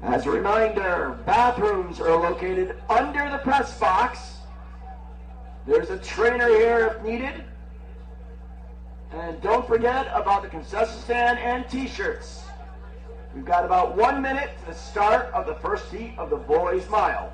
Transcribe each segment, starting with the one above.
As a reminder, bathrooms are located under the press box. There's a trainer here if needed. And don't forget about the concession stand and t-shirts. We've got about 1 minute to the start of the first heat of the boys' mile.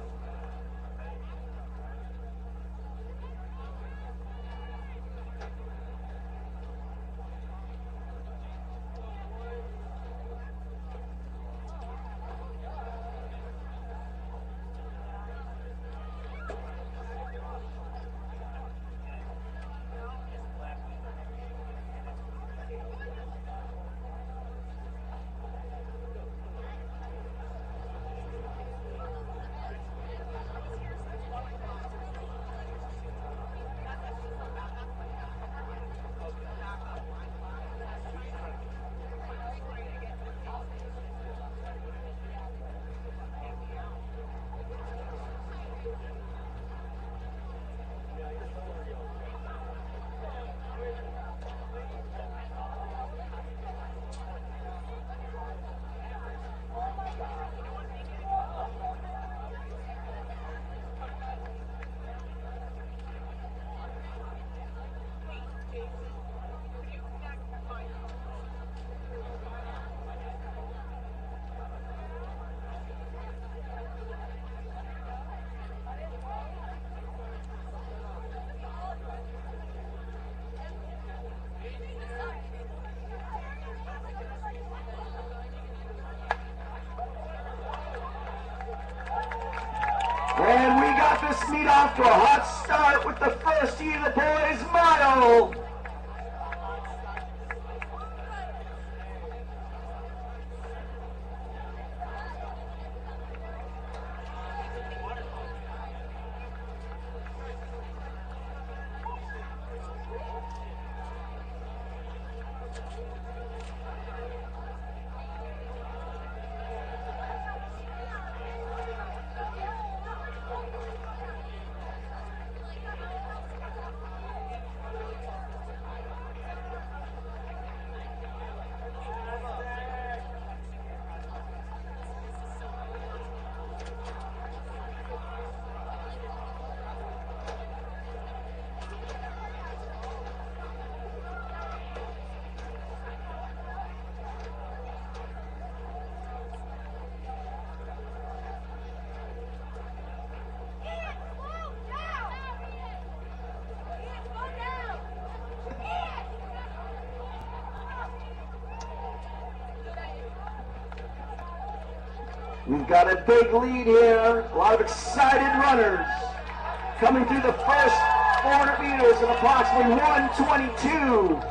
And we got this meet off to a hot start with the first heat of the boys' mile. We've got a big lead here. A lot of excited runners coming through the first 400 meters in approximately 1:22.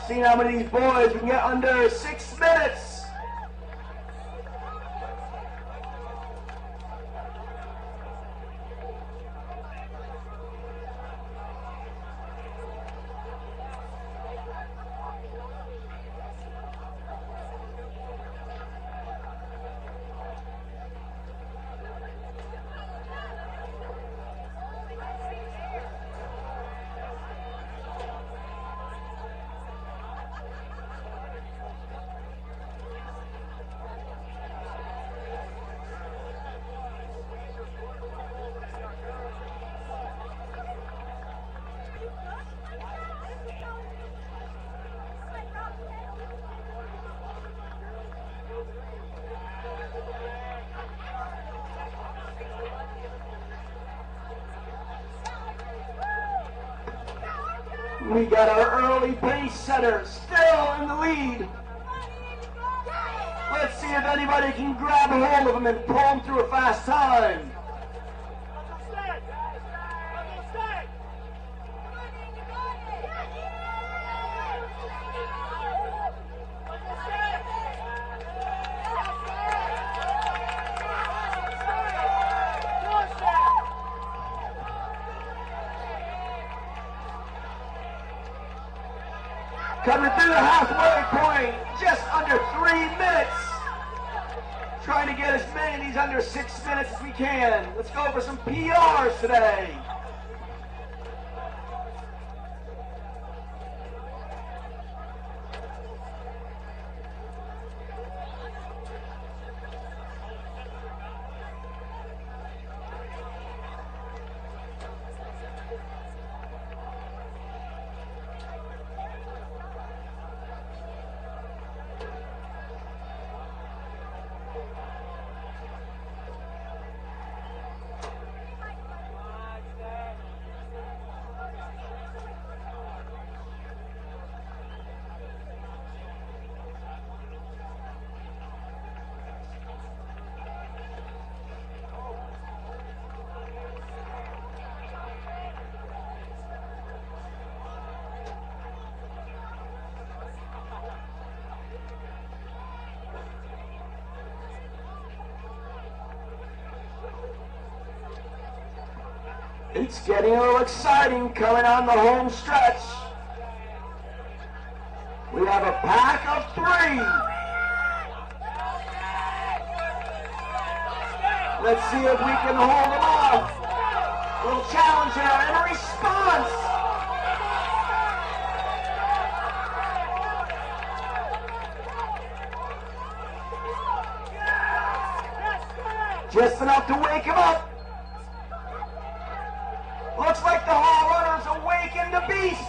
Seeing how many of these boys we can get under 6 minutes. We got our early pace setter still in the lead. Let's see if anybody can grab a hold of him and pull him through a fast time. Coming through the halfway point, just under 3 minutes. Trying to get as many of these under 6 minutes as we can. Let's go for some PRs today. It's getting a little exciting coming on the home stretch. We have a pack of 3. Let's see if we can hold them off. A little challenge here and a response. Just enough to wake him up. Looks like the hall runners awakened the beast.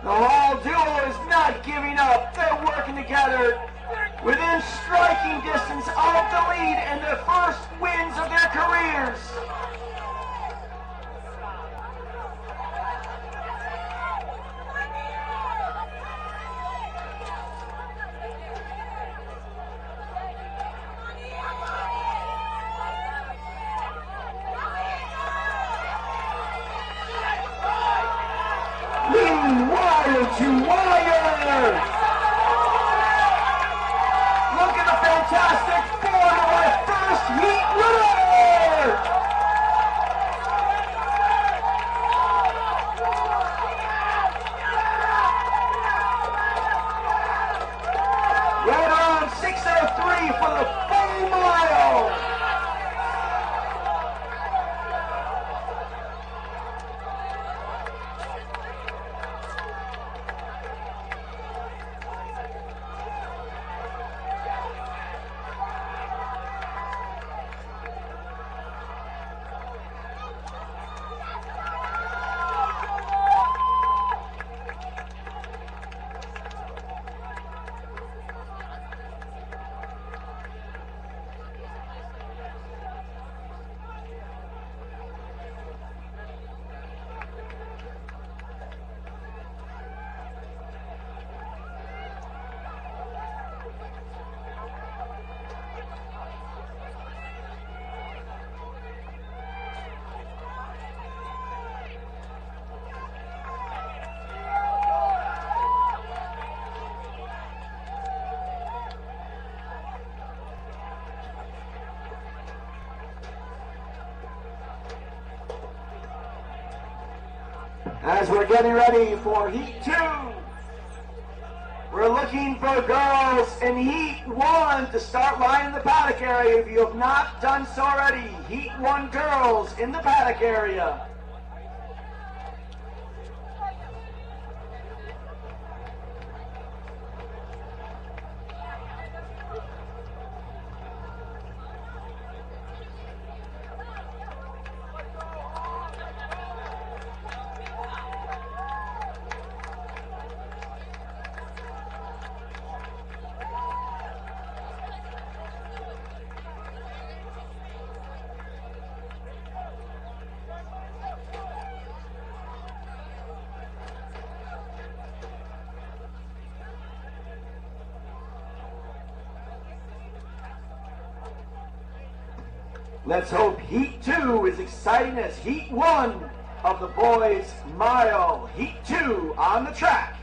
The whole duo is not giving up. They're working together. within striking distance of the lead and the first wins of their careers. Wire to wire! Look at the fantastic form of our first heat winner! Right around 6:03 for the full mile! As we're getting ready for Heat 2, we're looking for girls in Heat 1 to start lining the paddock area. If you have not done so already, Heat 1 girls in the paddock area. Let's hope Heat 2 is exciting as Heat 1 of the boys' mile. Heat 2 on the track.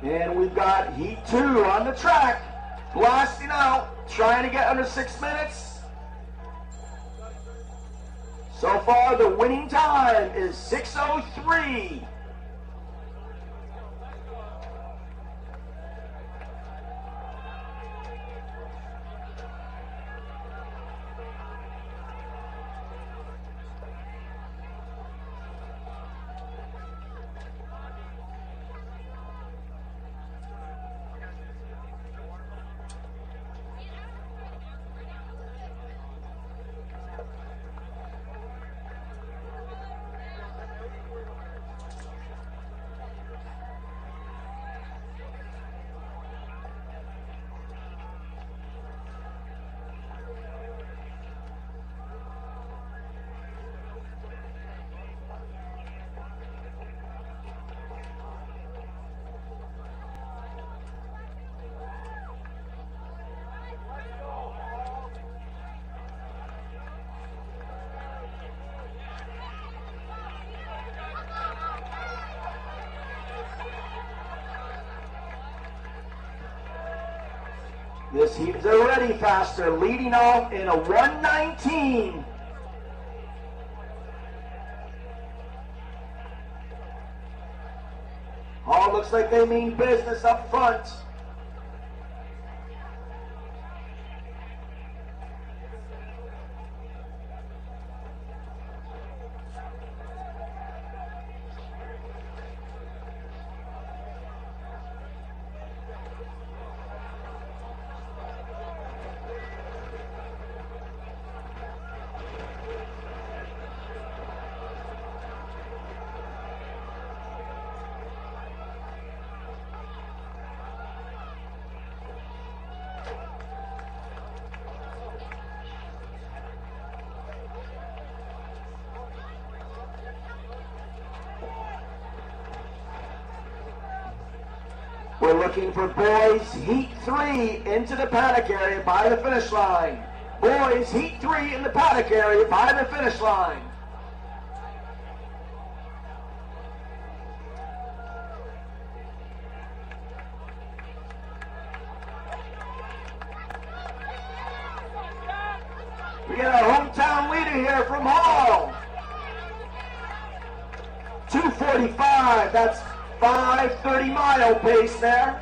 And we've got Heat 2 on the track, blasting out, trying to get under 6 minutes. So far, the winning time is 6:03. This heat is already faster, leading off in a 1:19. Oh, looks like they mean business up front. We're looking for boys heat 3 into the paddock area by the finish line. Boys heat 3 in the paddock area by the finish line. We get our hometown leader here from Hall. 2:45, that's 5:30 mile pace there.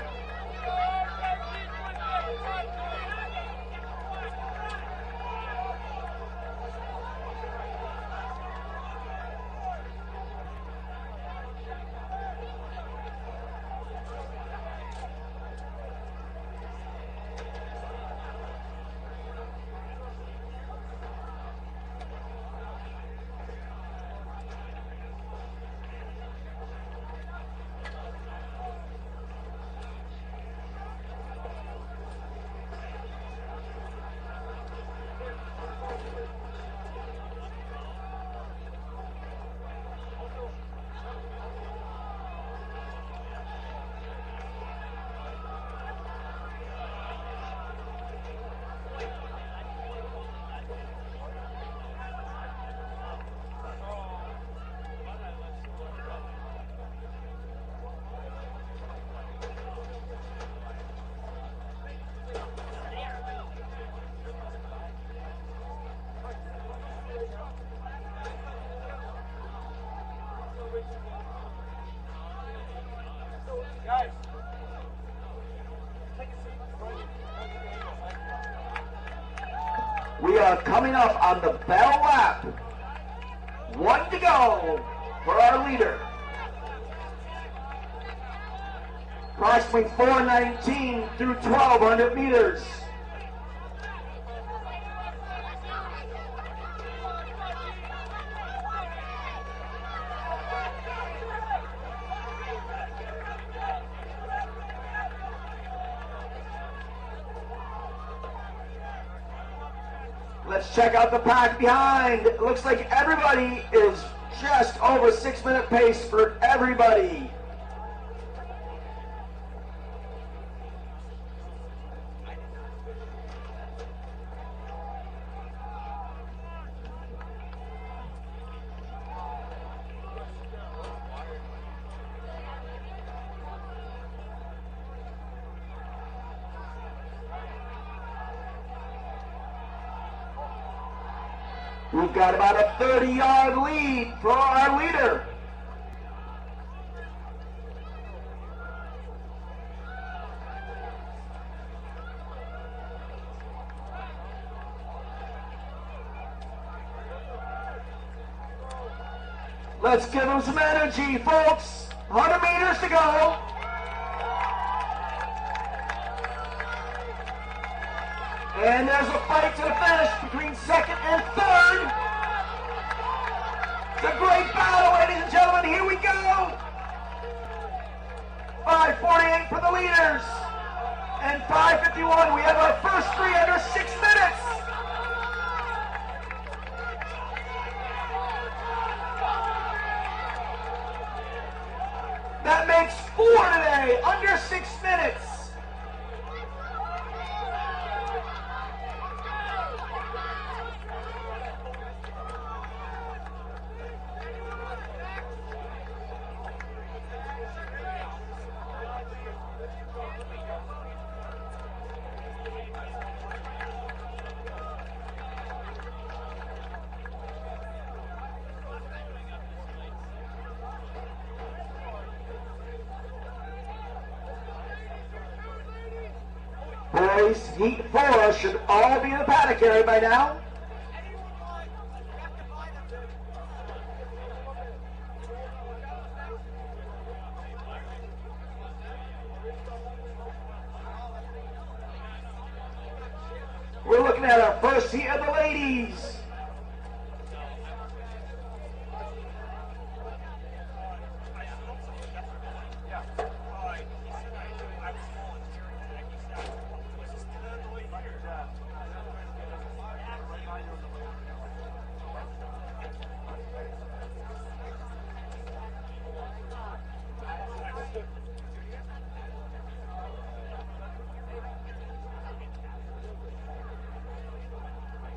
We are coming up on the bell lap. 1 to go for our leader. Approximately 4:19 through 1,200 meters. Let's check out the pack behind. It looks like everybody is just over 6-minute pace for everybody. We've got about a 30-yard lead for our leader. Let's give him some energy, folks. 100 meters to go. And there's a fight to the finish between second and third. It's a great battle, ladies and gentlemen. Here we go. 5:48 for the leaders. And 5:51. We have our first 3 under 6 minutes. That makes 4 today, under 6 minutes. Boys Heat 4 should all be in the paddock area by now. We're looking at our first heat of the ladies.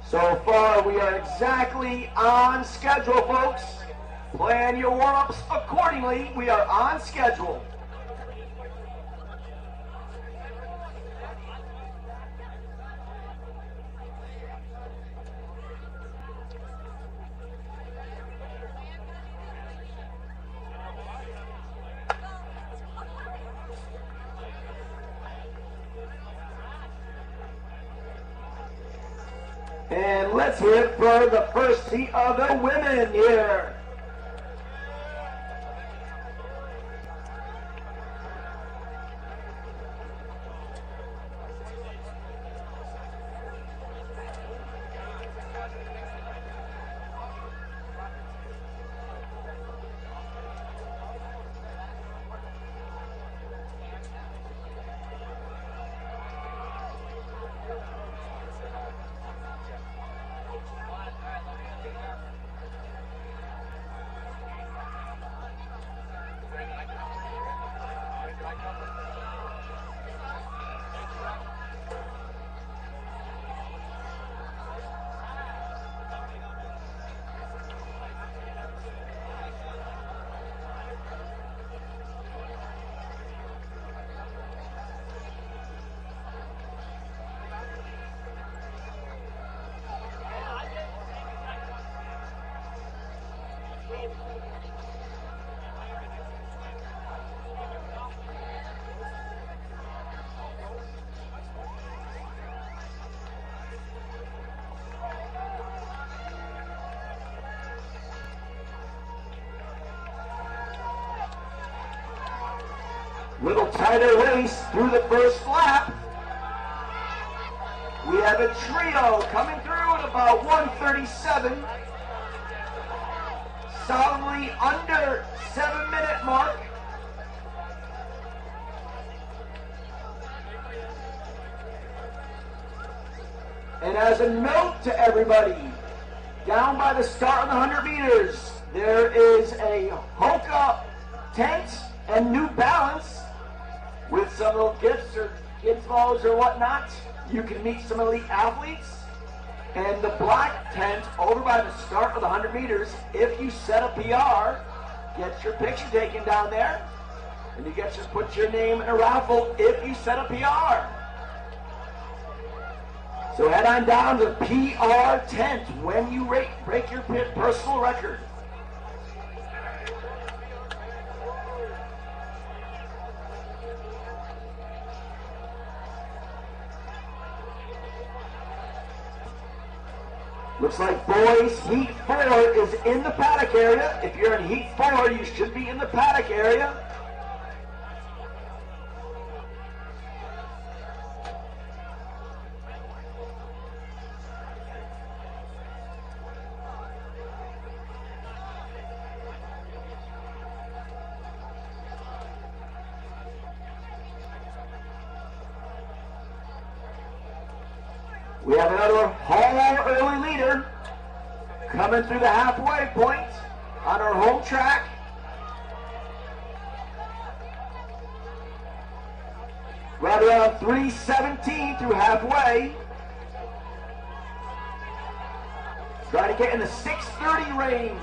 So far, we are exactly on schedule, folks. Plan your warm-ups accordingly. We are on schedule. And let's hear it for the first heat of the women here. Little tighter race through the first lap. We have a trio coming through at about 1:37. Solidly under 7-minute mark. And as a note to everybody, down by the start of the 100 meters, there is a Hoka tent and New Balance with some little gifts or gizmos or whatnot. You can meet some elite athletes. And the black tent over by the start of the 100 meters, if you set a PR, get your picture taken down there, and you get to put your name in a raffle if you set a PR. So head on down to PR tent when you break your personal record. Looks like boys Heat 4 is in the paddock area. If you're in Heat 4, you should be in the paddock area. We have another Hall early leader coming through the halfway point on our home track. Right around 3:17 through halfway. Trying to get in the 6:30 range.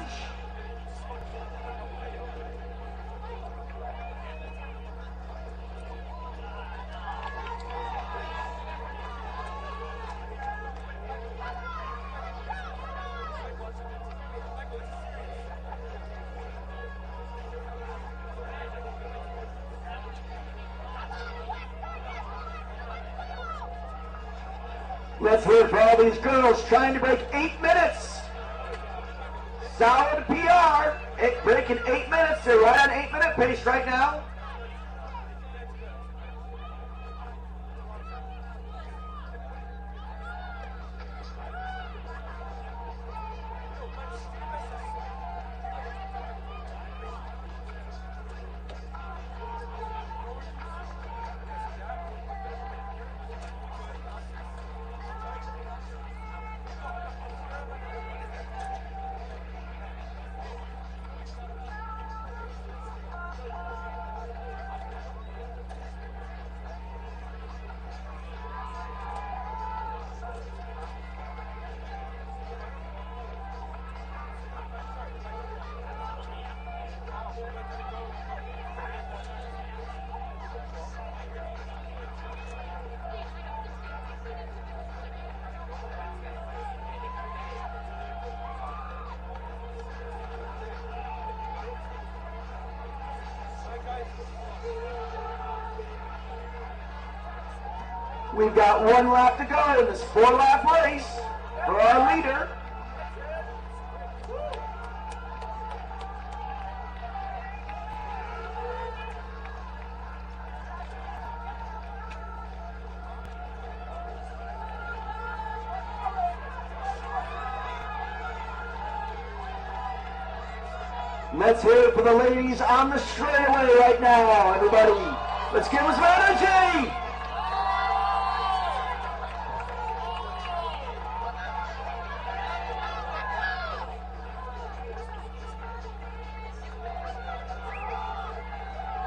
Let's hear it for all these girls trying to break 8 minutes. Solid PR. Breaking 8 minutes. They're right on 8-minute pace right now. We've got 1 lap to go in this 4-lap race for our leader. Let's hear it for the ladies on the straightaway right now, everybody. Let's give them some energy.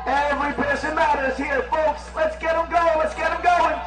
Every person matters here, folks. Let's get them going. Let's get them going.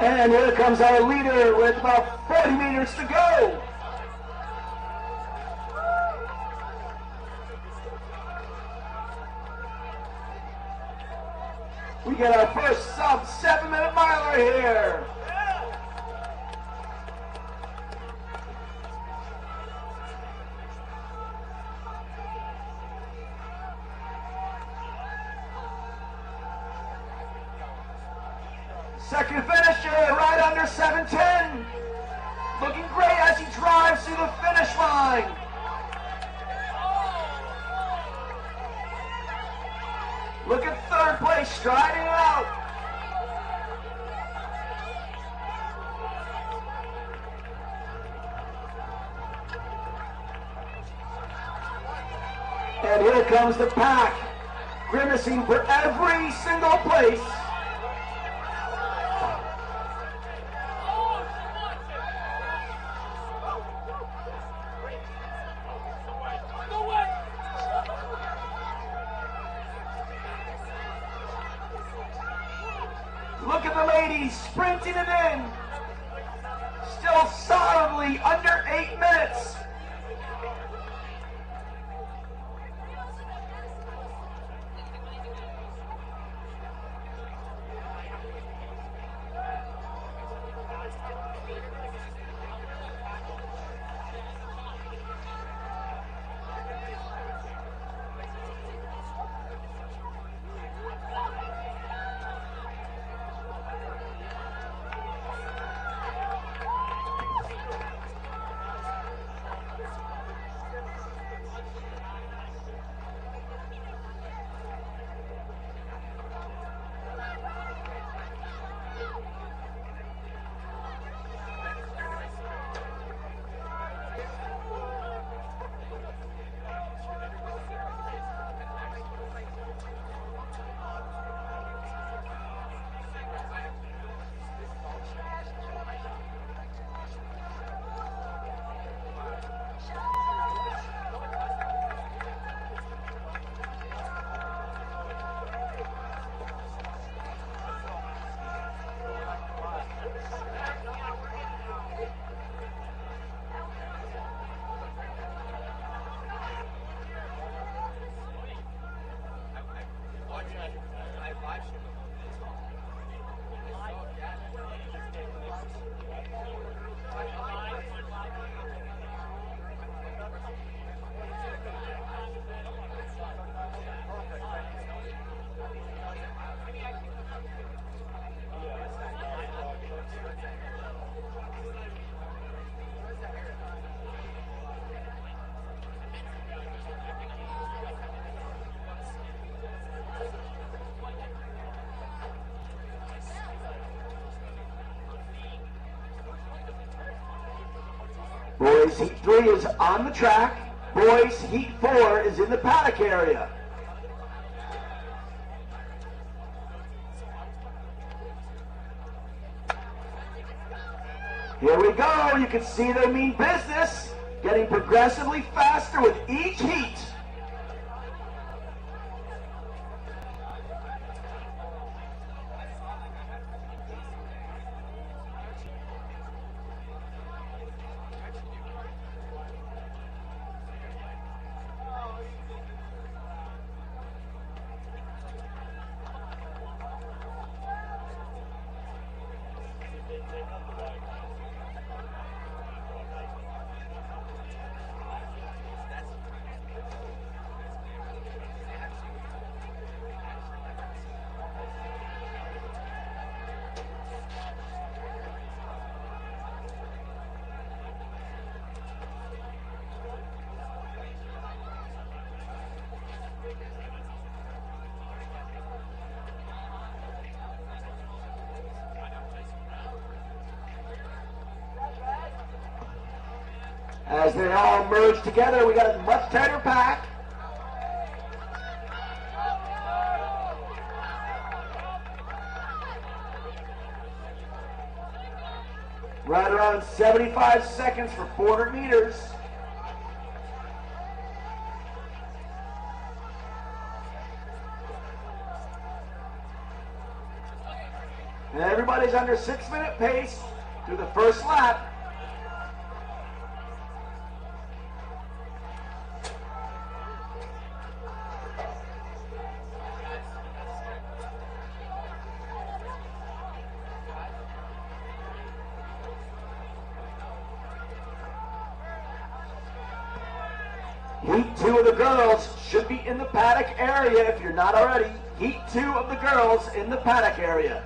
And here comes our leader with about 40 meters to go. We get our first sub 7-minute miler here. Second finisher, right under 7:10. Looking great as he drives to the finish line. Look at third place, striding out. And here comes the pack, grimacing for every single place. Look at the ladies sprinting it in. Still solidly under 8 minutes. Boys Heat 3 is on the track. Boys Heat 4 is in the paddock area. Here we go. You can see they mean business, getting progressively faster with each heat. As they all merge together, we got a much tighter pack. Right around 75 seconds for 400 meters. And everybody's under 6-minute pace through the first lap. Heat 2 of the girls should be in the paddock area if you're not already. Heat 2 of the girls in the paddock area.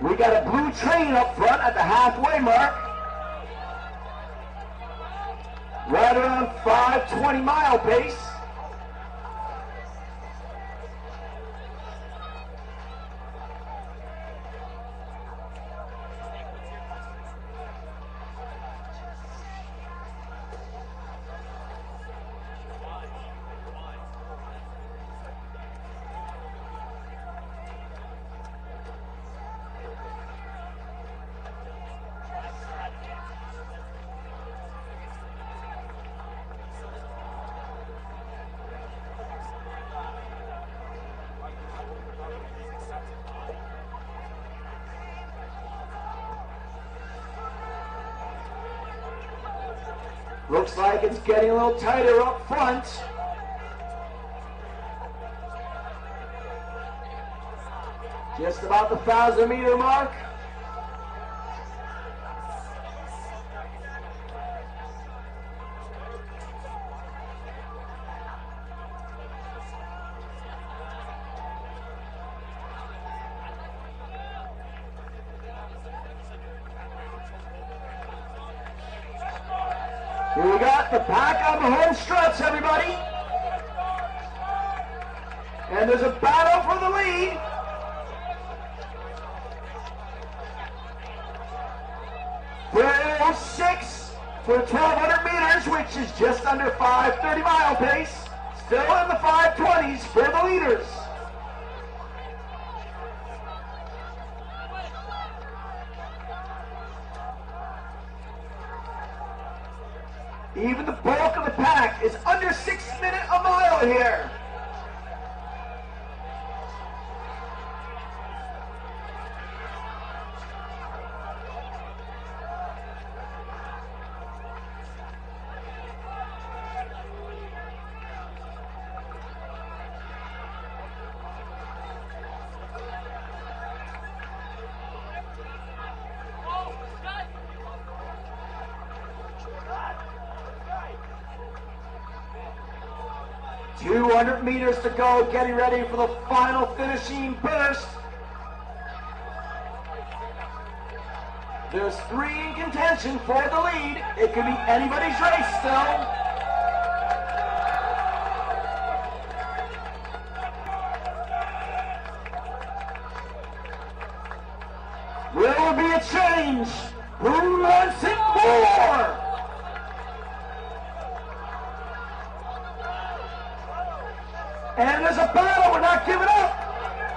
We got a blue train up front at the halfway mark. Right around 5:20-mile pace. Looks like it's getting a little tighter up front. Just about the 1,000-meter mark. Here we got the pack on the home stretch, everybody. And there's a battle for the lead. We're 06 for 1,200 meters, which is just under 5:30-mile pace. Still in the 5:20s for the leaders. Even the bulk of the pack is under 6 minutes a mile here. 200 meters to go, getting ready for the final finishing burst. There's 3 in contention for the lead. It could be anybody's race still. Will there be a change? Who wants it more? And there's a battle, we're not giving up.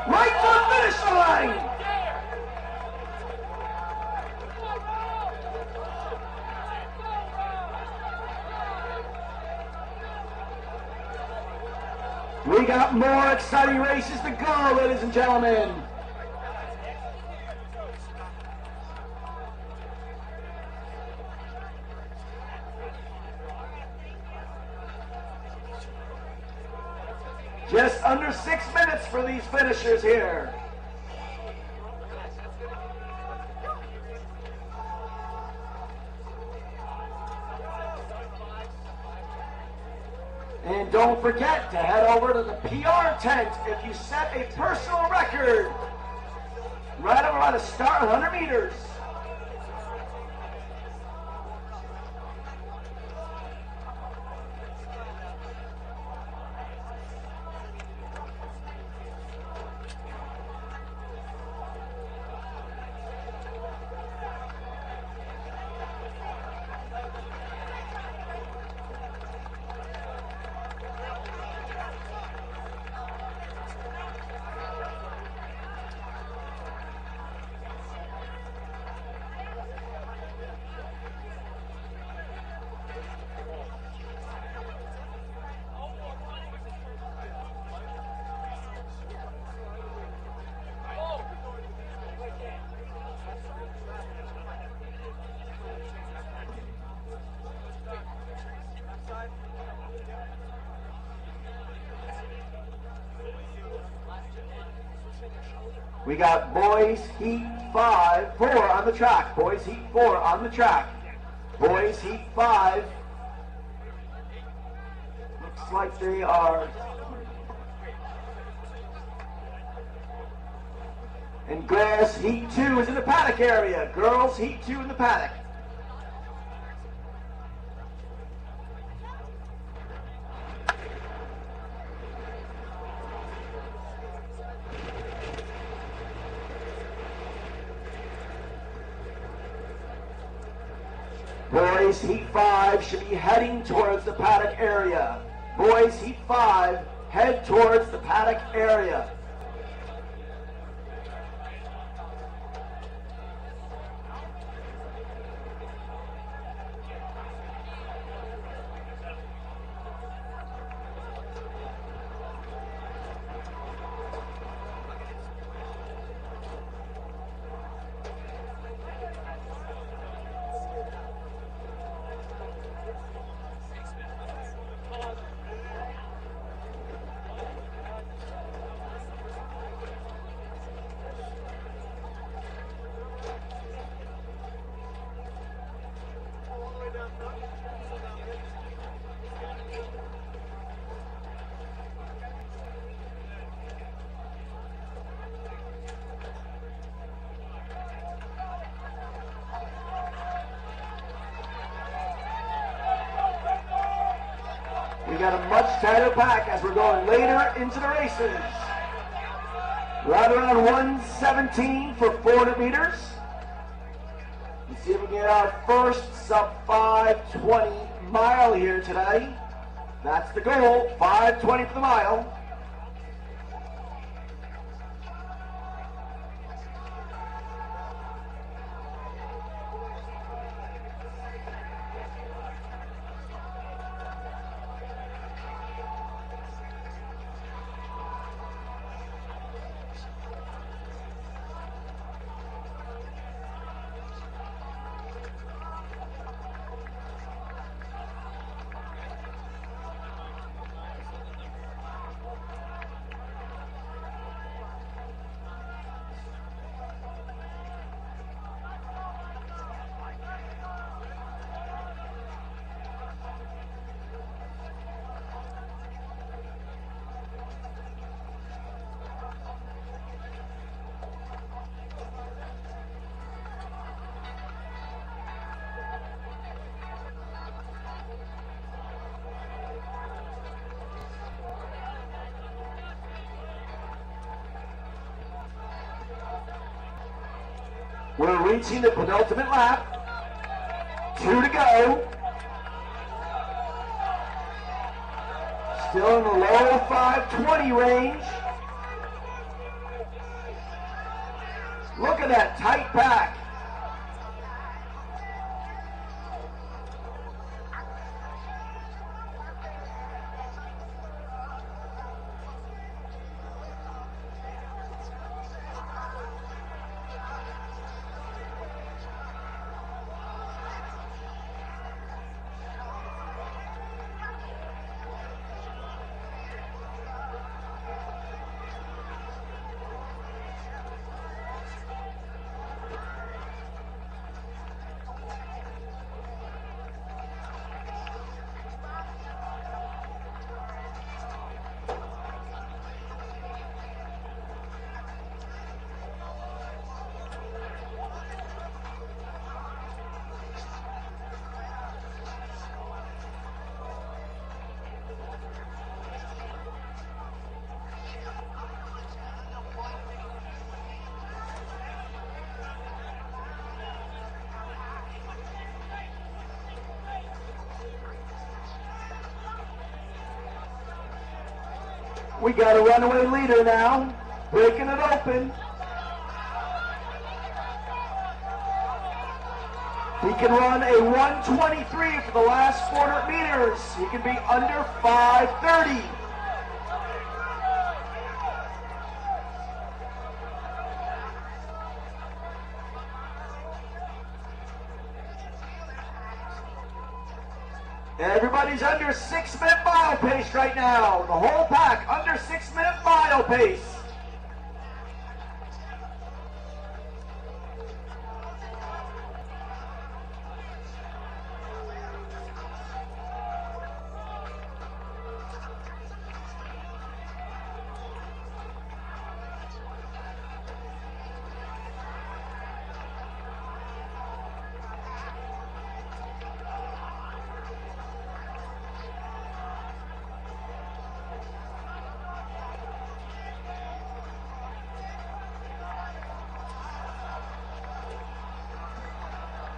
Right to the finish line. We got more exciting races to go, ladies and gentlemen. Just under 6 minutes for these finishers here. And don't forget to head over to the PR tent if you set a personal record. Right about to start 100 meters. We got boys heat 4 on the track. Boys heat 4 on the track. Boys heat 5. Looks like they are. And girls heat 2 is in the paddock area. Girls heat 2 in the paddock. Boys heat 5 should be heading towards the paddock area. Boys heat 5, head towards the paddock area. We got a much tighter pack as we're going later into the races. Right around 117 for 400 meters. Let's see if we can get our first sub 520 mile here today. That's the goal, 520 for the mile. We're reaching the penultimate lap. 2 to go. Still in the low 520 range. Look at that tight pack. We got a runaway leader now, breaking it open. He can run a 1:23 for the last 400 meters. He can be under 5:30. Everybody's under 6-minute mile pace right now. The whole pack under 6-minute mile pace.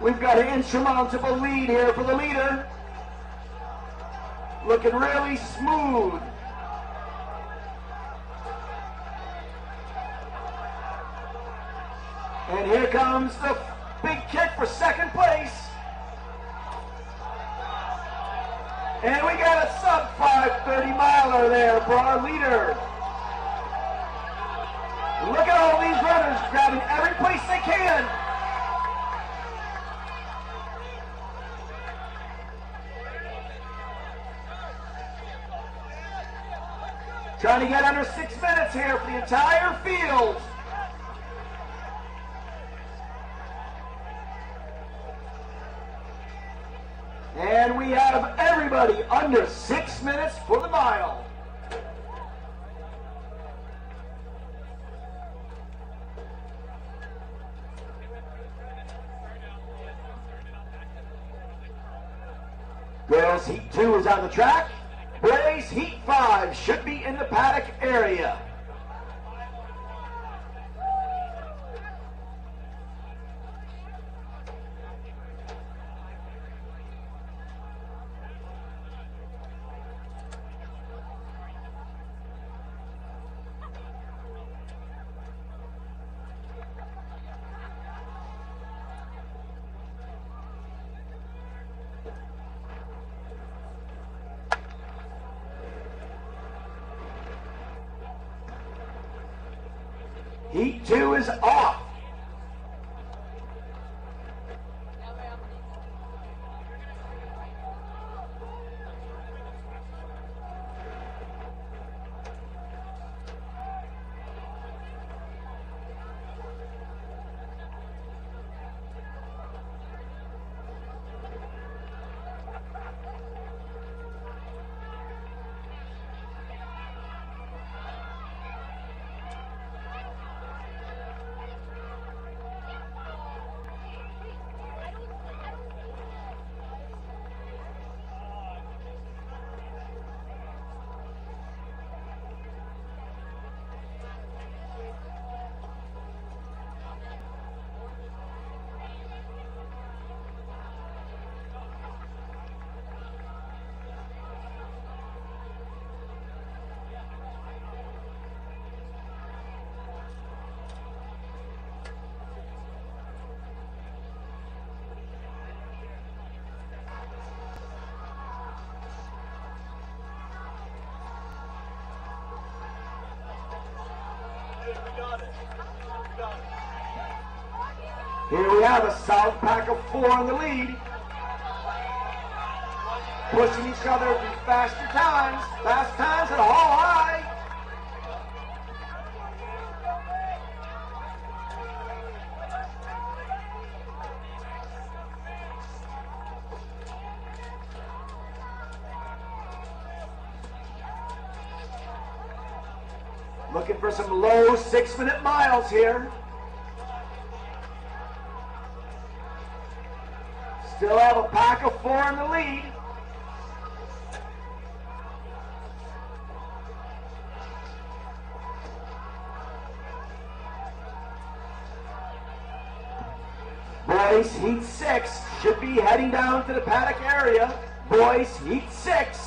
We've got an insurmountable lead here for the leader. Looking really smooth. And here comes the big kick for second place. And we got a sub 5:30 miler there for our leader. Look at all these runners grabbing every place they can. Trying to get under 6 minutes here for the entire field. And we have everybody under 6 minutes for the mile. Girls Heat 2 is on the track. Boys Heat 5 should be in the paddock area. Heat 2 is off. Here we have a solid pack of 4 in the lead. Pushing each other through faster times. Fast times at a haul high. Looking for some low 6-minute miles here. Still have a pack of 4 in the lead. Boys, heat 6 should be heading down to the paddock area. Boys, heat 6.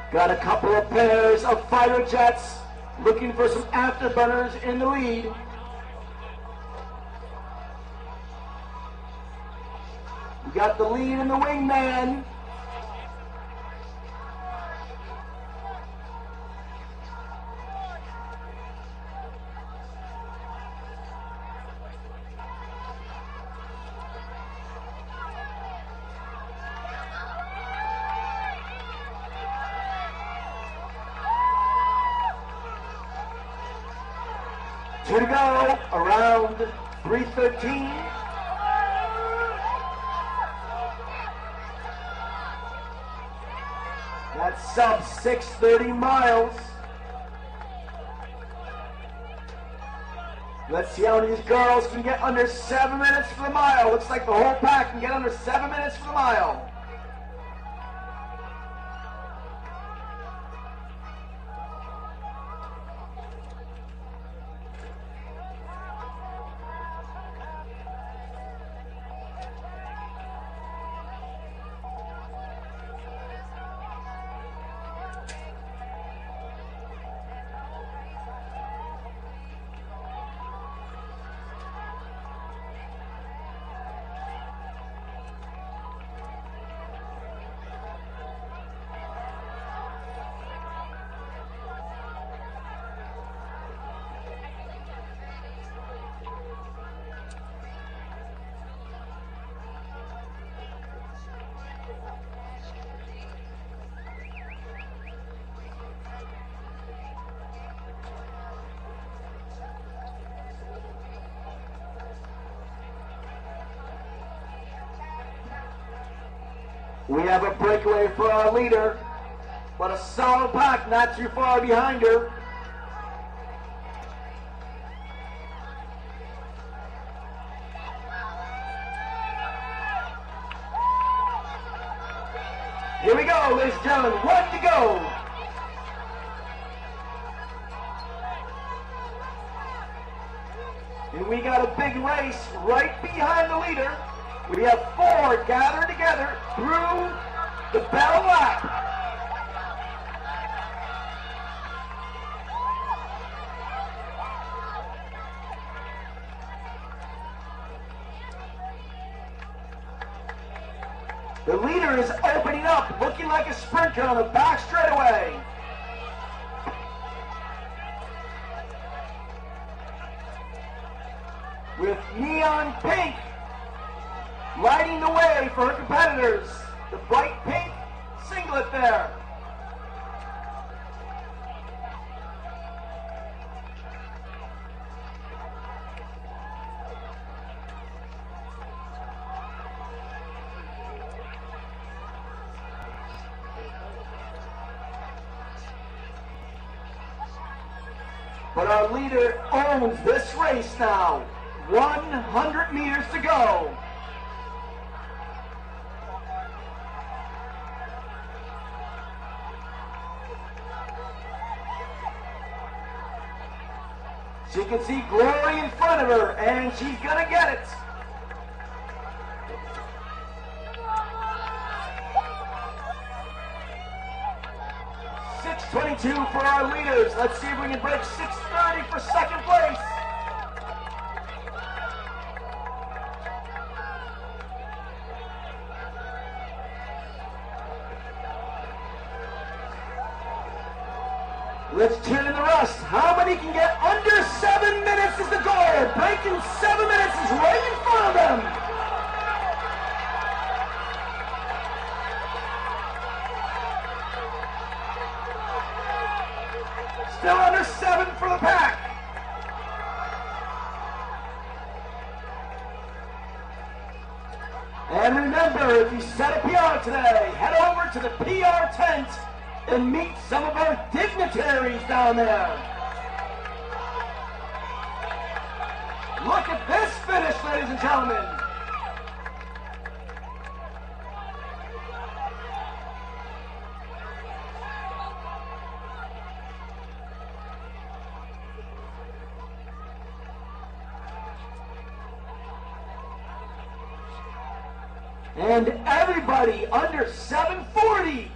Got a couple of pairs of fighter jets looking for some afterburners in the lead. We got the lead in the wingman. Two to go, around 3:13. That's sub 630 miles. Let's see how many of these girls can get under 7 minutes for the mile. Looks like the whole pack can get under 7 minutes for the mile. We have a breakaway for our leader, but a solid pack not too far behind her. Here we go, ladies and gentlemen, 1 to go. And we got a big race right behind the leader. We have 4 gathered together through the bell lap. The leader is opening up, looking like a sprinter on the back straightaway. With neon pink lighting the way for her competitors. The bright pink singlet there. But our leader owns this race now. 100 meters to go. She can see glory in front of her, and she's gonna get it. 6:22 for our leaders. Let's see if we can break 6:30 for second place. Let's tune in the rest. How many can get under 7 minutes is the goal. Breaking 7 minutes is right in front of them. Still under 7 for the pack. And remember, if you set a PR today, head over to the PR tent and meet some of our dignitaries down there. Look at this finish, ladies and gentlemen. And everybody under 740.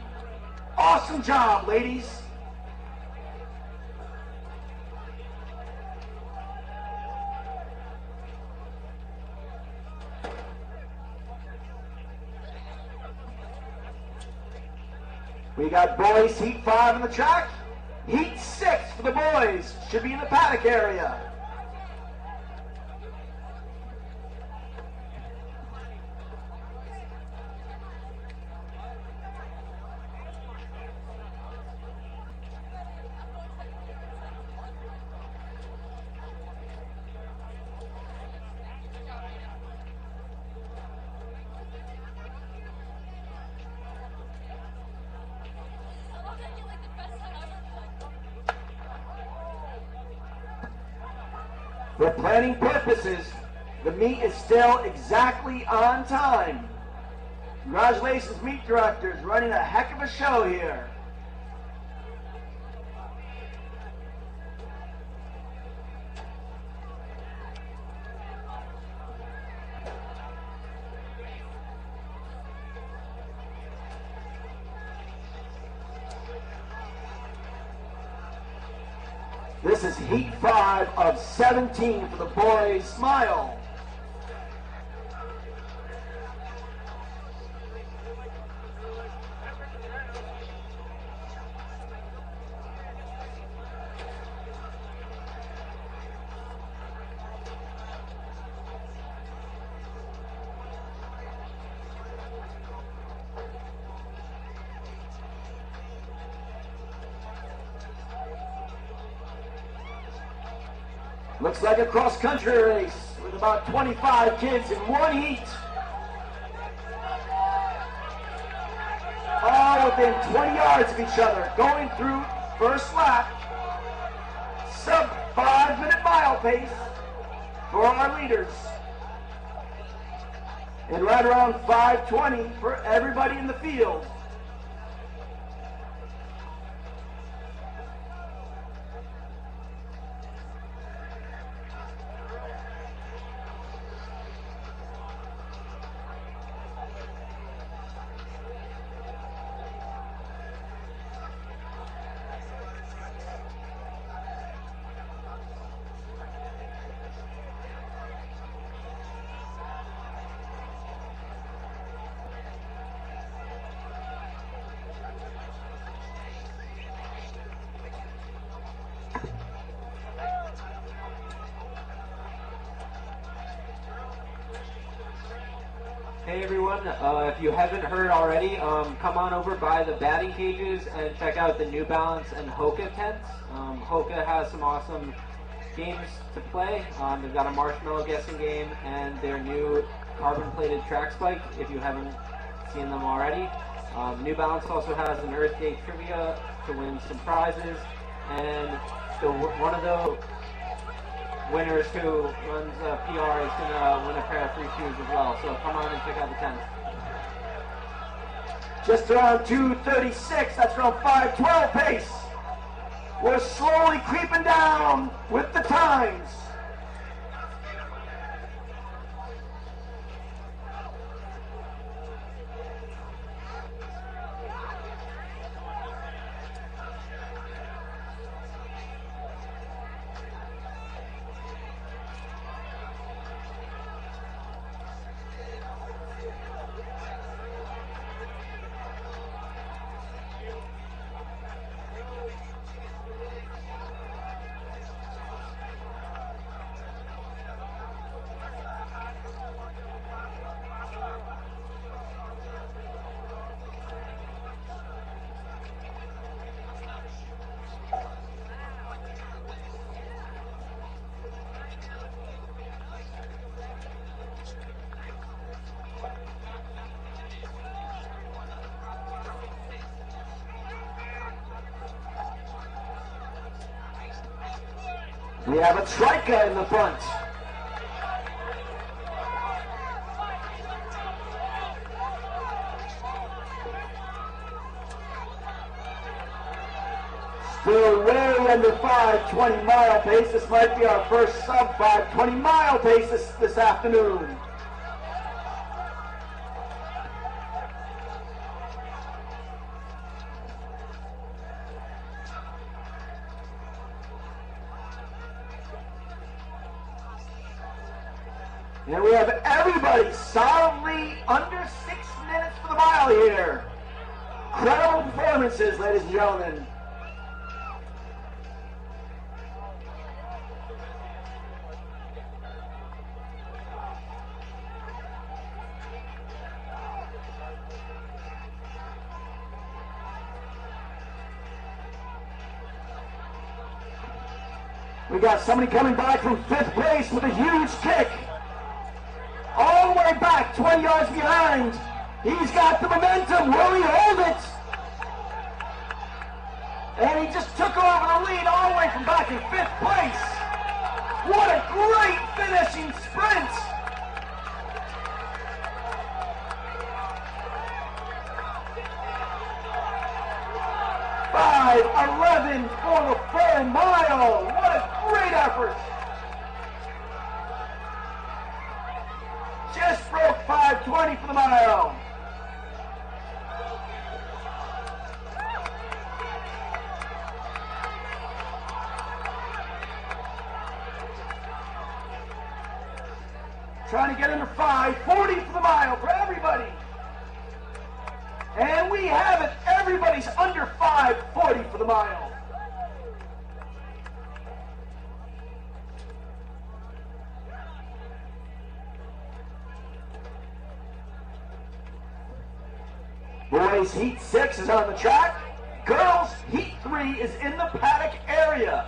Awesome job, ladies. We got boys heat 5 on the track. Heat 6 for the boys. Should be in the paddock area. For planning purposes, the meet is still exactly on time. Congratulations, meet directors, running a heck of a show here. This is heat 5 of 17 for the boys. Smile. Looks like a cross-country race with about 25 kids in one heat. All within 20 yards of each other, going through first lap. Sub 5-minute mile pace for our leaders. And right around 5:20 for everybody in the field. Hey everyone, if you haven't heard already, come on over by the batting cages and check out the New Balance and Hoka tents. Hoka has some awesome games to play. They've got a marshmallow guessing game and their new carbon-plated track spike, if you haven't seen them already. New Balance also has an Earth Day trivia to win some prizes, and one of the winners who runs PR is going to win a pair of free shoes as well. So come on and check out the tent. Just around 2:36, that's around 5:12 pace. We're slowly creeping down with the times. We have a Trika in the front. Still way under 5:20 mile pace. This might be our first sub 5:20 mile pace this afternoon. And we have everybody solidly under 6 minutes for the mile here. Incredible performances, ladies and gentlemen. We got somebody coming by from 5th place with a huge kick. All the way back, 20 yards behind. He's got the momentum. Will he hold it? And he just took over the lead all the way from back in 5th place. What a great finishing sprint. $5:11 for the full mile. What a great effort. Just broke 5:20 for the mile. Trying to get under 5:40 for the mile for everybody. And we have it. Everybody's under 5:40 for the mile. Boys Heat 6 is on the track. Girls Heat 3 is in the paddock area.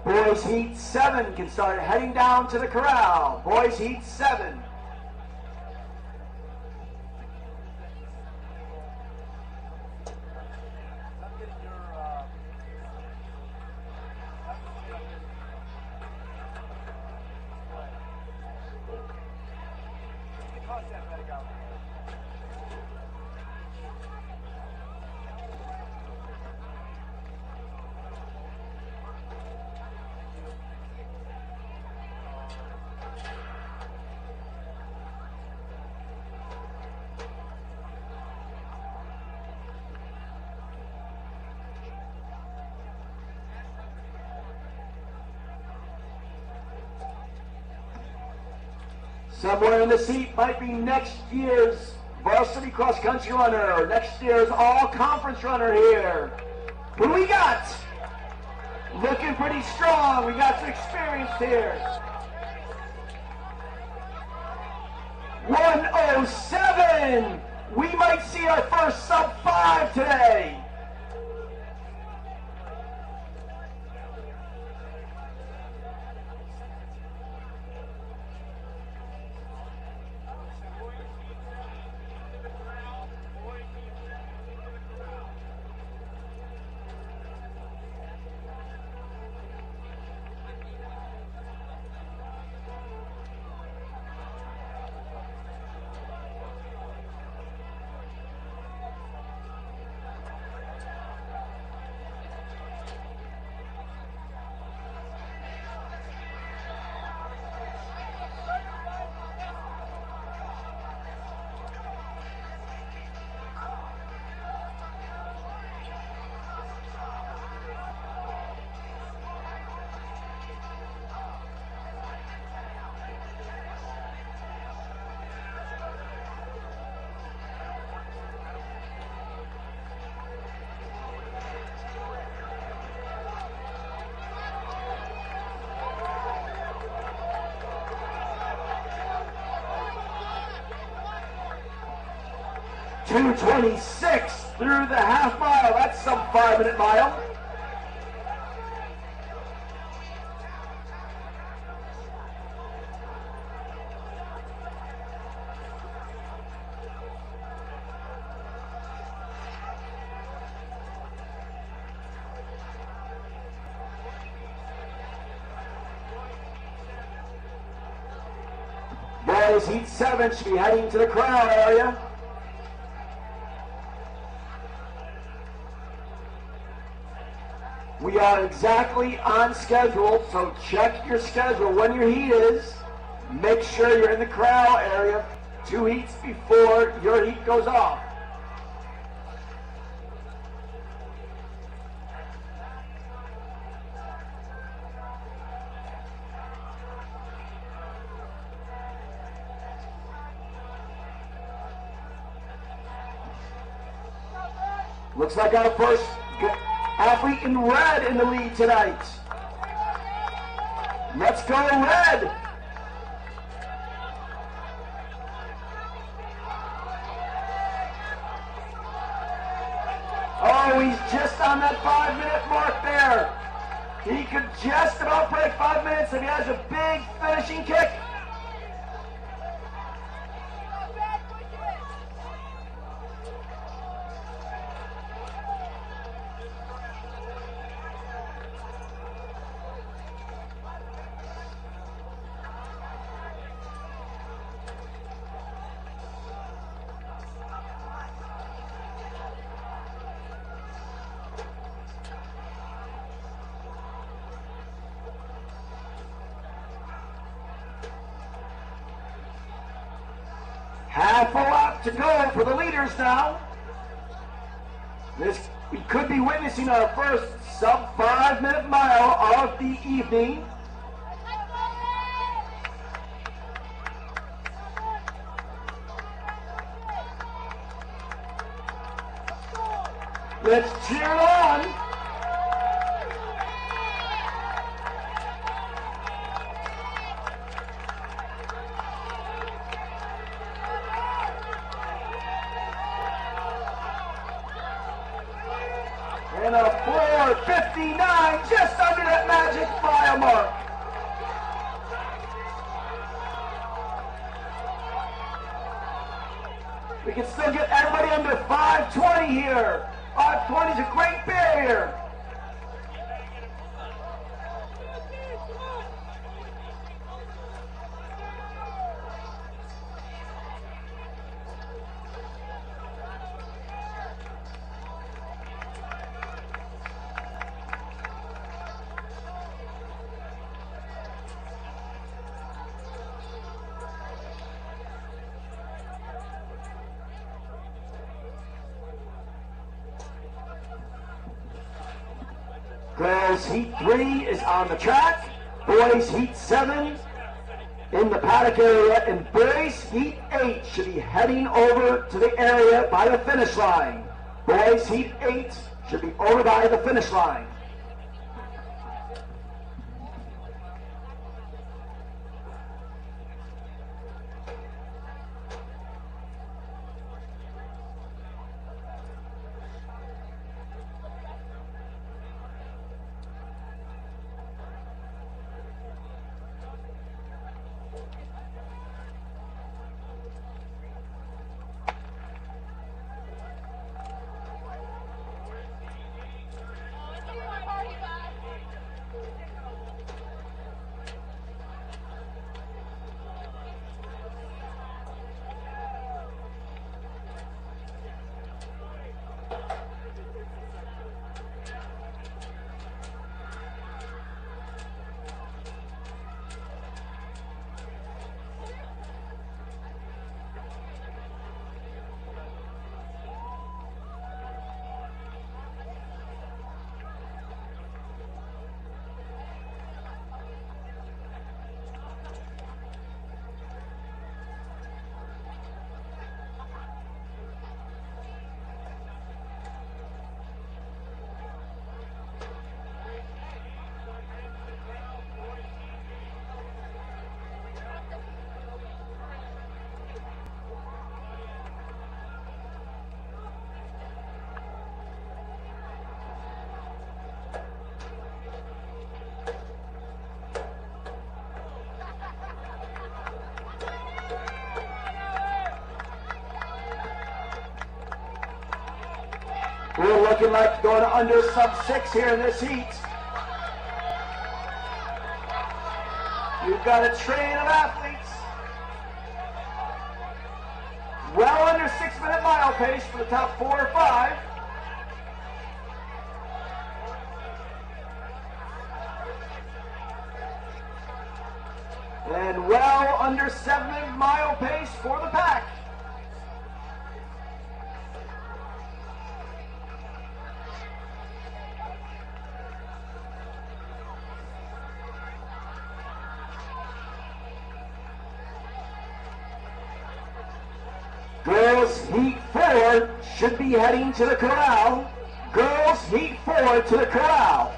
Boys Heat 7 can start heading down to the corral. Boys Heat 7. Somewhere in the seat might be next year's varsity cross-country runner, or next year's all-conference runner here. Who do we got? Looking pretty strong. We got some experience here. 1:07. We might see our first sub-5 today. 2:26 through the half mile. That's some 5-minute mile. Boys, heat 7 should be heading to the crowd area. We are exactly on schedule, so check your schedule when your heat is. Make sure you're in the crowd area 2 heats before your heat goes off. Looks like our first athlete in red in the lead tonight. Let's go red. Oh, he's just on that 5-minute mark there. He could just about break 5 minutes if he has a big finishing kick. Half a lap to go for the leaders now. We could be witnessing our first sub 5-minute mile of the evening. Let's cheer on. And a 4:59, just under that magic mile mark. We can still get everybody under 5:20 here. 5:20 is a great barrier. Girls Heat 3 is on the track. Boys Heat 7 in the paddock area. And Boys Heat 8 should be heading over to the area by the finish line. Boys Heat 8 should be over by the finish line. looking like going under sub-6 here in this heat. You've got a train of athletes. Well under 6-minute mile pace for the top 4 or 5. And well under 7-minute mile pace for the pack. Girls Heat 4 should be heading to the corral. Girls Heat 4 to the corral.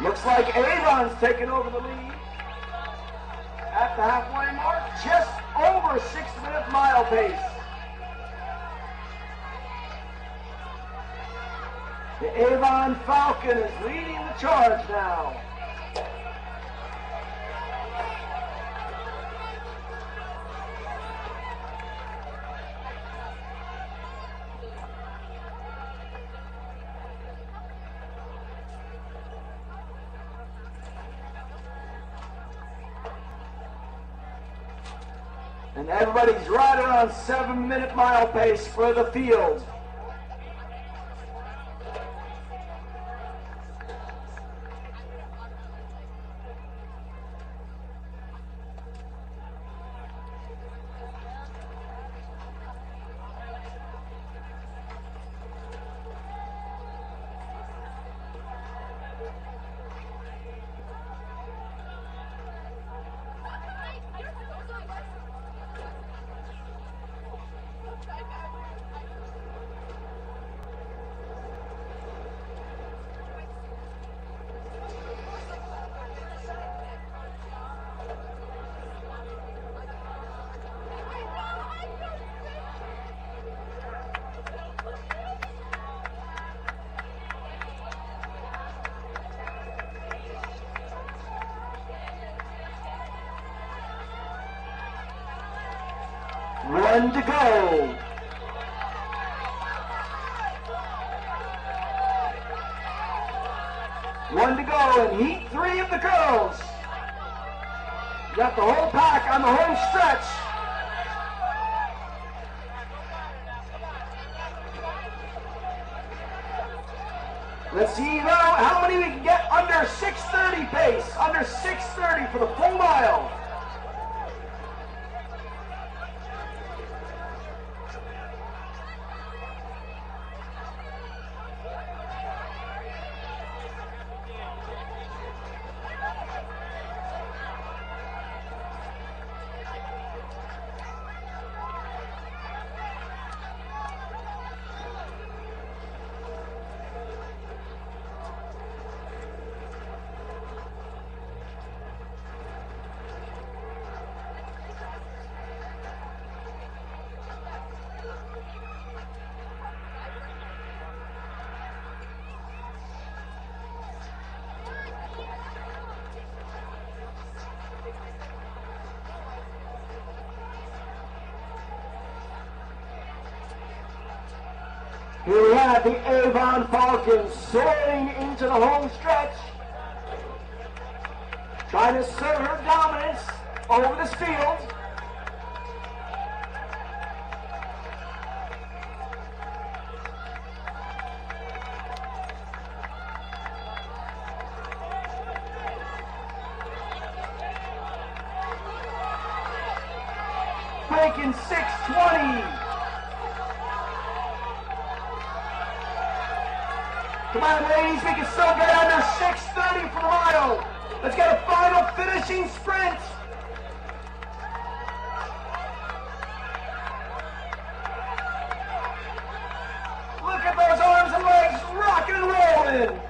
Looks like Avon's taking over the lead at the halfway mark, just over 6-minute mile pace. The Avon Falcon is leading the charge now. And everybody's right around 7-minute mile pace for the field. One to go. One to go in Heat 3 of the girls. You got the whole pack on the home stretch. Let's see now how many we can get under 6:30 pace, under 6:30 for the full mile. Here we have the Avon Falcons soaring into the home stretch, trying to assert her dominance over this field. in 6:20. Come on, ladies, we can still get under 6:30 for the mile. Let's get a final finishing sprint. Look at those arms and legs rocking and rolling.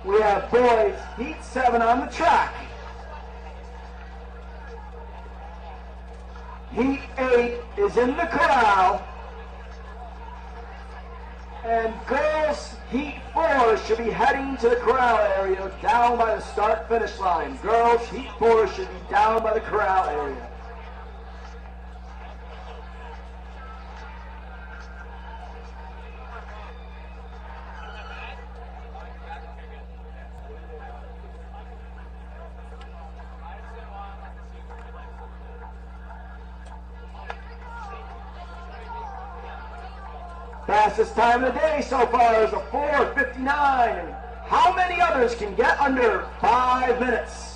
We have boys heat 7 on the track. Heat 8 is in the corral. And girls heat 4 should be heading to the corral area down by the start-finish line. Girls heat 4 should be down by the corral area. Fastest time of the day so far is a 4:59. And how many others can get under 5 minutes?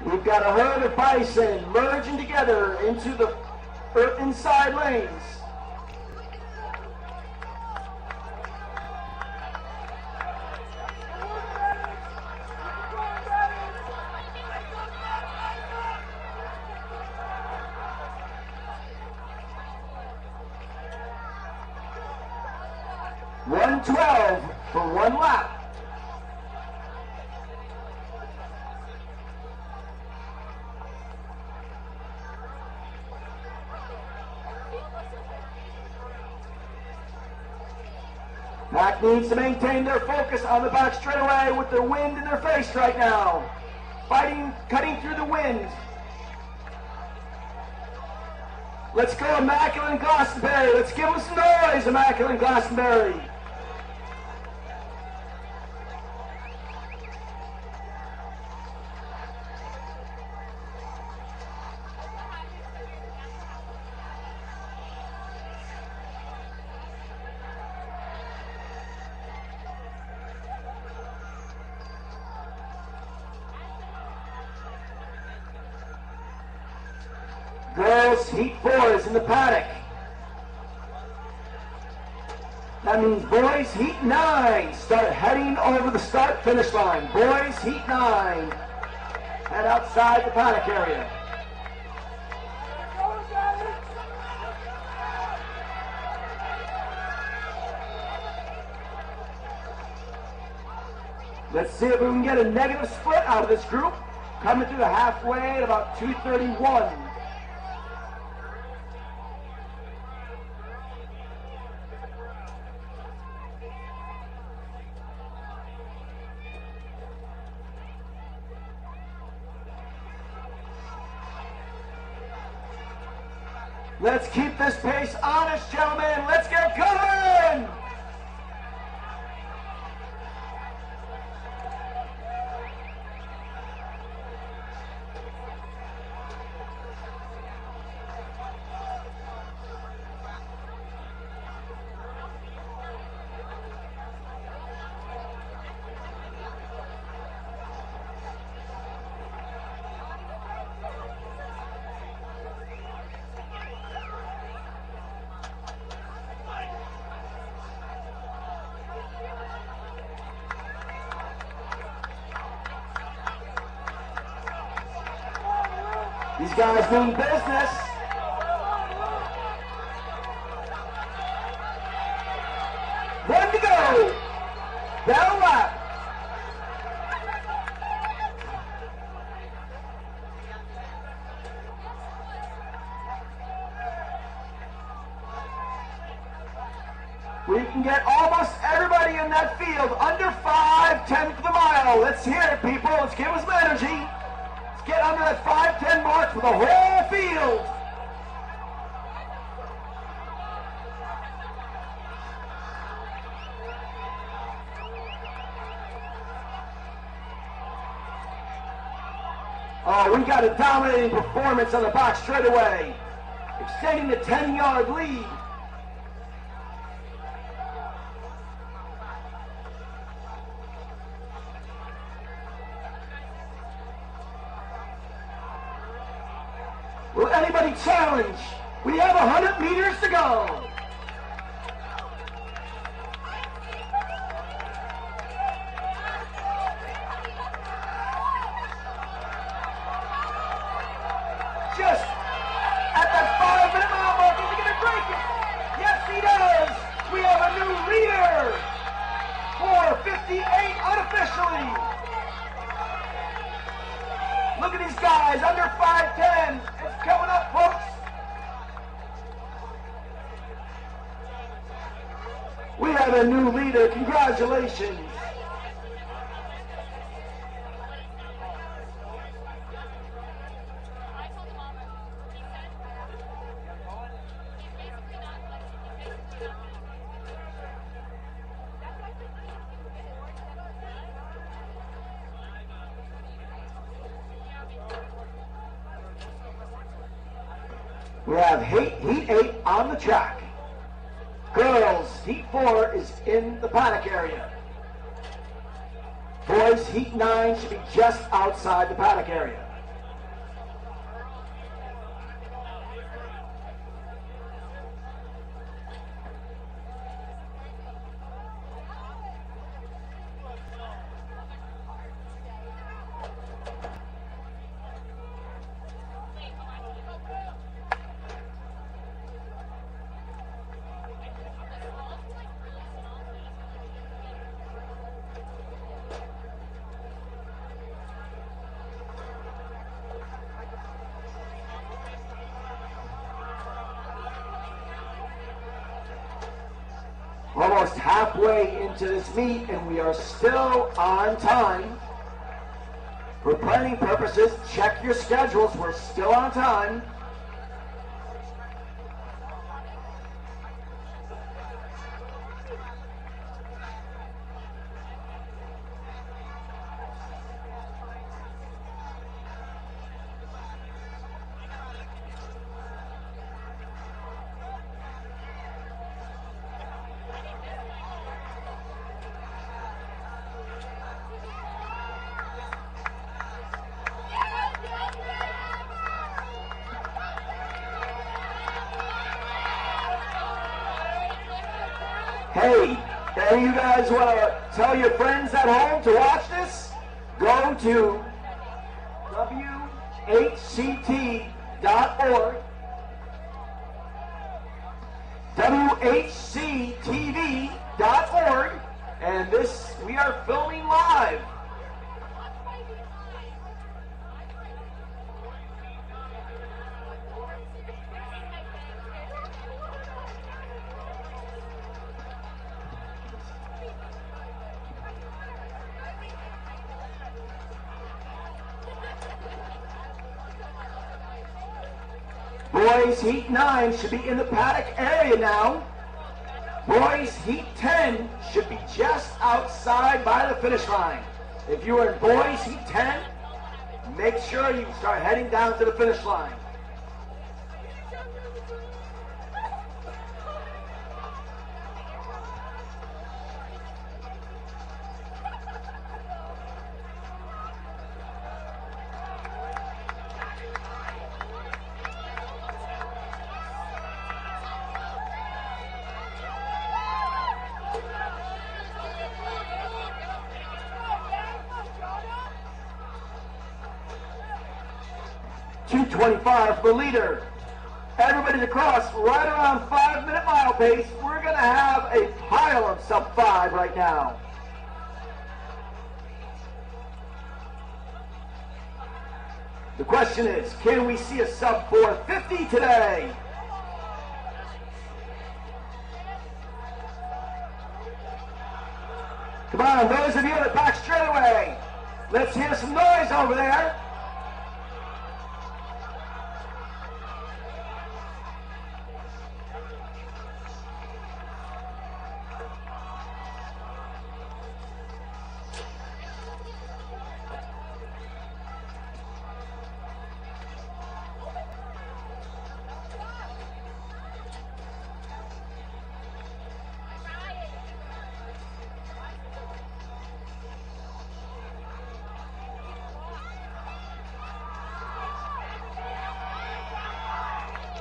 We've got a herd of bison merging together into the inside lanes. $1:12 for 1 lap. Pack needs to maintain their focus on the back straightaway with the wind in their face right now. Fighting, cutting through the wind. Let's go Immaculate and Glastonbury. Let's give them some noise, Immaculate and Glastonbury. Girls, heat 4 is in the paddock. That means boys, heat 9 start heading over the start-finish line. Boys, heat 9 head outside the paddock area. Let's see if we can get a negative split out of this group. Coming through the halfway at about 2:31. Let's keep this pace honest, gentlemen. Let's get going! guys mean business. One to go. Down lap. We can get almost everybody in that field under 5/10 of the mile. Let's hear it, people. Let's give us some energy. Let's get under that 5:10 mark for the whole field. Oh, we got a dominating performance on the box straightaway, extending the 10-yard lead. Will anybody challenge? We have 100 meters to go. Just at that 5-minute mile mark, is he going to break it? Yes, he does. We have a new leader. 4:58 unofficially. Look at these guys, under 5:10. It's coming up, folks. We have a new leader. Congratulations. We have Heat 8 on the track. Girls, Heat 4 is in the paddock area. Boys, Heat 9 should be just outside the paddock area. Almost halfway into this meet, and we are still on time. For planning purposes, check your schedules. We're still on time. Hey, any of you guys want to tell your friends at home to watch this? Go to WHCT.org, WHCTV.org, and this, we are filming live. Boys Heat 9 should be in the paddock area now. Boys Heat 10 should be just outside by the finish line. If you are in Boys Heat 10, make sure you start heading down to the finish line. 2:25 for the leader. Everybody's across right around 5-minute mile pace. We're going to have a pile of sub-5 right now. The question is, can we see a sub-450 today? Come on, those of you in the back straightaway, let's hear some noise over there.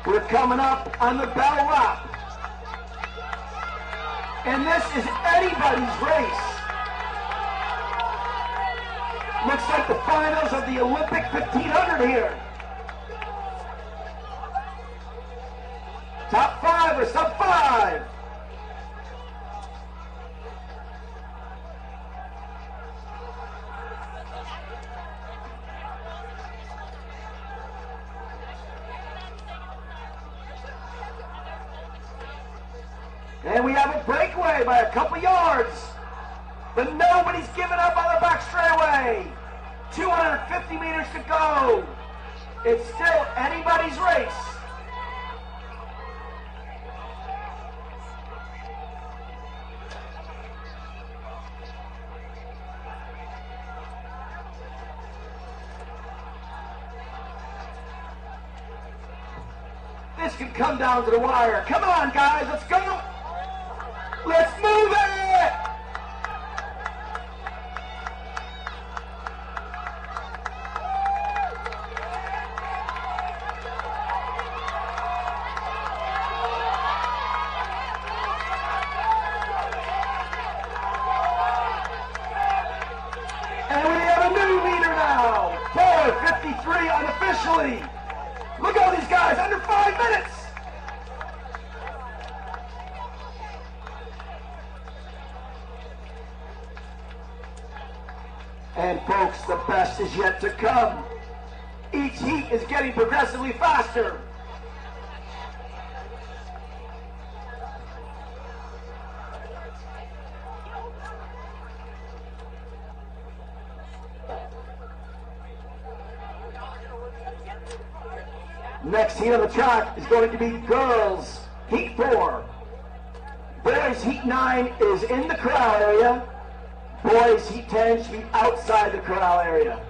We're coming up on the bell lap. And this is anybody's race. Looks like the finals of the Olympic 1500 here. Top 5 or sub-5. And we have a breakaway by a couple yards. But nobody's giving up on the back straightaway. 250 meters to go. It's still anybody's race. This could come down to the wire. Come on, guys, let's go. Let's move it! And we have a new leader now. 4:53 unofficially. Look at all these guys, under 5 minutes. And folks, the best is yet to come. Each heat is getting progressively faster. Next heat on the track is going to be girls heat 4. Boys heat 9 is in the corral area. Boys heat 10 should be outside the corral area.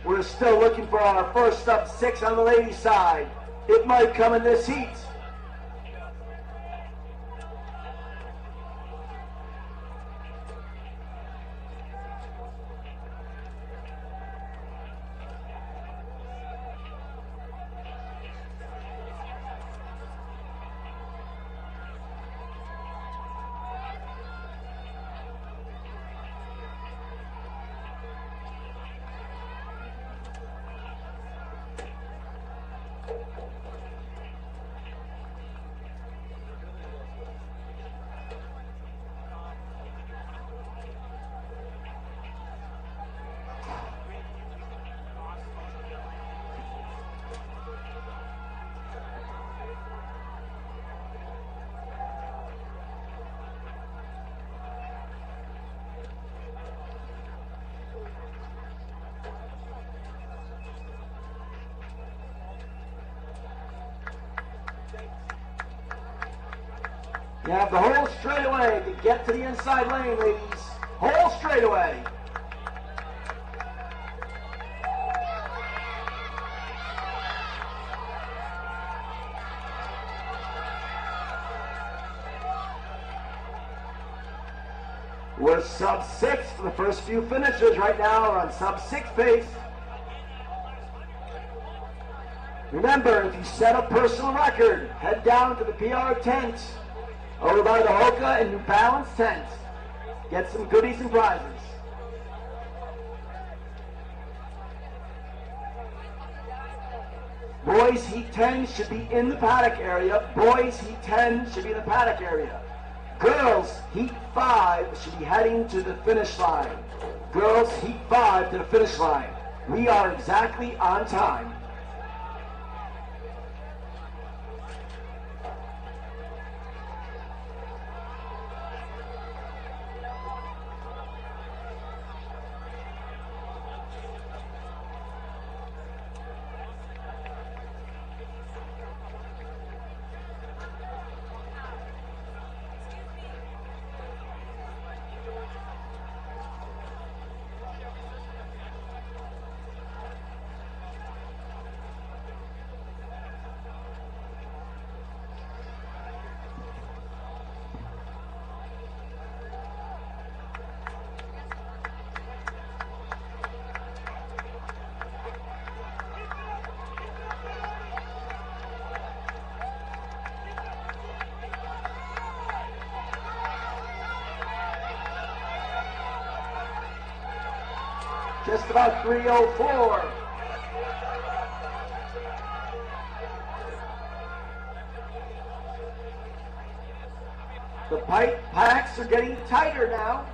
We're still looking for our first sub-6 on the ladies' side. It might come in this heat. You have the whole straightaway to get to the inside lane, ladies. Whole straightaway. We're sub-6 for the first few finishers right now. We're on sub-6 pace. Remember, if you set a personal record, head down to the PR tent over by the Hoka and New Balance tent. Get some goodies and prizes. Boys Heat 10 should be in the paddock area. Boys Heat 10 should be in the paddock area. Girls Heat 5 should be heading to the finish line. Girls Heat 5 to the finish line. We are exactly on time. Just about 3:04. The pipe packs are getting tighter now.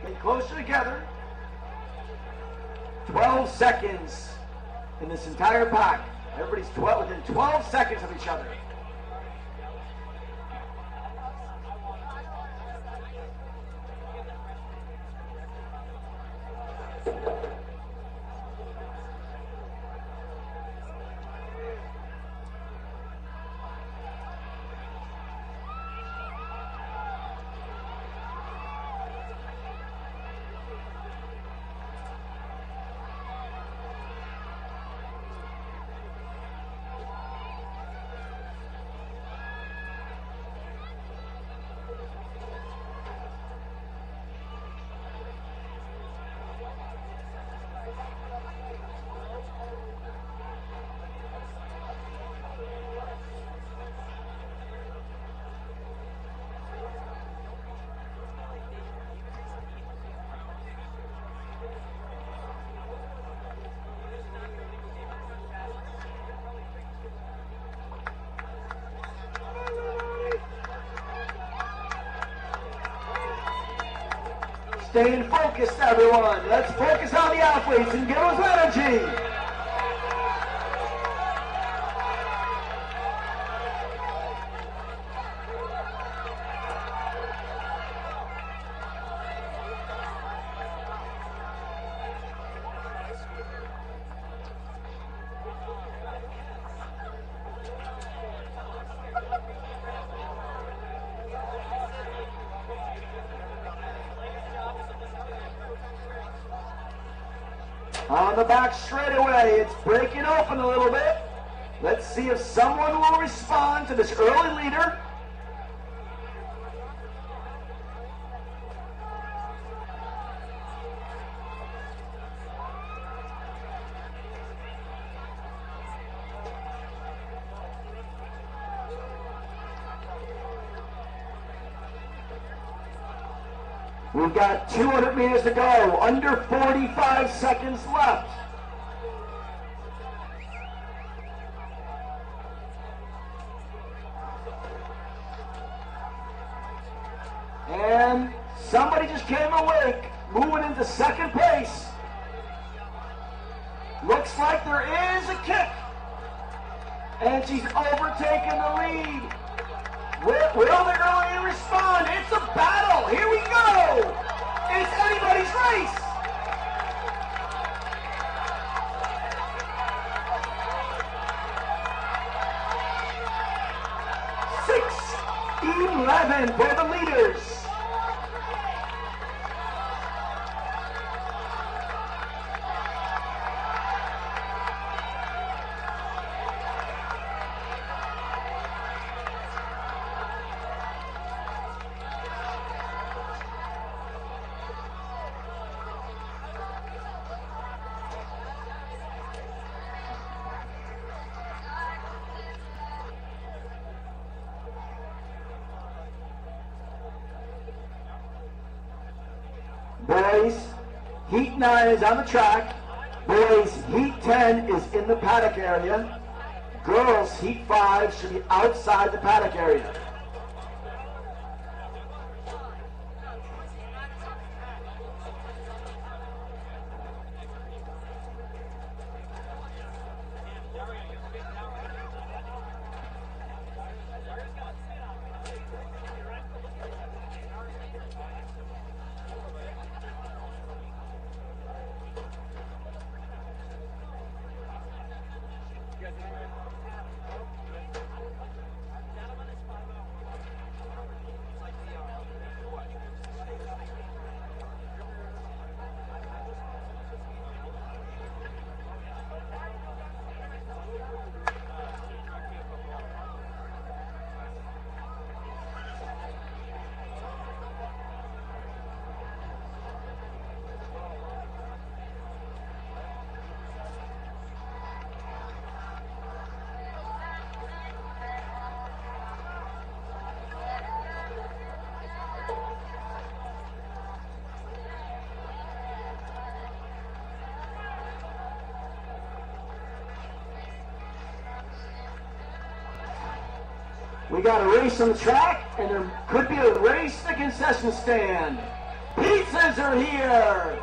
Getting closer together. 12 seconds in this entire pack. Everybody's within 12 seconds of each other. Staying focused, everyone. Let's focus on the athletes and give us energy. On the back straightaway, it's breaking open a little bit. Let's see if someone will respond to this early leader. We've got 200 meters to go, under 45 seconds left. And somebody just came awake, moving into second place. Looks like there is a kick. And she's overtaken the lead. Will the early respond? It's a battle. Here we go. It's anybody's race. 7 for the leaders. Boys, Heat 9 is on the track. Boys, Heat 10 is in the paddock area. Girls, Heat 5 should be outside the paddock area. We got a race on the track, and there could be a race at the concession stand. Pizzas are here.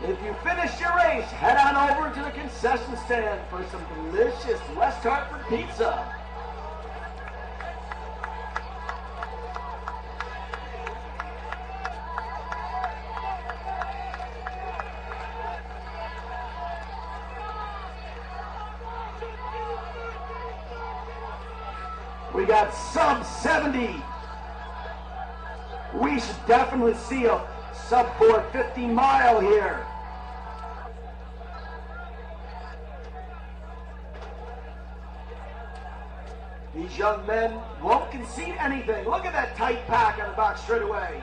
If you finished your race, head on over to the concession stand for some delicious West Hartford pizza. We got sub 70. We should definitely see a sub 450 mile here. These young men won't concede anything. Look at that tight pack on the box straight away.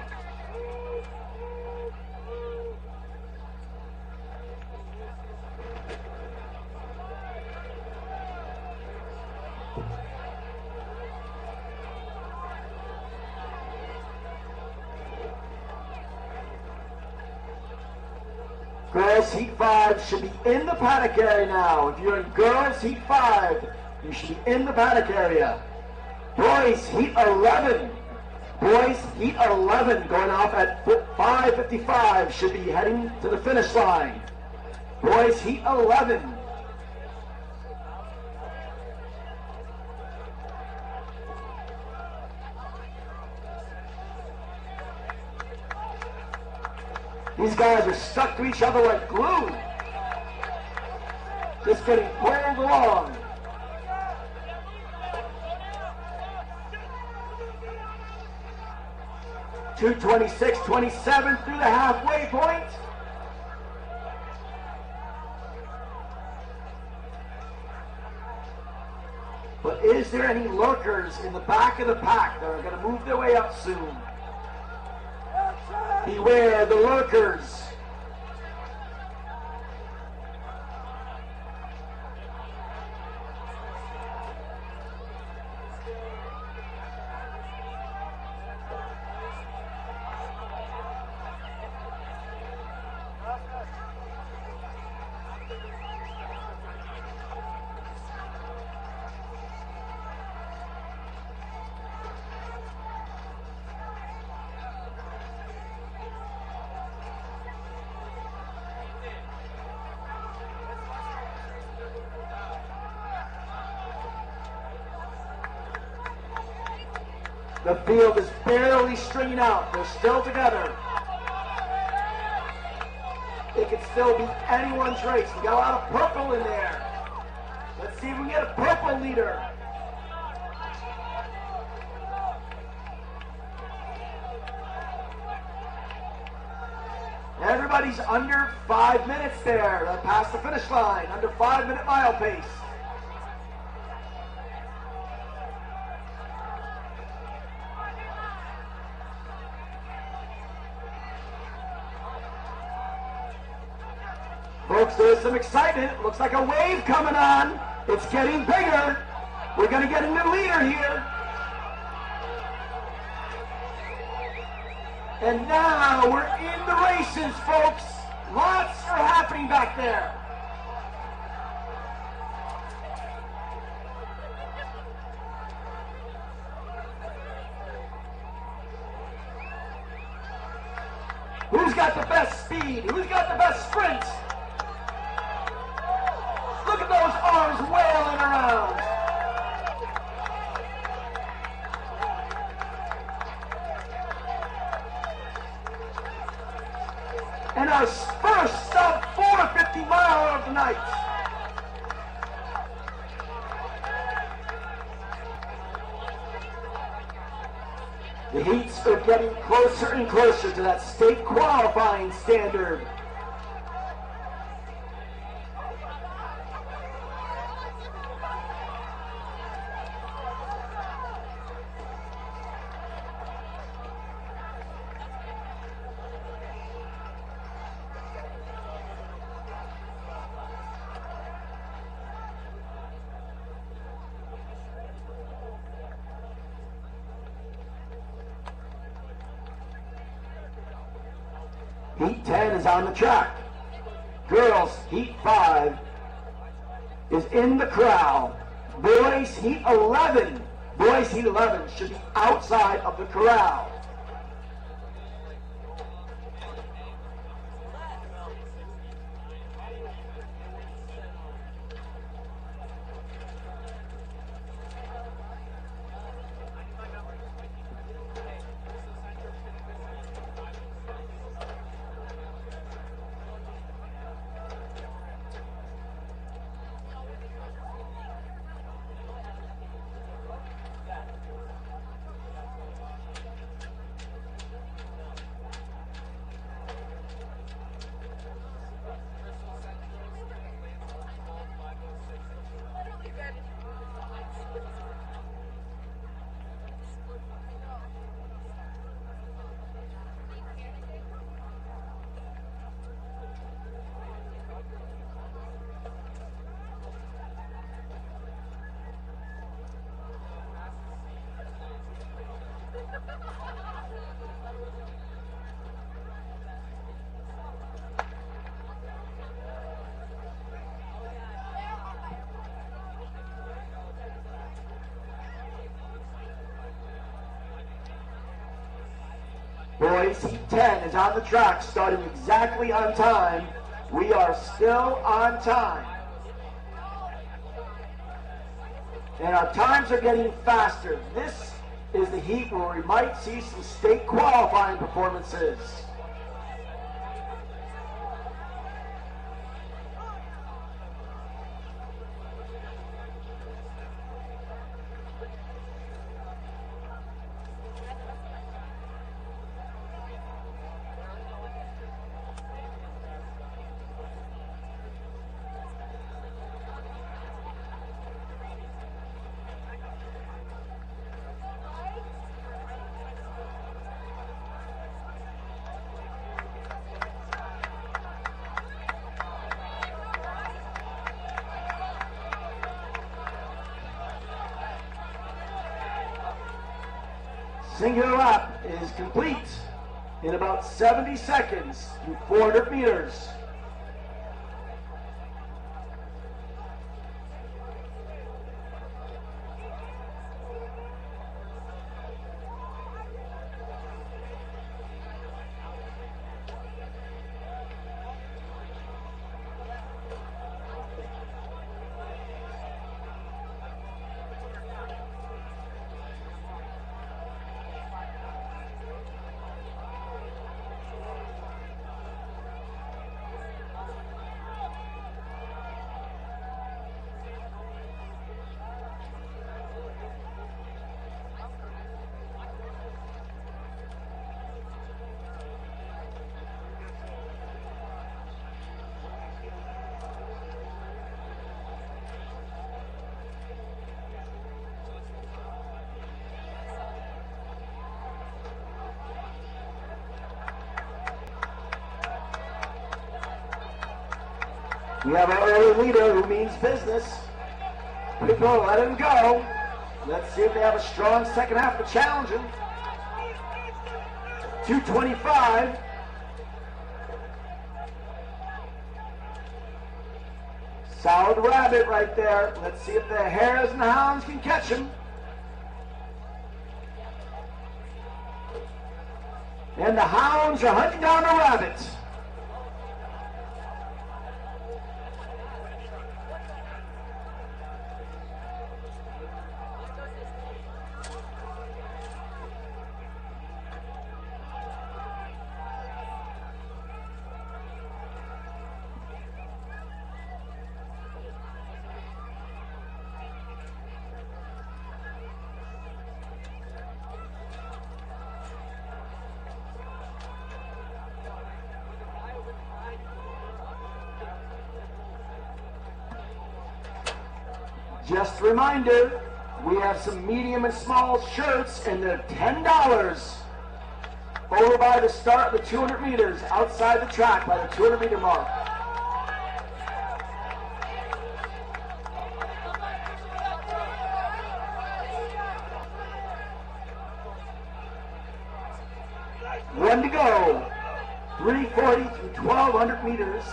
Girls Heat 5 should be in the paddock area now. If you're in Girls Heat 5, you should be in the paddock area. Boys Heat 11. Boys Heat 11 going off at 5:55 should be heading to the finish line. Boys Heat 11. These guys are stuck to each other like glue. Just getting pulled along. .226.27 through the halfway point. But is there any lurkers in the back of the pack that are going to move their way up soon? Beware the lurkers. The field is barely stringing out. They're still together. it could still be anyone's race. We got a lot of purple in there. Let's see if we can get a purple leader. Everybody's under 5 minutes there. Past the finish line, under 5-minute mile pace. Folks, there's some excitement. Looks like a wave coming on. It's getting bigger. We're going to get a new leader here. And now we're in the races, folks. Lots are happening back there. Who's got the best speed? Who's got the best sprint? Look at those arms wailing around. And our first sub 450 miler of the night. The heats are getting closer and closer to that state qualifying standard. Heat 10 is on the track. Girls, Heat 5 is in the corral. Boys, Heat 11. Boys, Heat 11 should be outside of the corral. Boys, Heat 10 is on the track, starting exactly on time. We are still on time. And our times are getting faster. This is the heat where we might see some state qualifying performances. Singular lap is complete in about 70 seconds through 400 meters. We have our early leader who means business. People let him go. Let's see if they have a strong second half to challenge him. 225. Solid rabbit right there. Let's see if the hares and the hounds can catch him. And the hounds are hunting down the rabbits. Just a reminder, we have some medium and small shirts, and they're $10 over by the start of the 200 meters, outside the track by the 200 meter mark. One to go, 340 through 1,200 meters.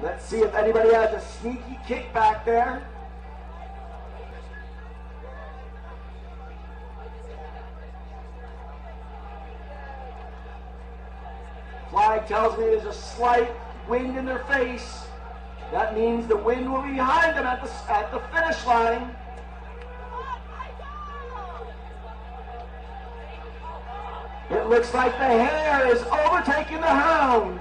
Let's see if anybody has a sneaky kick back there. Flag tells me there's a slight wind in their face. That means the wind will be behind them at the finish line. It looks like the hare is overtaking the hound.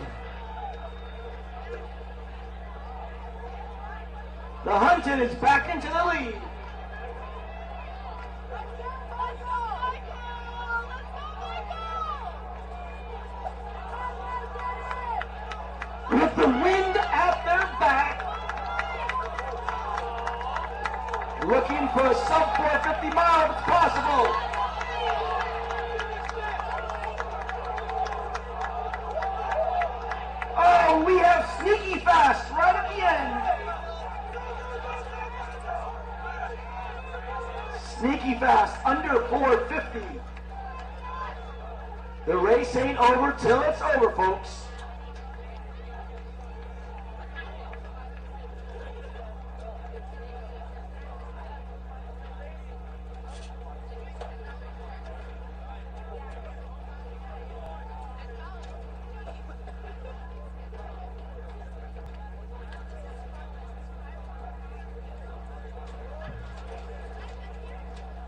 The hunted is back into the lead. With the wind at their back, looking for a sub 450 mile if it's possible. Oh, we have Sneaky Fast right at the end. Sneaky Fast under 450. The race ain't over till it's over, folks.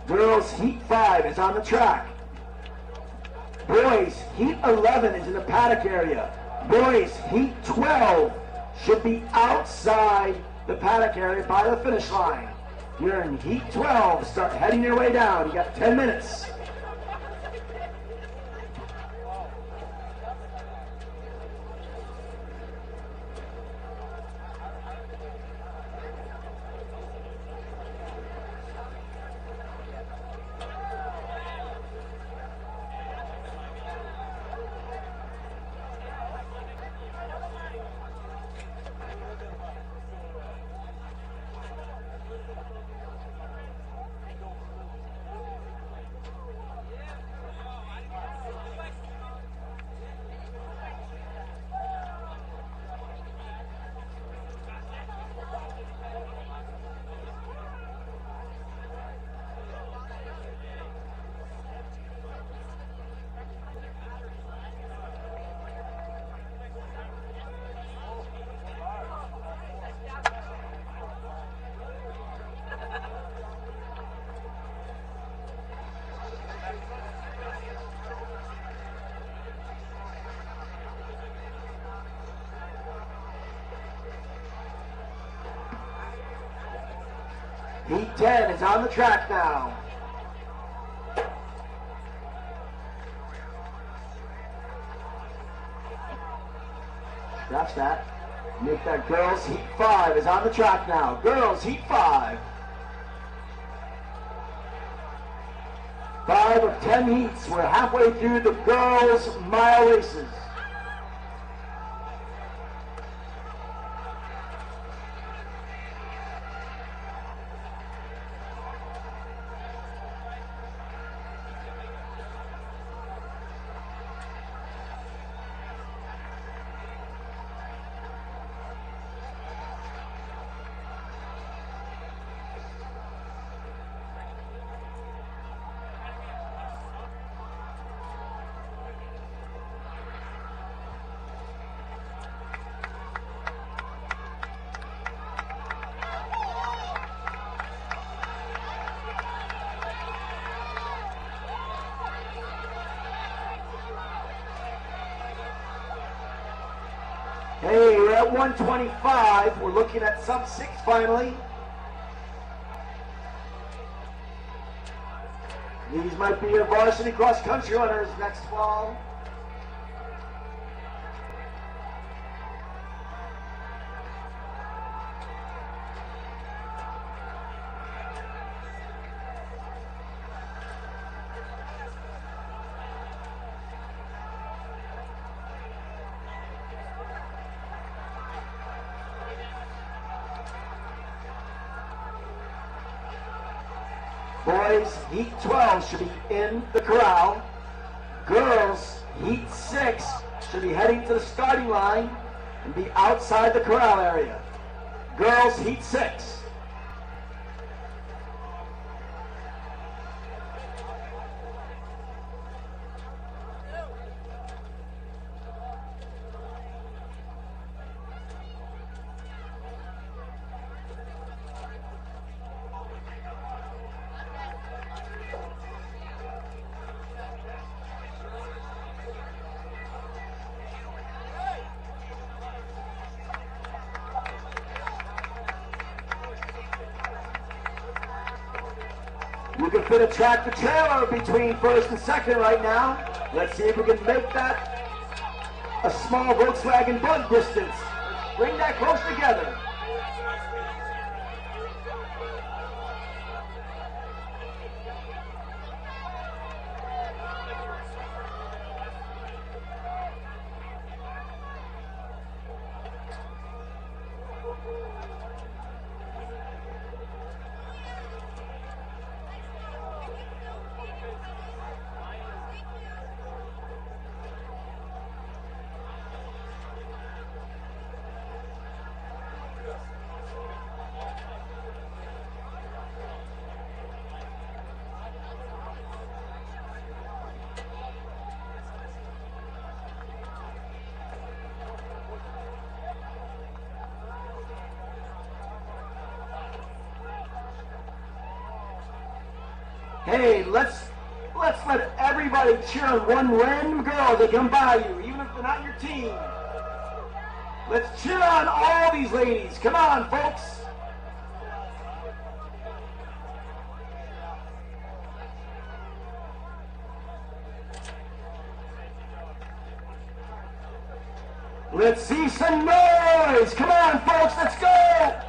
Girls, Heat 5 is on the track. Boys, Heat 11 is in the paddock area. Boys, Heat 12 should be outside the paddock area by the finish line. You're in Heat 12. Start heading your way down. You got 10 minutes. Heat 10 is on the track now. Scratch that. Make that. Girls Heat 5 is on the track now. Girls Heat 5. 5 of 10 heats. We're halfway through the girls' mile races. Hey, we're at 125. We're looking at sub 6 finally. These might be your varsity cross country runners next fall. Boys, heat 12 should be in the corral. Girls, heat 6 should be heading to the starting line and be outside the corral area. Girls, heat 6. You can fit a tractor trailer between first and second right now. Let's see if we can make that a small Volkswagen Bug distance. Let's bring that close together. Hey, let's let everybody cheer on one random girl that come by you, even if they're not your team. Let's cheer on all these ladies. Come on, folks. Let's see some noise. Come on, folks, let's go.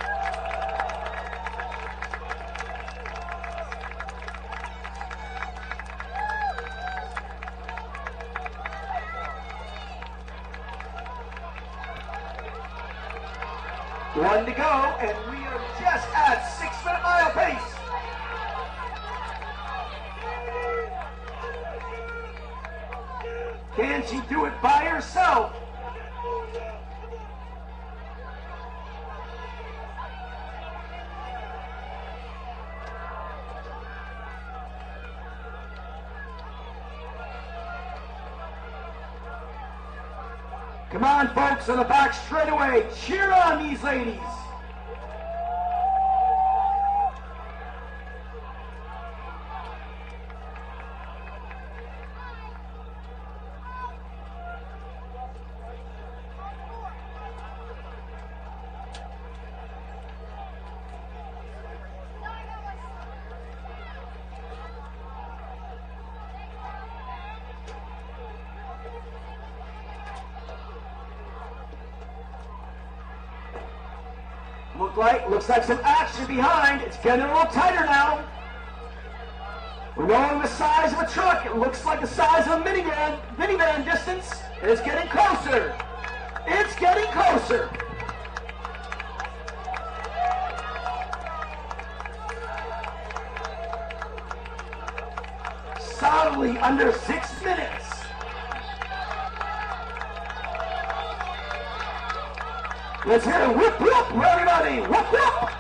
One to go, and we are just at 6-minute mile pace. Can she do it by herself? Come on, folks, on the back straightaway. Cheer on these ladies. Looks like some action behind. It's getting a little tighter now. We're knowing the size of a truck. It looks like the size of a minivan distance. And it's getting closer. It's getting closer. Solidly under 6 minutes. Let's hear a whoop whoop for everybody. Whoop whoop.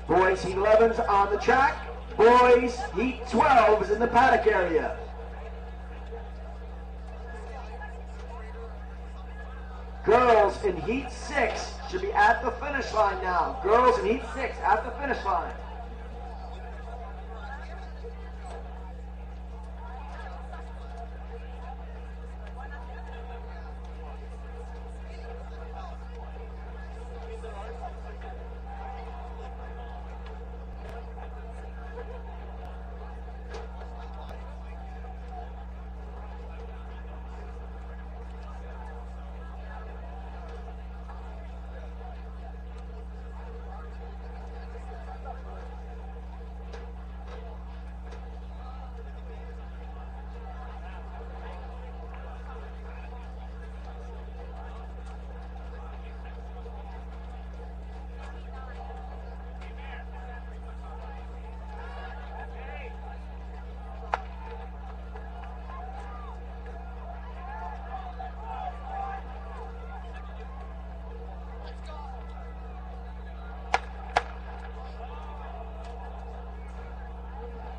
Boys Heat 11's on the track. Boys Heat 12 is in the paddock area. Girls in Heat 6 should be at the finish line now. Girls in Heat 6 at the finish line.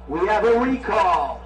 We have a recall.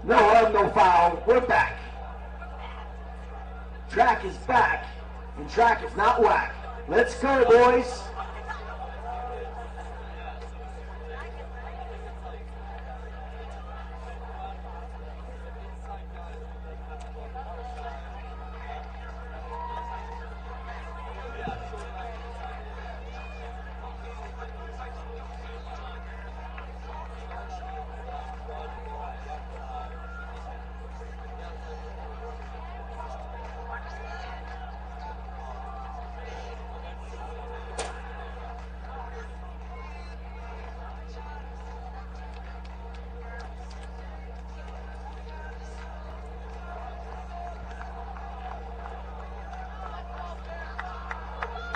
No harm, no foul. We're back. Track is back, and track is not whack. Let's go, boys.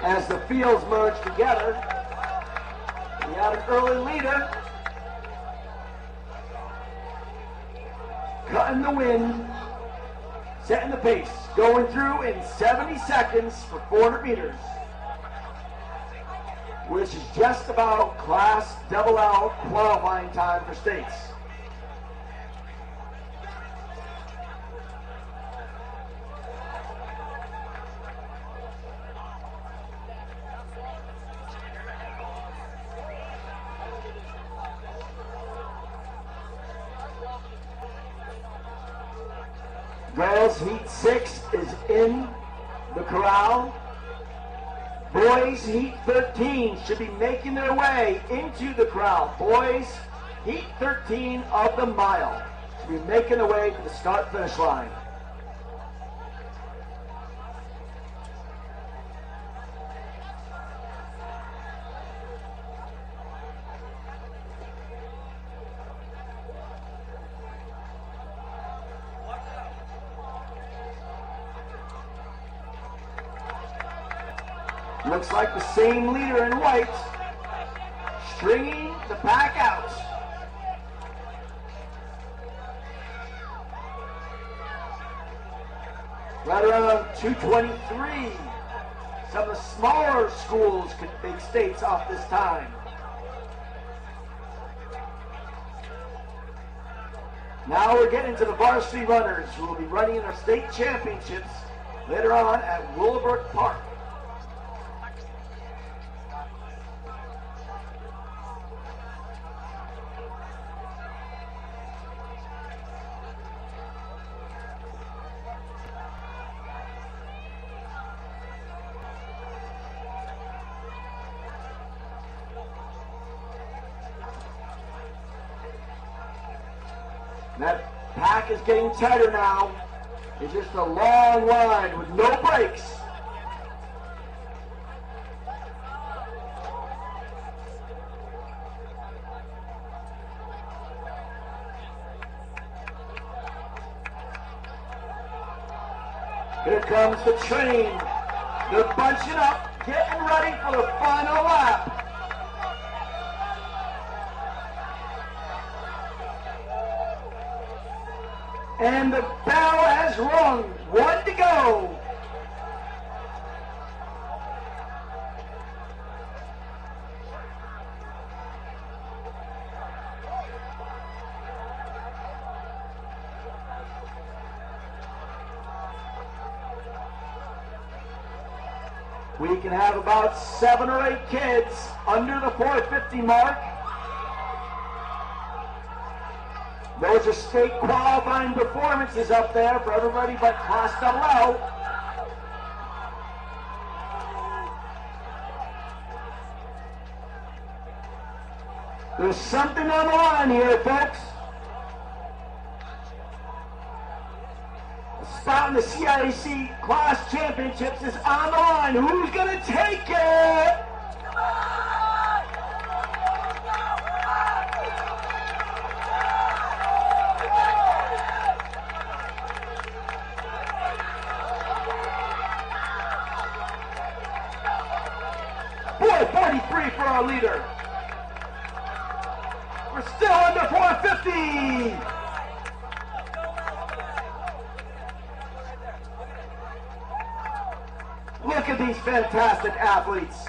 As the fields merge together, we have an early leader cutting the wind. setting the pace, going through in 70 seconds for 400 meters, which is just about Class LL qualifying time for states. Girls Heat 6 is in the corral. Boys Heat 13 should be making their way into the corral. Boys Heat 13 of the mile should be making their way to the start-finish line. Looks like the same leader in white, stringing the pack out. Right around 223. Some of the smaller schools could take states off this time. Now we're getting to the varsity runners who will be running in our state championships later on at Willowbrook Park. That pack is getting tighter now. It's just a long line with no breaks. Here comes the train. They're bunching up, getting ready for the final lap. And the bell has rung. 1 to go. We can have about 7 or 8 kids under the 450 mark. Those are state qualifying performances up there for everybody but Class LL. There's something on the line here, folks. A spot in the CIAC Class Championships is on the line. Who's going to take it? For our leader. We're still under 450. Look at these fantastic athletes.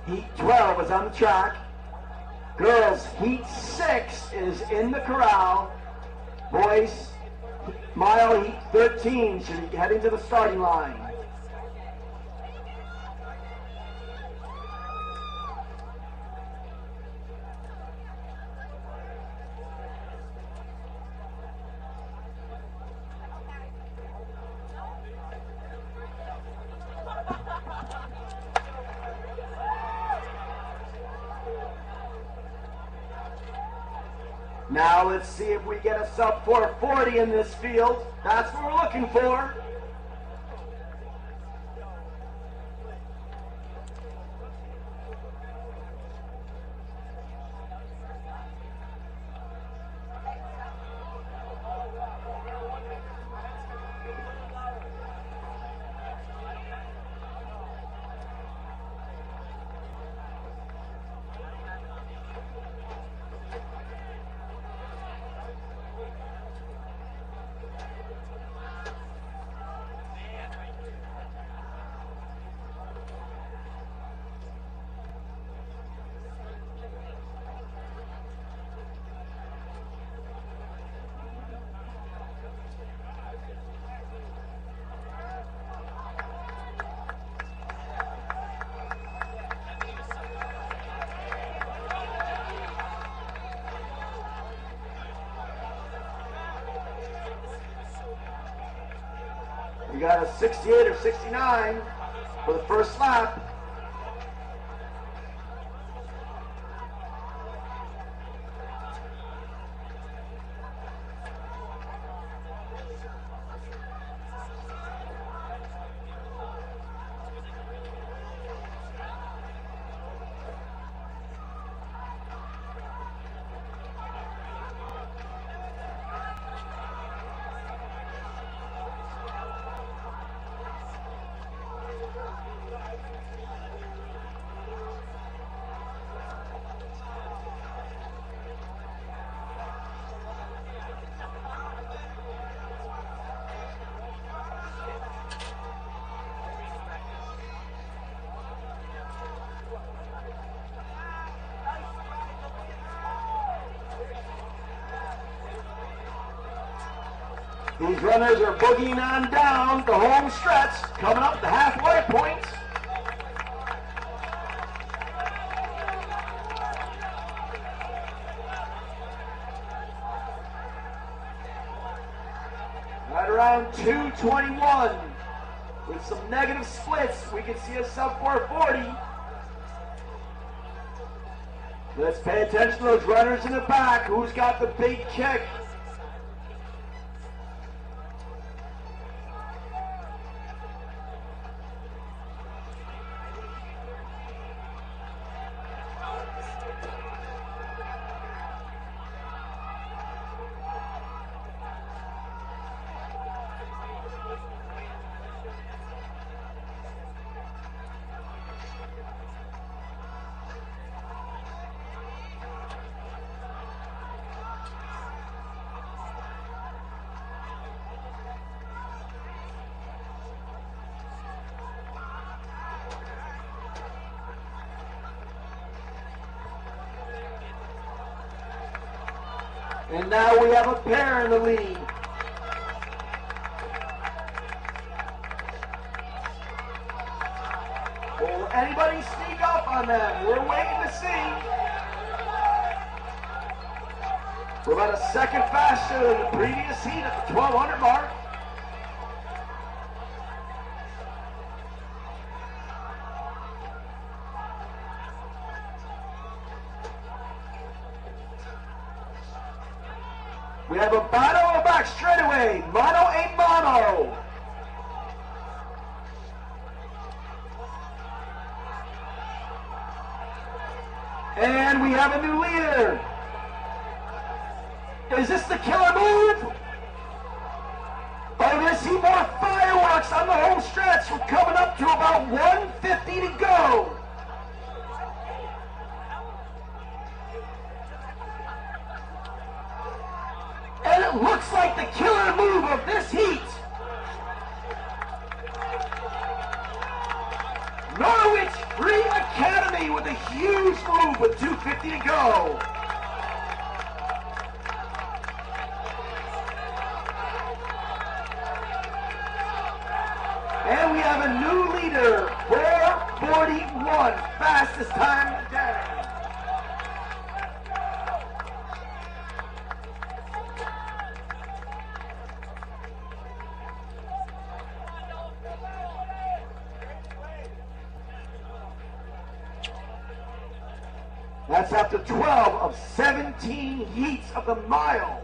Heat 12 is on the track. Girls, Heat 6 is in the corral. Boys, mile Heat 13 should be heading to the starting line. Now let's see if we get a sub 440 in this field. That's what we're looking for. We got a 68 or 69 for the first lap. These runners are boogieing on down the home stretch, coming up the halfway point. Right around 221. With some negative splits, we can see a sub 440. Let's pay attention to those runners in the back. Who's got the big kick? And now we have a pair in the lead. Will anybody sneak up on them? We're waiting to see. We're about a second faster than the previous heat at the 1200 mark. We have a mono back straightaway. Mono a mono. And we have a new leader. Is this the killer move? Are we going to see more fireworks on the home stretch? We're coming up to about 150 to go. And it looks like the killer move of this heat. Norwich Free Academy with a huge move with 250 to go. And we have a new leader, 441, fastest time of the day. That's after 12 of 17 heats of the mile.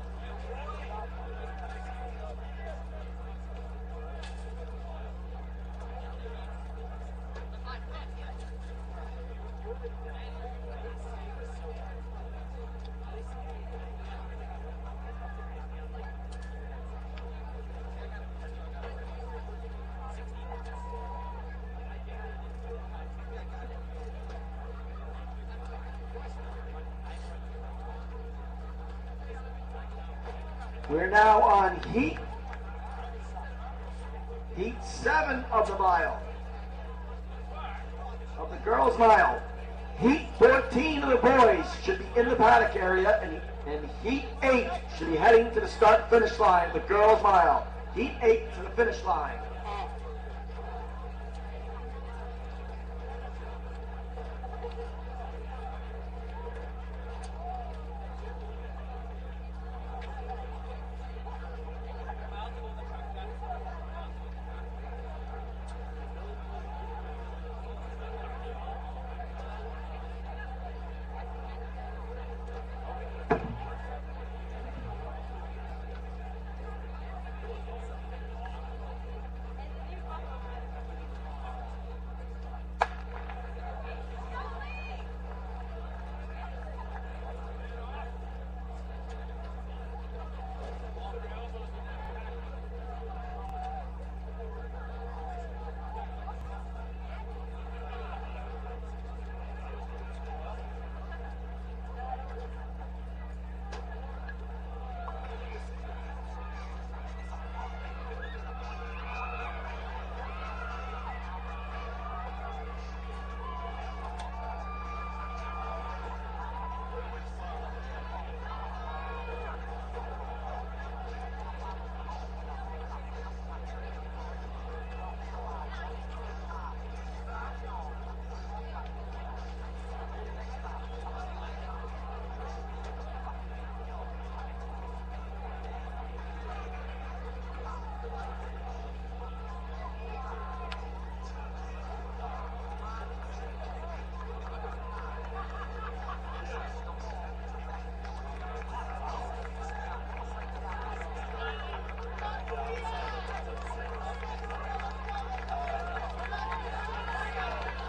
We're now on heat 7 of the mile, of the girls' mile. Heat 14 of the boys should be in the paddock area, and heat 8 should be heading to the start-finish line, the girls' mile. Heat 8 to the finish line.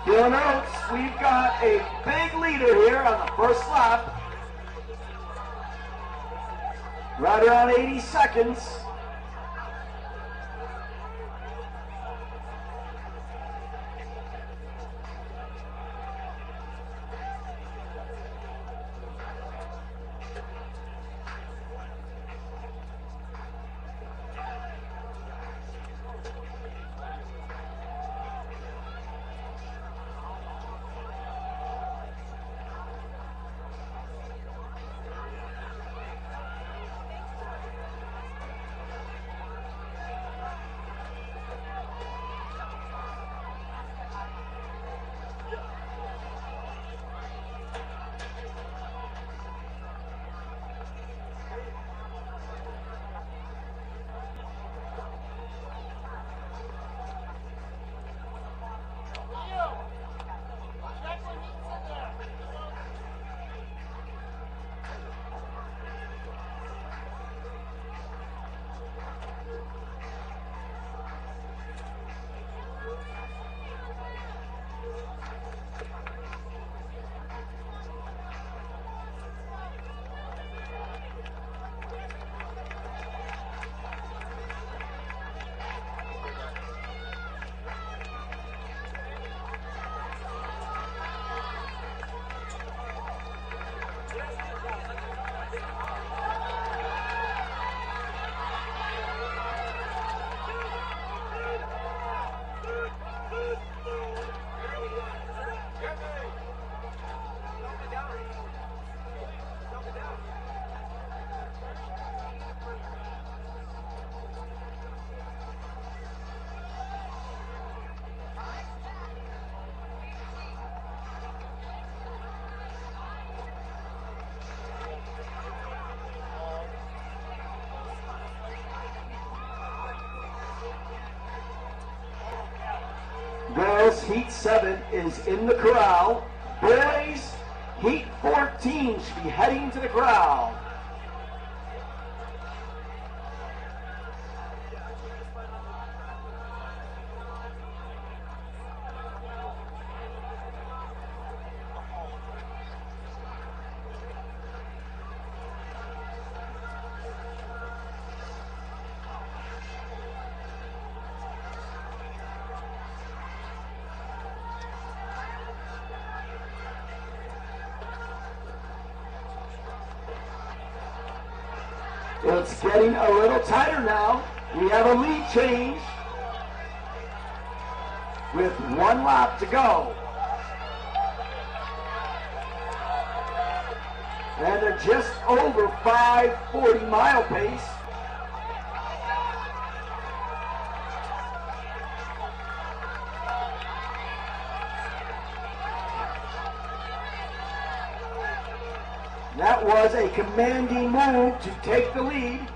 You'll notice we've got a big leader here on the first lap. Right around 80 seconds. Girls Heat 7 is in the corral. Boys Heat 14 should be heading to the corral. It's getting a little tighter now. We have a lead change with 1 lap to go. And they're just over 540 mile pace. That was a commanding move to take the lead.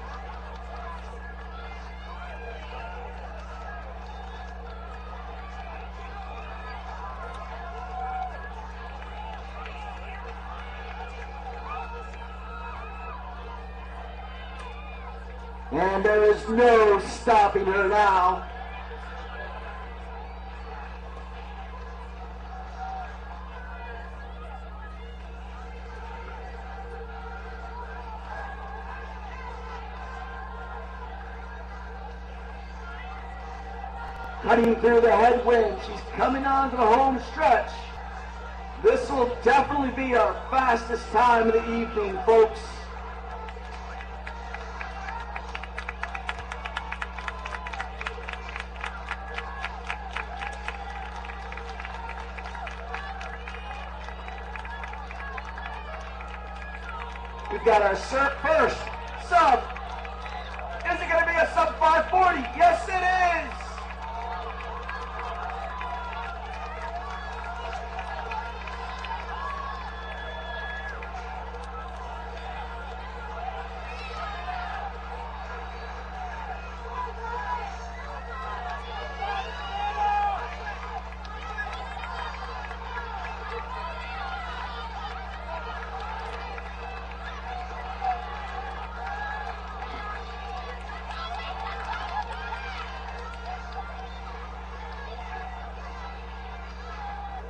And there is no stopping her now. Cutting through the headwind, she's coming onto the home stretch. This will definitely be our fastest time of the evening, folks. We've got our first sub. Is it going to be a sub 540? Yes, it is.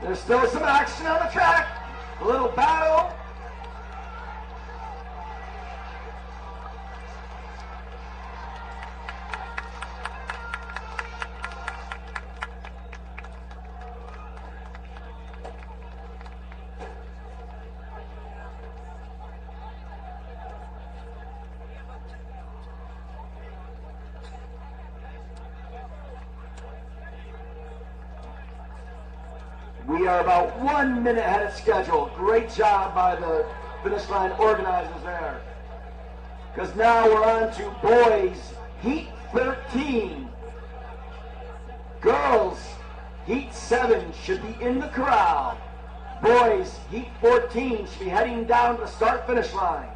There's still some action on the track. A little battle. We are about 1 minute ahead of schedule. Great job by the finish line organizers there. Because now we're on to boys Heat 13. Girls Heat 7 should be in the corral. Boys Heat 14 should be heading down to the start-finish line.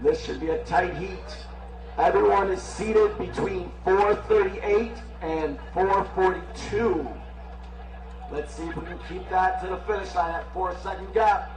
This should be a tight heat. Everyone is seated between 438 and 442. Let's see if we can keep that to the finish line at 4-second gap.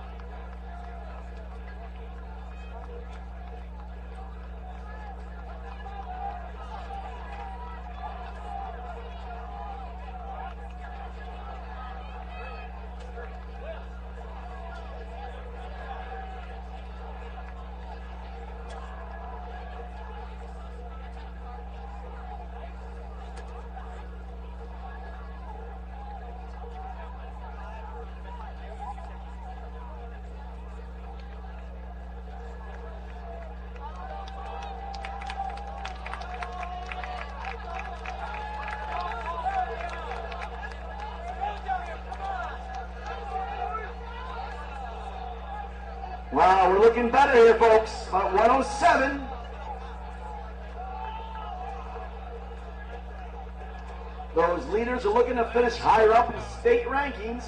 Wow, we're looking better here, folks. About 107. Those leaders are looking to finish higher up in the state rankings.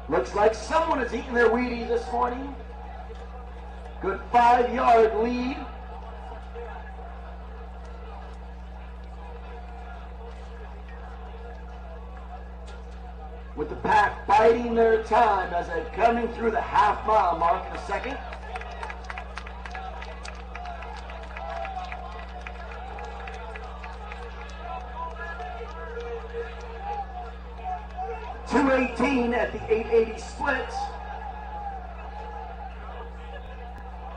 Looks like someone is eating their Wheaties this morning. Good 5-yard lead. With the pack biding their time as they're coming through the half-mile mark in a second. .218 at the 880 splits.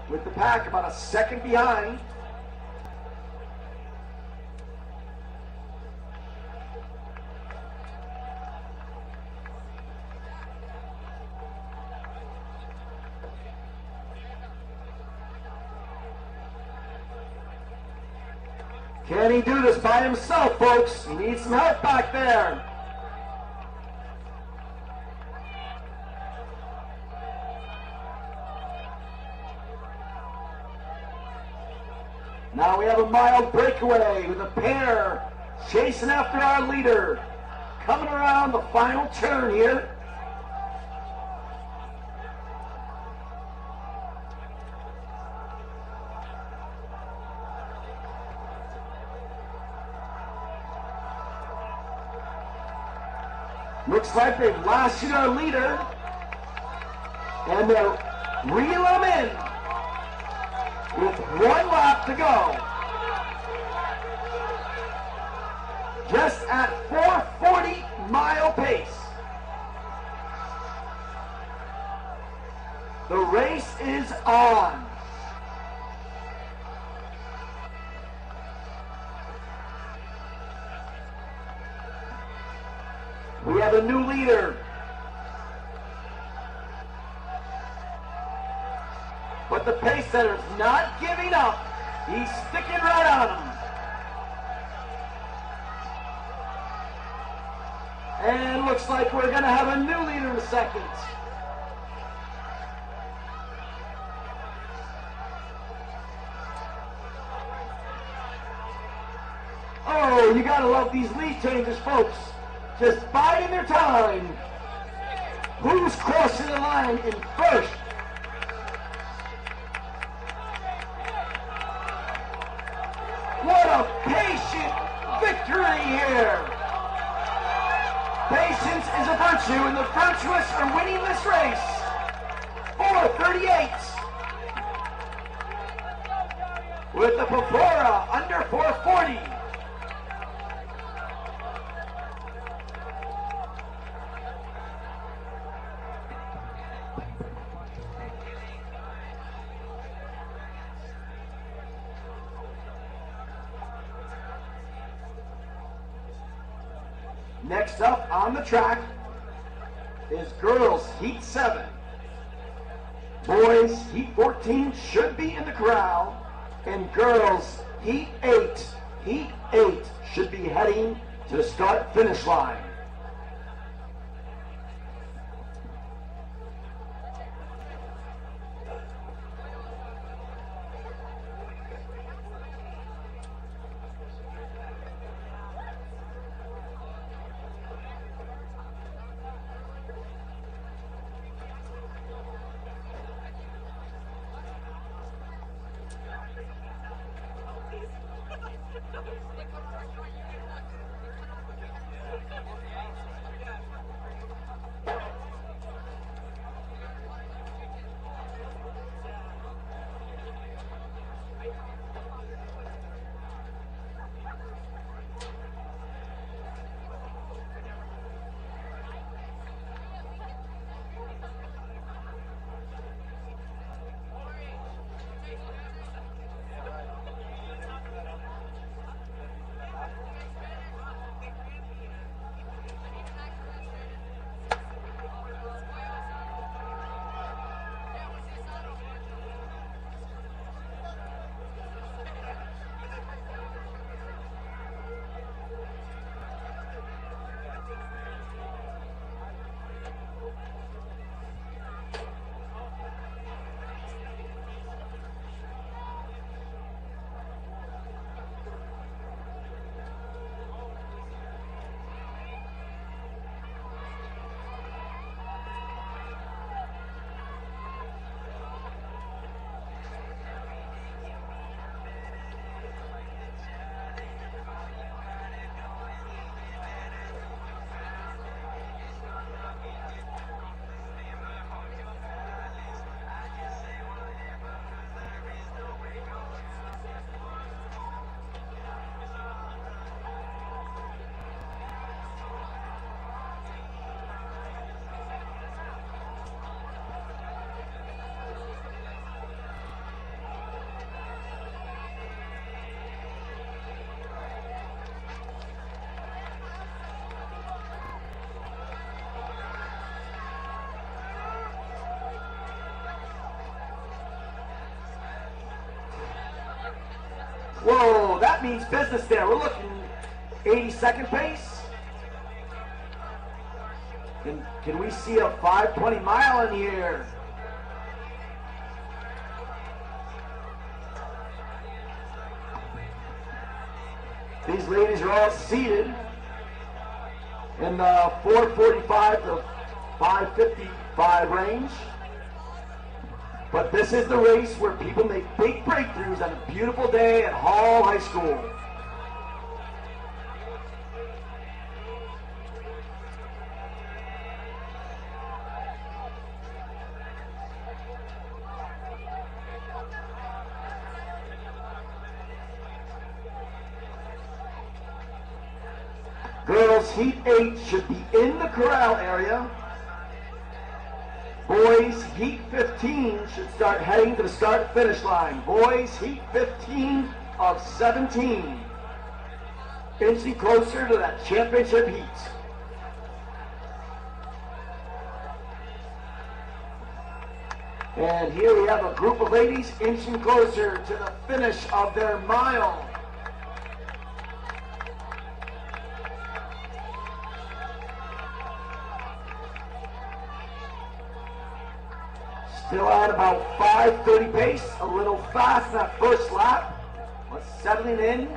With the pack about a second behind. Can he do this by himself, folks? He needs some help back there. Now we have a mild breakaway with a pair chasing after our leader. Coming around the final turn here. Looks like they've lashed our leader. And they're reeling him in. With 1 lap to go. Just at 440-mile pace. The race is on. We have a new leader. But the pace setter's not giving up. He's sticking right on him. And looks like we're going to have a new leader in a second. Oh, you got to love these lead changes, folks. Just biding their time. Who's crossing the line in first? What a patient victory here! Patience is a virtue, and the virtuous are winning this race. 4:38. With the Pavora under 440. Next up on the track is girls Heat 7. Boys Heat 14 should be in the corral, and girls Heat 8 should be heading to the start-finish line. Whoa, that means business there. We're looking 82nd pace. Can we see a 520 mile in here? These ladies are all seated in the 445 to 555 range. But this is the race where people make big breakthroughs on a beautiful day at Hall High School. Girls Heat 8 should be in the corral area. Boys Heat 15 should start heading to the start-finish line. Boys Heat 15 of 17. Inching closer to that championship heat. And here we have a group of ladies inching closer to the finish of their mile. Still at about 5:30 pace, a little fast in that first lap. Let's settling in.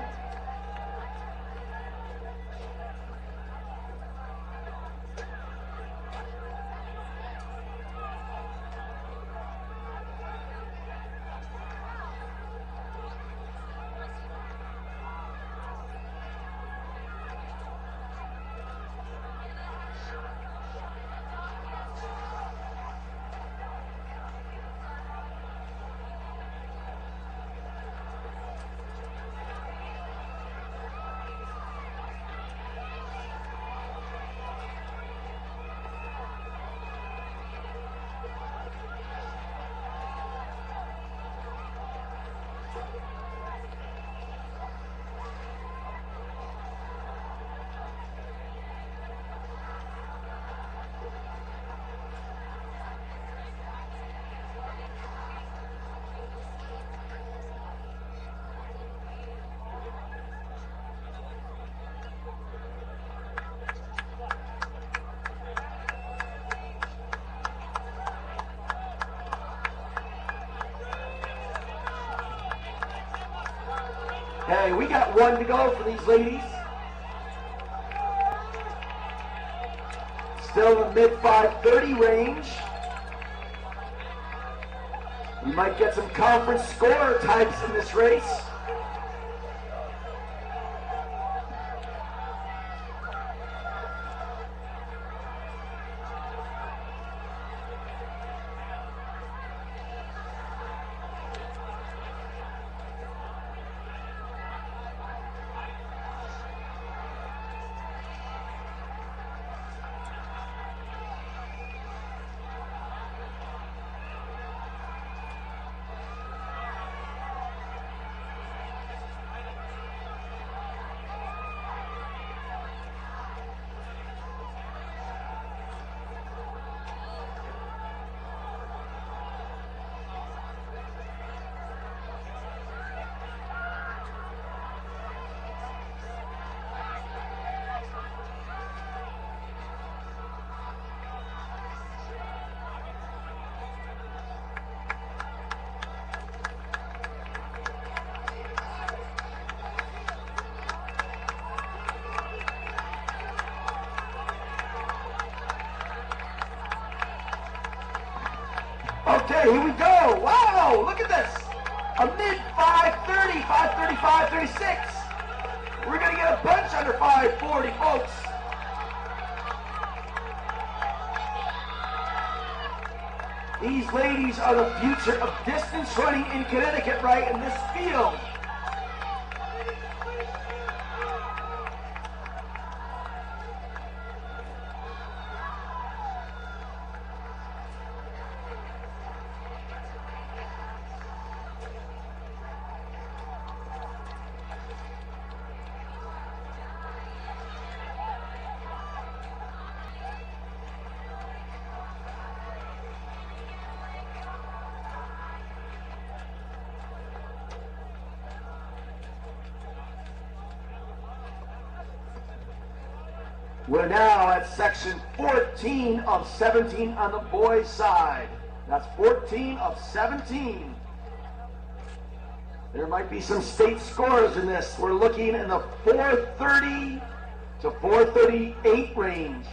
Hey, we got one to go for these ladies. Still in the mid 5:30 range. We might get some conference scorer types in this race. Okay, here we go. Wow, look at this. A mid 5:30, 5:35, 36. We're going to get a bunch under 5:40, folks. These ladies are the future of distance running in Connecticut, right, in this field. We're now at section 14 of 17 on the boys' side. That's 14 of 17. There might be some state scores in this. We're looking in the 430 to 438 range.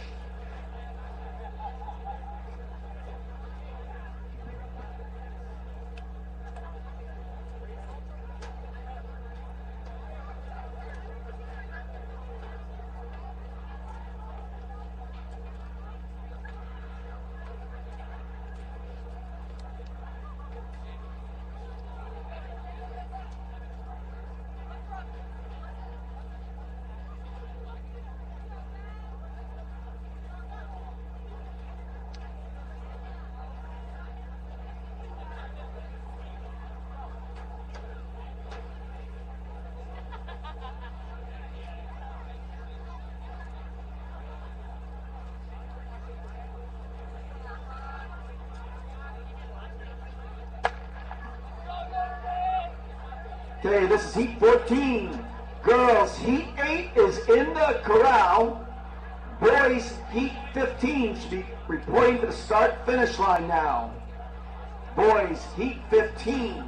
Okay, this is heat 14. Girls, heat 8 is in the corral. Boys, heat 15 should be reporting to the start-finish line now. Boys, heat 15.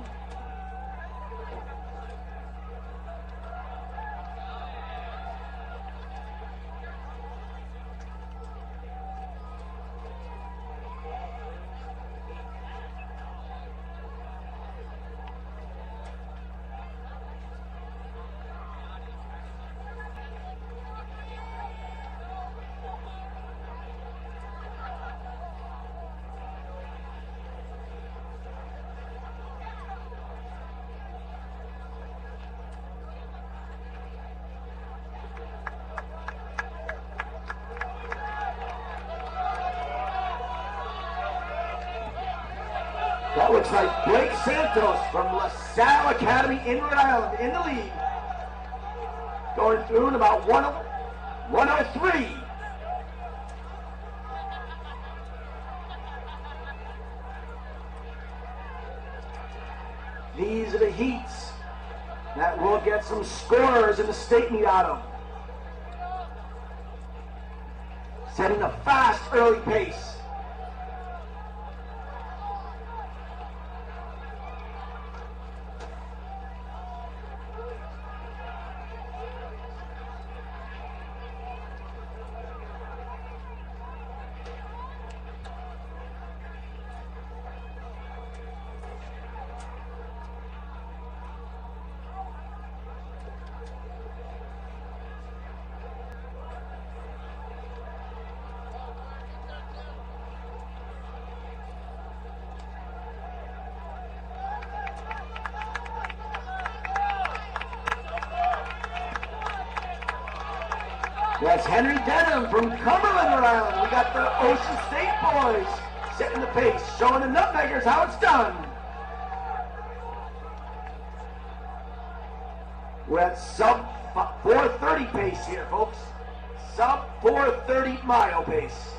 That looks like Blake Santos from LaSalle Academy in Rhode Island in the lead. Going through in about 103. These are the heats that will get some scorers in the state meet out of. Setting a fast early pace. That's Henry Denham from Cumberland, Rhode Island. We got the Ocean State boys setting the pace, showing the Nutmeggers how it's done. We're at sub 430 pace here, folks. Sub 430 mile pace.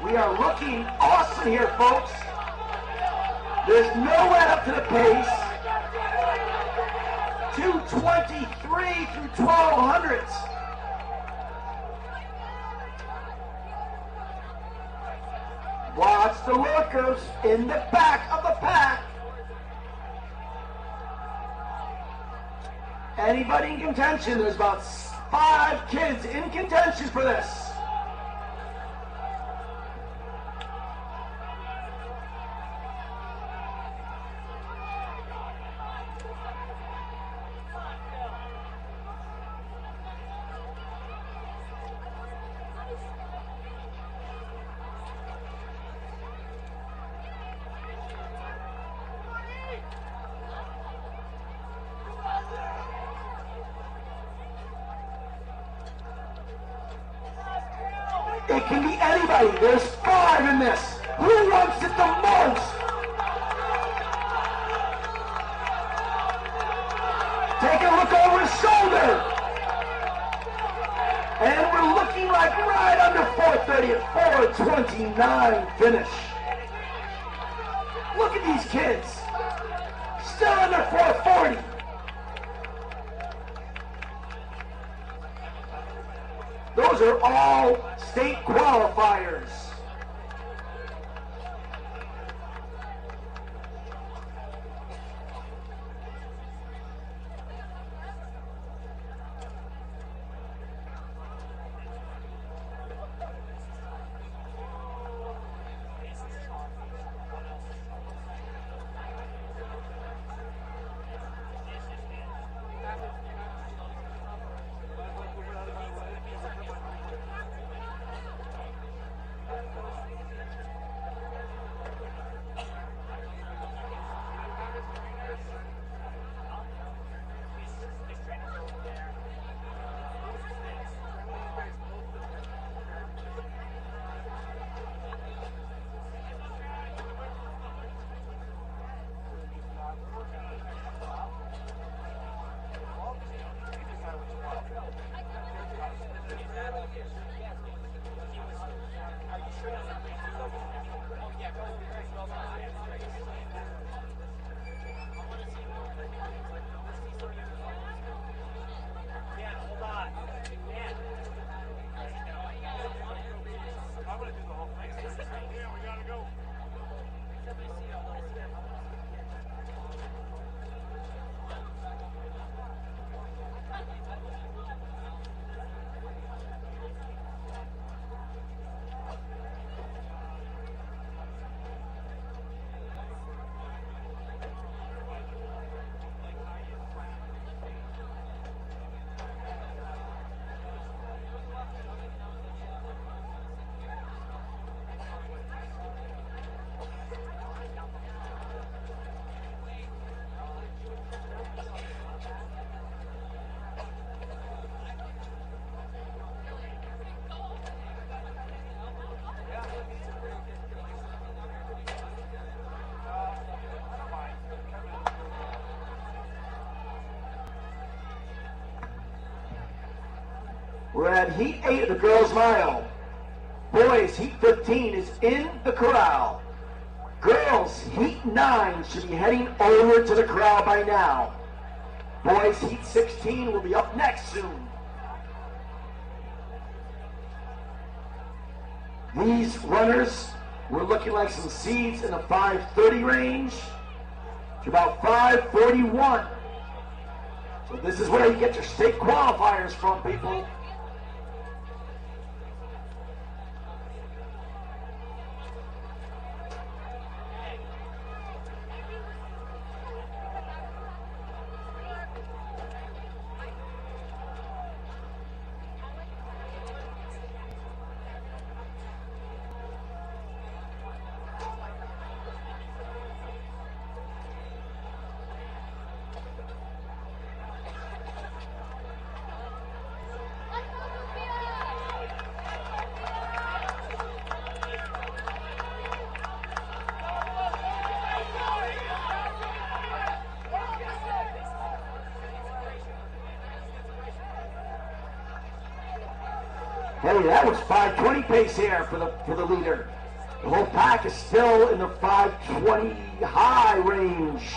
We are looking awesome here, folks. There's no let up to the pace. 223 through 1200s. Watch the workers in the back of the pack. Anybody in contention? There's about 5 kids in contention for this. It can be anybody. There's 5 in this. Who wants it the most? Take a look over his shoulder. And we're looking like right under 430 at 429 finish. Look at these kids. Still under 440. Those are all state qualifiers. We're at Heat 8 of the girls' mile. Boys, Heat 15 is in the corral. Girls, Heat 9 should be heading over to the corral by now. Boys, Heat 16 will be up next soon. These runners were looking like some seeds in the 5:30 range to about 5:41. So this is where you get your state qualifiers from, people. Hey, that was 5:20 pace here for the leader. The whole pack is still in the 5:20 high range.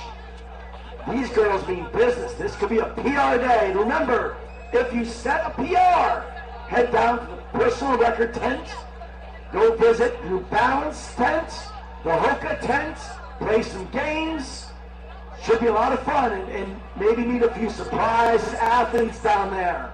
These girls mean business. This could be a PR day. Remember, if you set a PR, head down to the personal record tent, go visit New Balance tent, the Hoka tent, play some games. Should be a lot of fun, and maybe meet a few surprise athletes down there.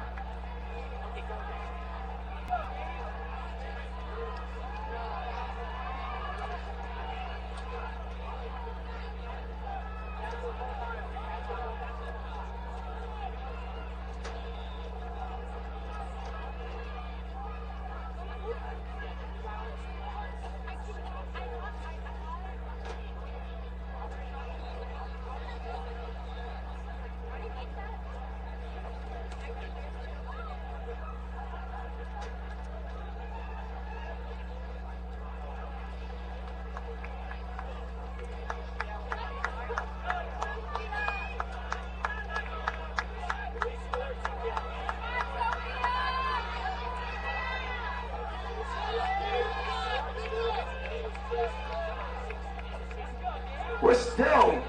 We're still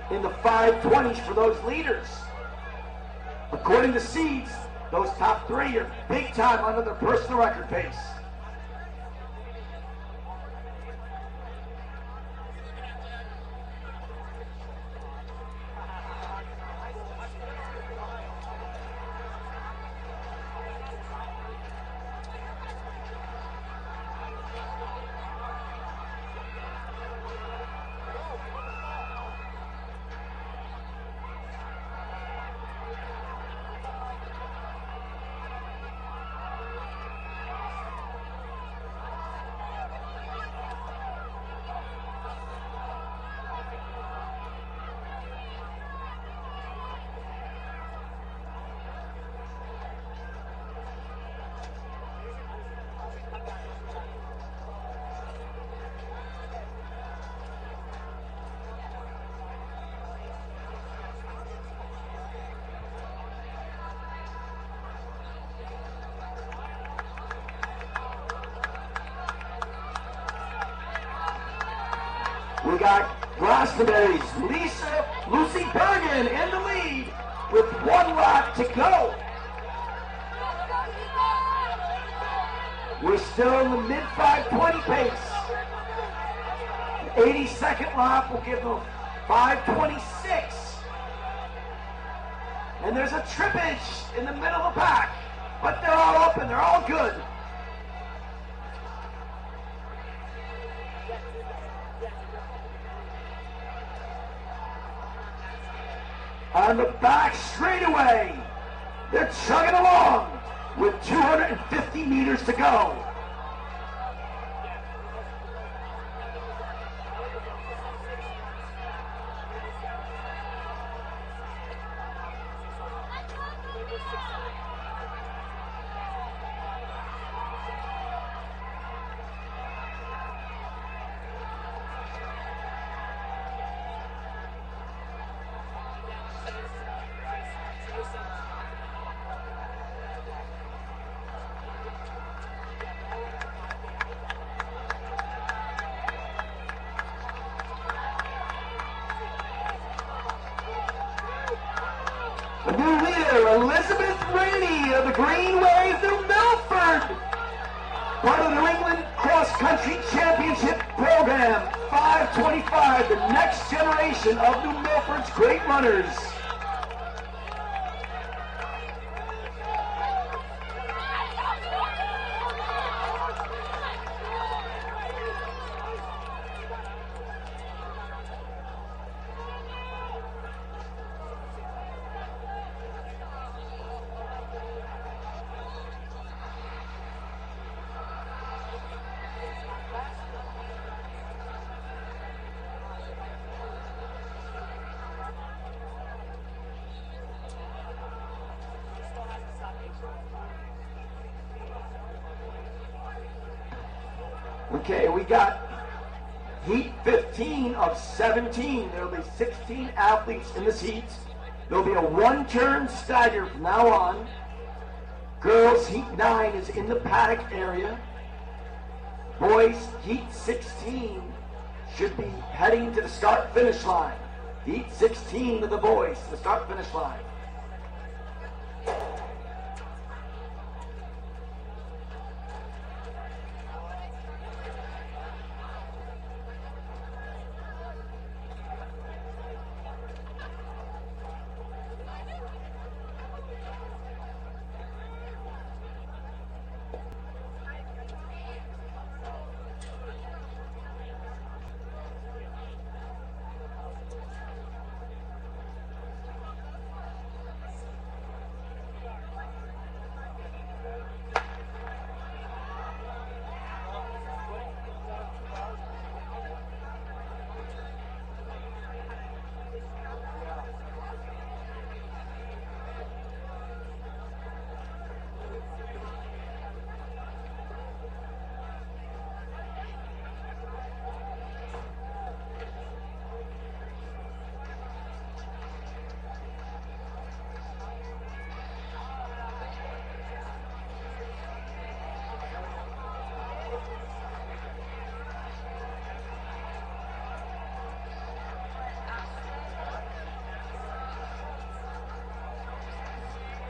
in the 520s for those leaders. According to seeds, those top three are big time under their personal record pace. We got Glastonbury's Lucy Bergen in the lead with 1 lap to go. We're still in the mid 520 pace. The 82nd lap will give them 526. And there's a trippage in the middle of the pack, but they're all open, they're all good. On the back straightaway, they're chugging along with 250 meters to go. The new leader, Elizabeth Rainey of the Green Wave, New Milford. Part of the New England Cross Country Championship program. 525, the next generation of New Milford's great runners. Okay, we got heat 15 of 17. There'll be 16 athletes in this heat. There'll be a one-turn stagger from now on. Girls heat 9 is in the paddock area. Boys heat 16 should be heading to the start-finish line. Heat 16 of the boys to the start-finish line.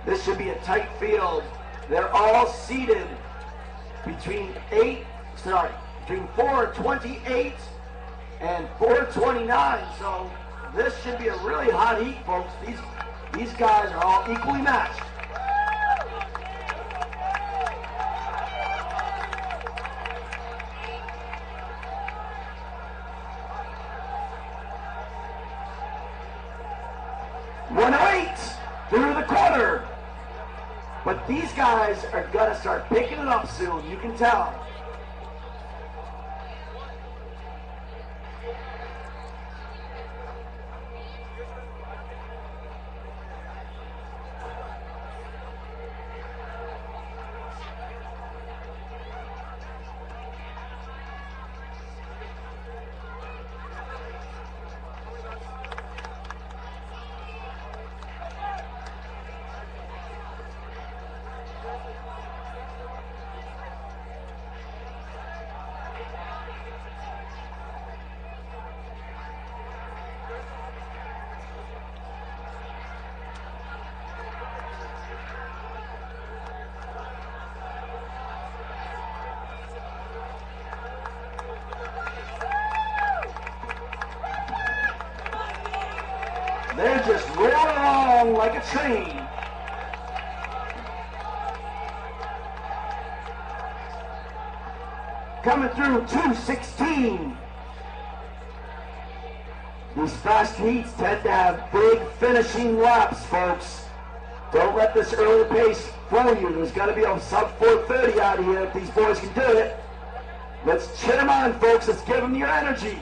This should be a tight field. They're all seated between 428 and 429. So this should be a really hot heat, folks. These guys are all equally matched. Through the quarter. But these guys are going to start picking it up soon. You can tell. They're just rolling along like a train. Coming through 2:16. These fast heats tend to have big finishing laps, folks. Don't let this early pace fool you. There's got to be a sub 4:30 out of here if these boys can do it. Let's chin them on, folks. Let's give them your energy.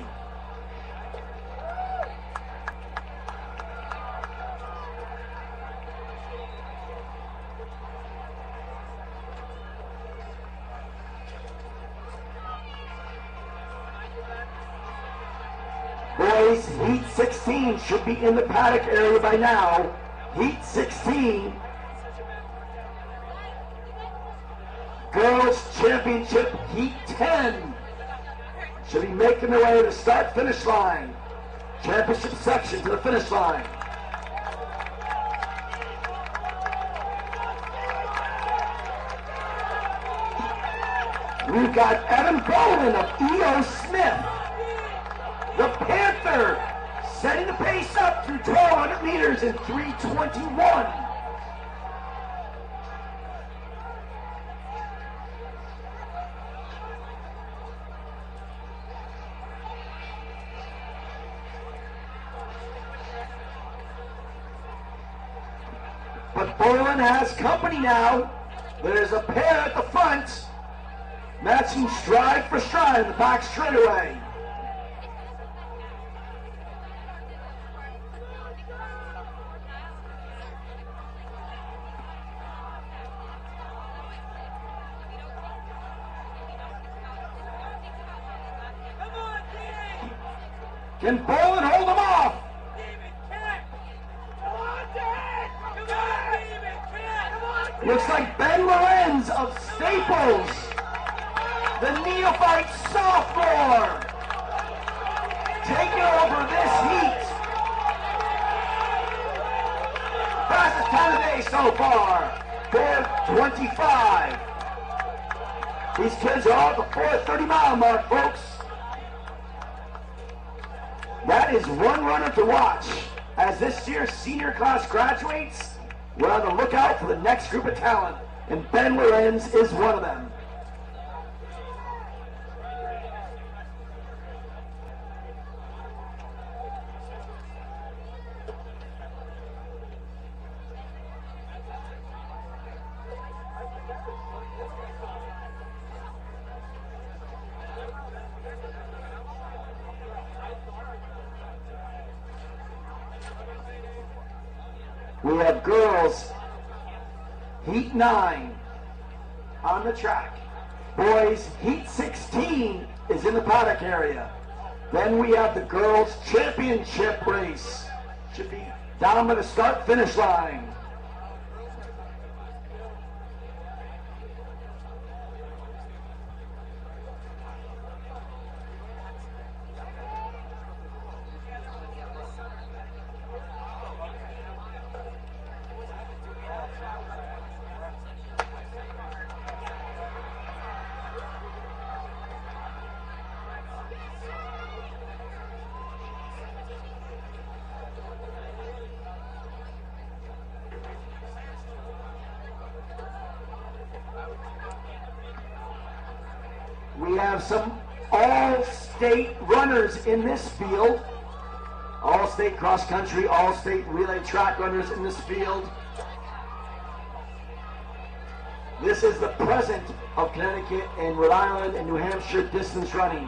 Boys, Heat 16 should be in the paddock area by now. Heat 16. Girls Championship Heat 10 should be making their way to the start-finish line. Championship section to the finish line. We've got Evan Bowen of E.O. Smith. The Panther setting the pace up through 1,200 meters in 3:21. But Bowen has company now. There's a pair at the front, matching stride for stride in the back straightaway. Can Bowen hold them off? Looks like Ben Lorenz of Staples, the neophyte sophomore, taking over this heat. Fastest time of the day so far, 4:25. These kids are all at the 4:30-mile mark, folks. That is one runner to watch. As this year's senior class graduates, we're on the lookout for the next group of talent, and Ben Lorenz is one of them. We have girls Heat 9 on the track. Boys Heat 16 is in the paddock area. Then we have the girls championship race. Should be down by the start-finish line. We have some all-state runners in this field. All-state cross-country, all-state relay track runners in this field. This is the present of Connecticut and Rhode Island and New Hampshire distance running.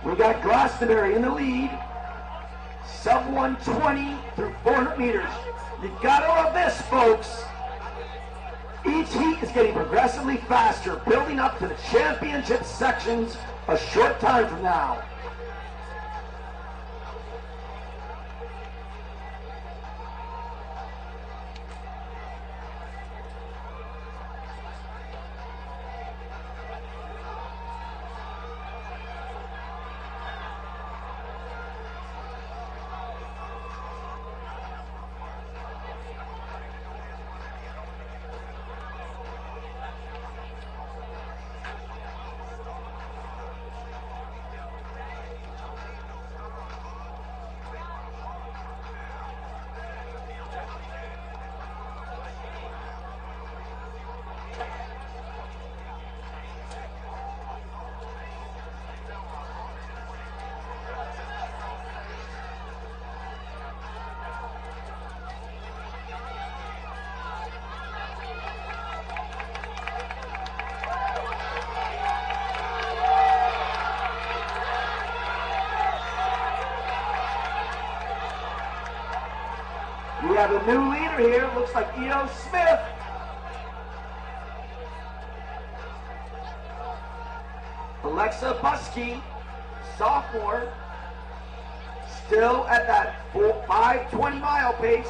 We got Glastonbury in the lead, sub 120 through 400 meters. You gotta love this, folks. Each heat is getting progressively faster, building up to the championship sections a short time from now. We have a new leader here. Looks like Eo Smith. Alexa Buskey, sophomore, still at that 5:20 mile pace.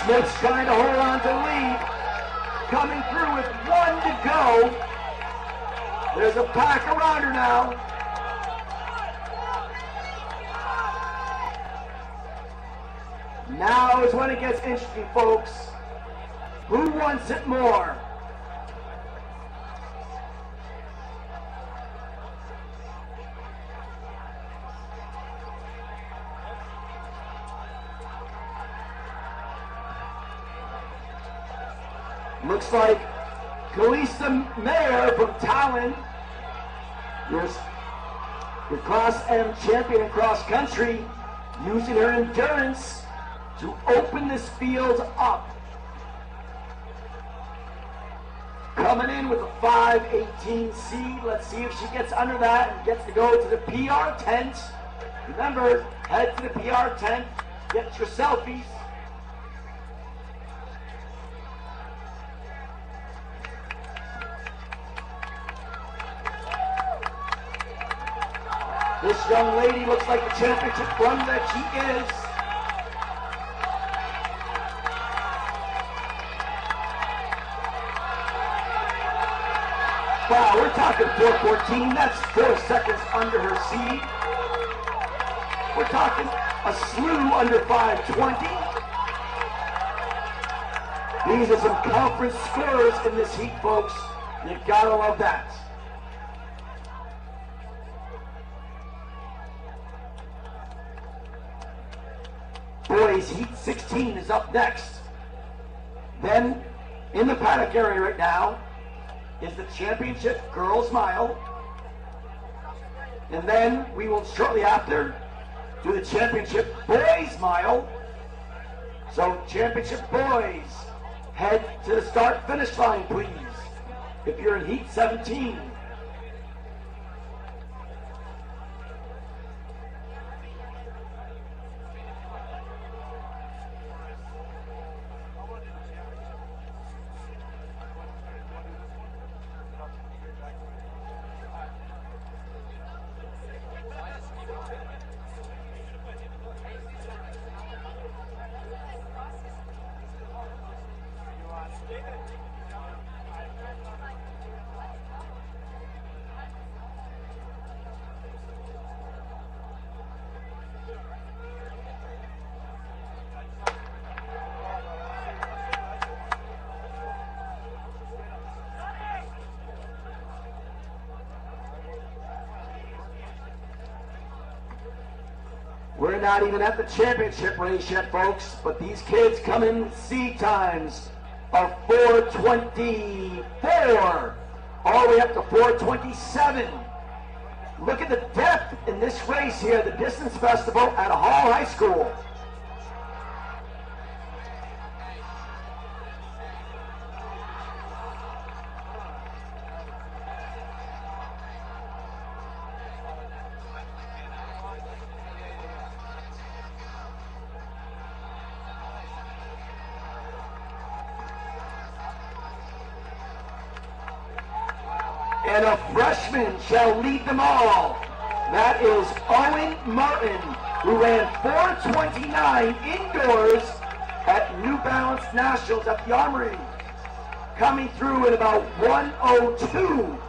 Smith's trying to hold on to the lead. Coming through with 1 to go. There's a pack around her now. Now is when it gets interesting, folks. Who wants it more? Looks like Kalisa Mayer from Talon, your Class M champion in cross country, using her endurance to open this field up. Coming in with a 5:18 seed. Let's see if she gets under that and gets to go to the PR tent. Remember, head to the PR tent, get your selfies. This young lady looks like the championship runner that she is. Wow, we're talking 4:14. That's 4 seconds under her seed. We're talking a slew under 520. These are some conference scores in this heat, folks. You gotta love that. Boys Heat 16 is up next. Then, in the paddock area right now, is the championship girls mile. And then we will shortly after do the championship boys mile. So championship boys, head to the start finish line, please. If you're in Heat 17. We're not even at the championship race yet, folks, but these kids come in C times of 4:24, all the way up to 4:27. Look at the depth in this race here, the distance festival at Hall High School. And a freshman shall lead them all. That is Owen Martin, who ran 4:29 indoors at New Balance Nationals at the Armory. Coming through at about 1:02.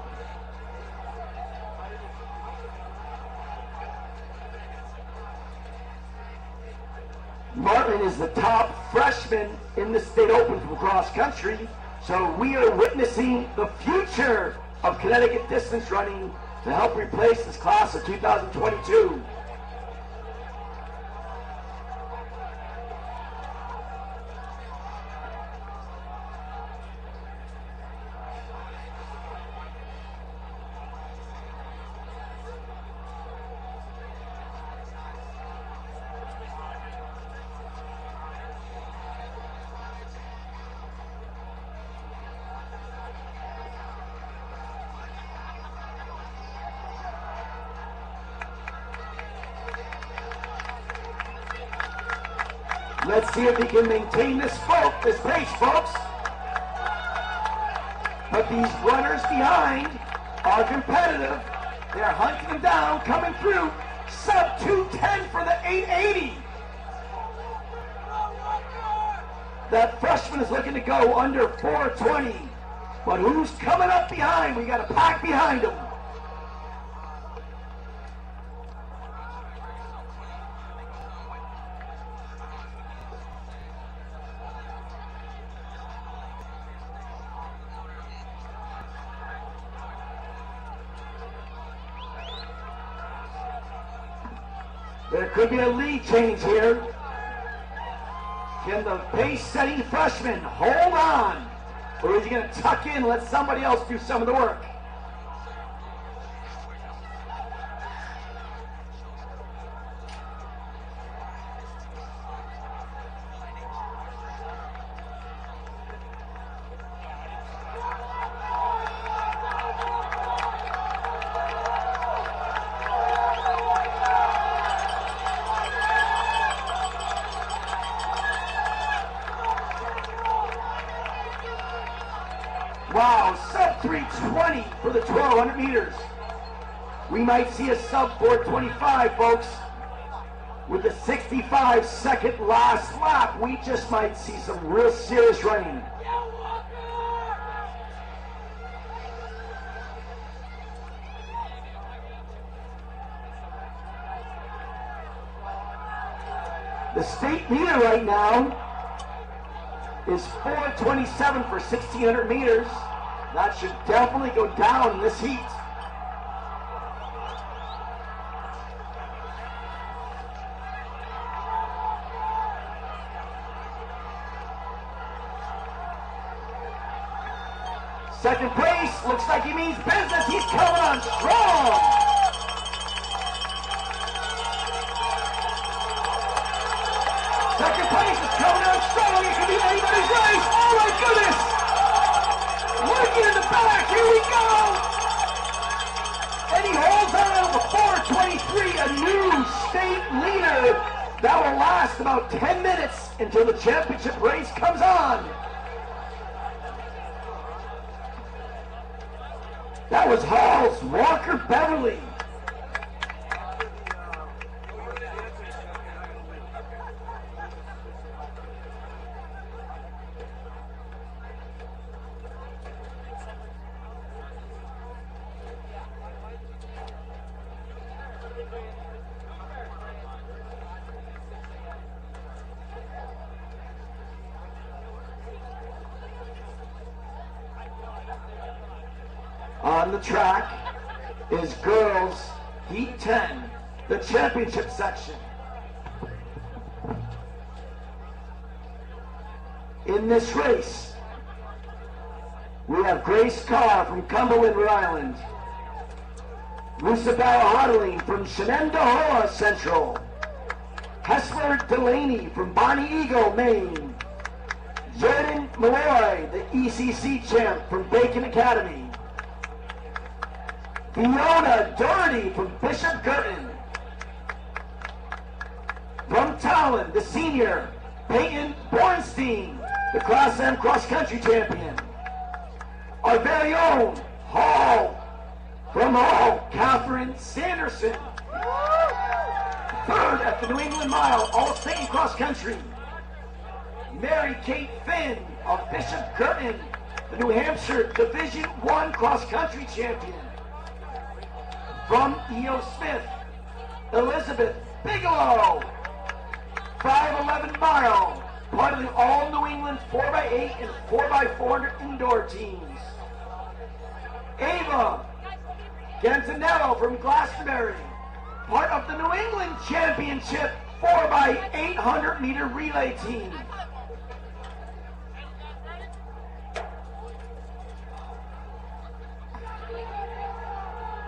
Martin is the top freshman in the state open from cross country. So we are witnessing the future of Connecticut distance running to help replace this class of 2022. Let's see if he can maintain this pace, folks. But these runners behind are competitive. They're hunting them down, coming through. Sub 2:10 for the 880. That freshman is looking to go under 4:20. But who's coming up behind? We got a pack behind him. There could be a lead change here. Can the pace-setting freshman hold on? Or is he going to tuck in and let somebody else do some of the work? Wow, sub 320 for the 1,200 meters. We might see a sub 425, folks. With the 65-second last lap, we just might see some real serious running. The state leader right now is 4:27 for 1,600 meters. That should definitely go down in this heat. Second place, looks like he means business. He's coming on strong. Second place is coming on strong. It could be anybody's race. Oh my goodness! Looking in the back, here we go! And he holds on with 4:23, a new state leader. That will last about 10 minutes until the championship race comes on. That was Hall's Walker Beverly. On the track is girls Heat 10, the championship section. In this race, we have Grace Carr from Cumberland, Rhode Island, Lucibella Hodling from Shenandoah Central, Hessler Delaney from Bonnie Eagle, Maine, Jordan Malloy, the ECC champ from Bacon Academy, Fiona Doherty from Bishop Girton. From Talon, the senior, Peyton Bornstein, the Class M cross-country champion. Our very own Hall, from Hall, Catherine Sanderson. Third at the New England Mile, All-State cross-country. Mary Kate Finn of Bishop Girton, the New Hampshire Division I cross-country champion. From E.O. Smith, Elizabeth Bigelow, 5:11 mile, part of the all New England 4x8 and 4x400 indoor teams. Ava Gantinello from Glastonbury, part of the New England Championship 4x800 meter relay team.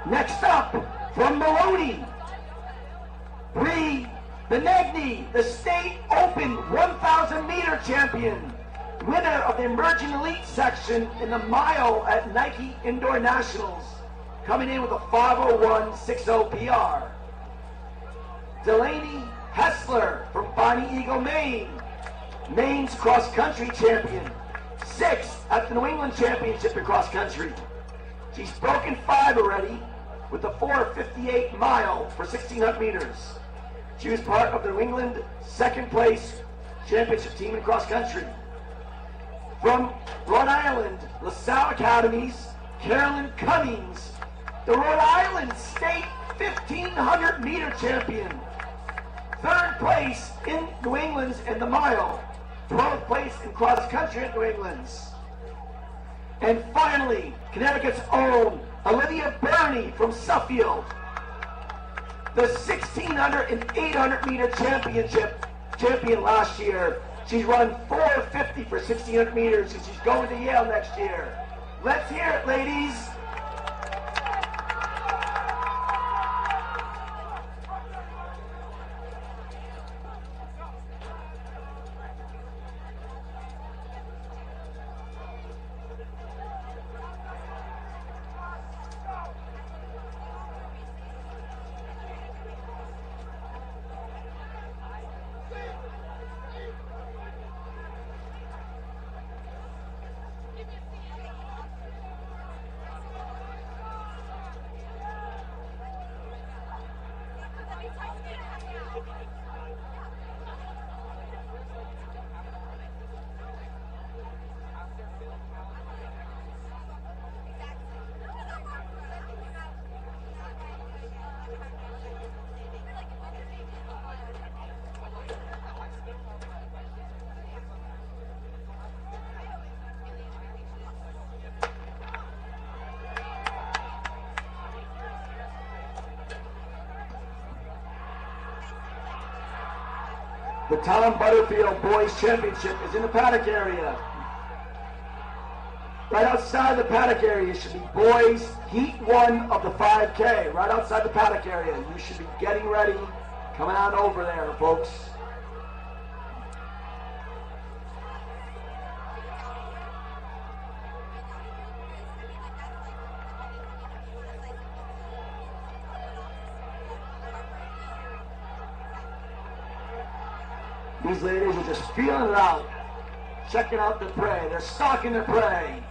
Next up, from Maloney, Bree Benegni, the State Open 1,000 meter champion, winner of the Emerging Elite section in the mile at Nike Indoor Nationals, coming in with a 5:01.60 PR. Delaney Hessler from Bonnie Eagle, Maine, Maine's cross-country champion, 6th at the New England Championship in cross-country. She's broken 5 already with a 4:58 mile for 1,600 meters. She was part of the New England second place championship team in cross-country. From Rhode Island, LaSalle Academies, Carolyn Cummings, the Rhode Island State 1,500 meter champion. 3rd place in New England's in the mile. 12th place in cross-country at New England's. And finally, Connecticut's own Olivia Burney from Suffield, the 1,600 and 800 meter champion last year. She's run 4:50 for 1,600 meters, and she's going to Yale next year. Let's hear it, ladies. The Tom Butterfield Boys Championship is in the paddock area. Right outside the paddock area should be boys heat 1 of the 5K. Right outside the paddock area. You should be getting ready, coming on over there, folks. These ladies are just feeling it out, checking out their prey. They're stalking their prey.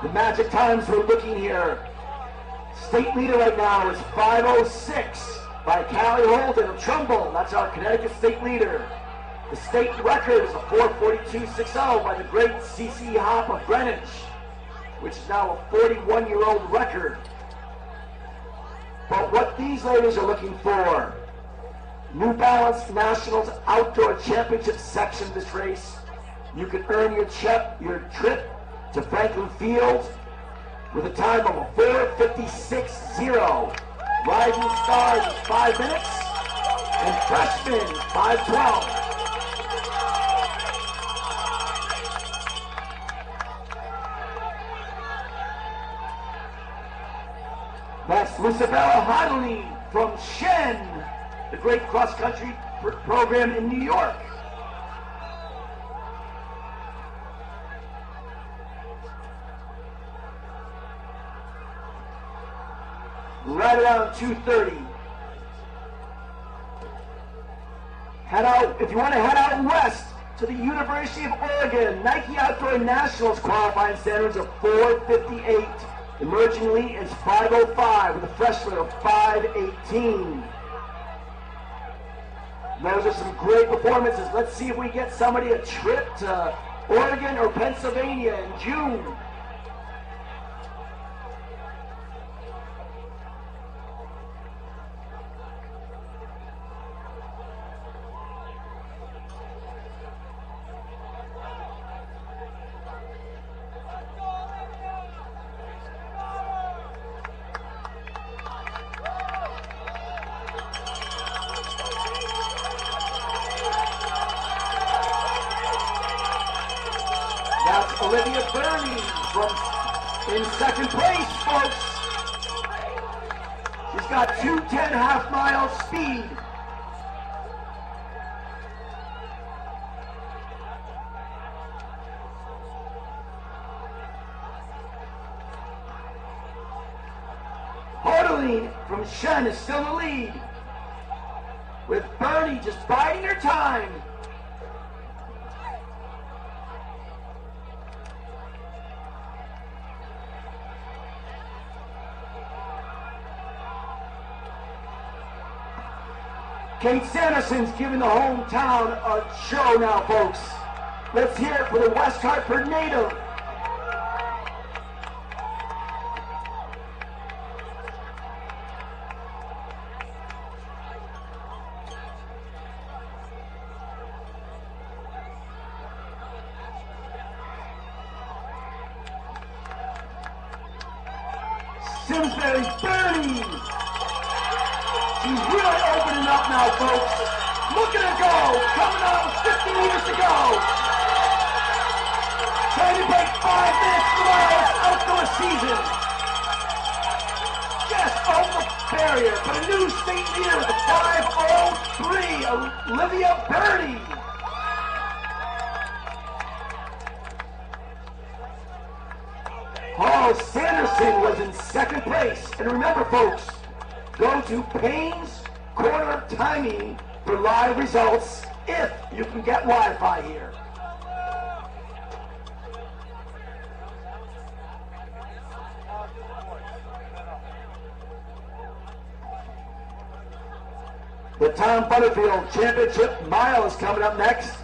The magic times we're looking here. State leader right now is 5:06 by Callie Holden of Trumbull. That's our Connecticut state leader. The state record is a 4:42.60 by the great C.C. Hop of Greenwich, which is now a 41-year-old record. But what these ladies are looking for, New Balance Nationals Outdoor Championship section of this race. You can earn your trip to Franklin Field with a time of a 4:56.0. Rising Stars is 5 minutes, and Freshman 5:12. That's Lucibella Heidelin from Shen, the great cross-country program in New York. Right around 2:30. Head out, if you want to head out west to the University of Oregon, Nike Outdoor Nationals qualifying standards of 4:58. Emergingly is 5:05 with a freshman of 5:18. Those are some great performances. Let's see if we get somebody a trip to Oregon or Pennsylvania in June. Olivia Burney in second place, folks. She's got 2:10 half-mile speed. Heidelin from Shen is still in the lead, with Burney just biding her time. Kate Sanderson's giving the hometown a show now, folks. Let's hear it for the West Hartford native. Simsbury Burney. She's really opening up now, folks. Look at her go. Coming on with 50 meters to go. Trying to break 5 minutes tomorrow. It's outdoor season. Just over the barrier, but a new state leader with a 5:03, Olivia Burney. Miles Sanderson was in second place. And remember, folks, go to Payne's Corner Timing for live results if you can get Wi-Fi here. The Tom Butterfield Championship Mile is coming up next.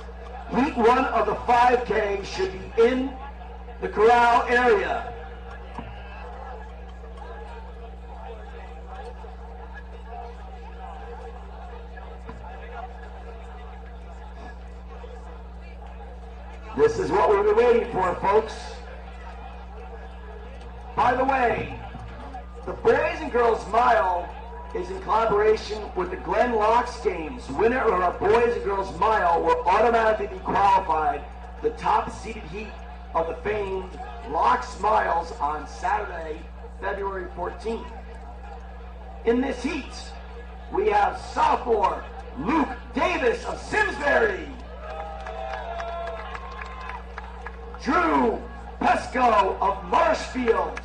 Heat 1 of the 5K should be in the corral area. This is what we've been waiting for, folks. By the way, the Boys and Girls Mile is in collaboration with the Glen Locks Games. Winner of our Boys and Girls Mile will automatically be qualified for the top-seeded heat of the famed Locks Miles on Saturday, February 14th. In this heat, we have sophomore Luke Davis of Simsbury, Drew Pesco of Marshfield,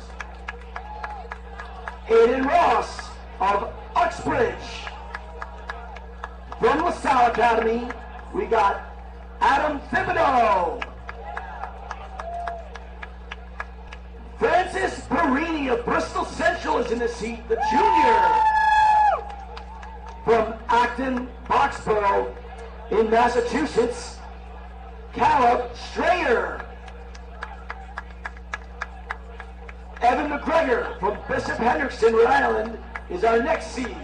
Aiden Ross of Uxbridge. From LaSalle Academy, we got Adam Thibodeau, Francis Perini of Bristol Central is in this heat, the junior. From Acton, Boxborough in Massachusetts, Caleb Strayer. Evan McGregor from Bishop Hendrickson, Rhode Island, is our next seed.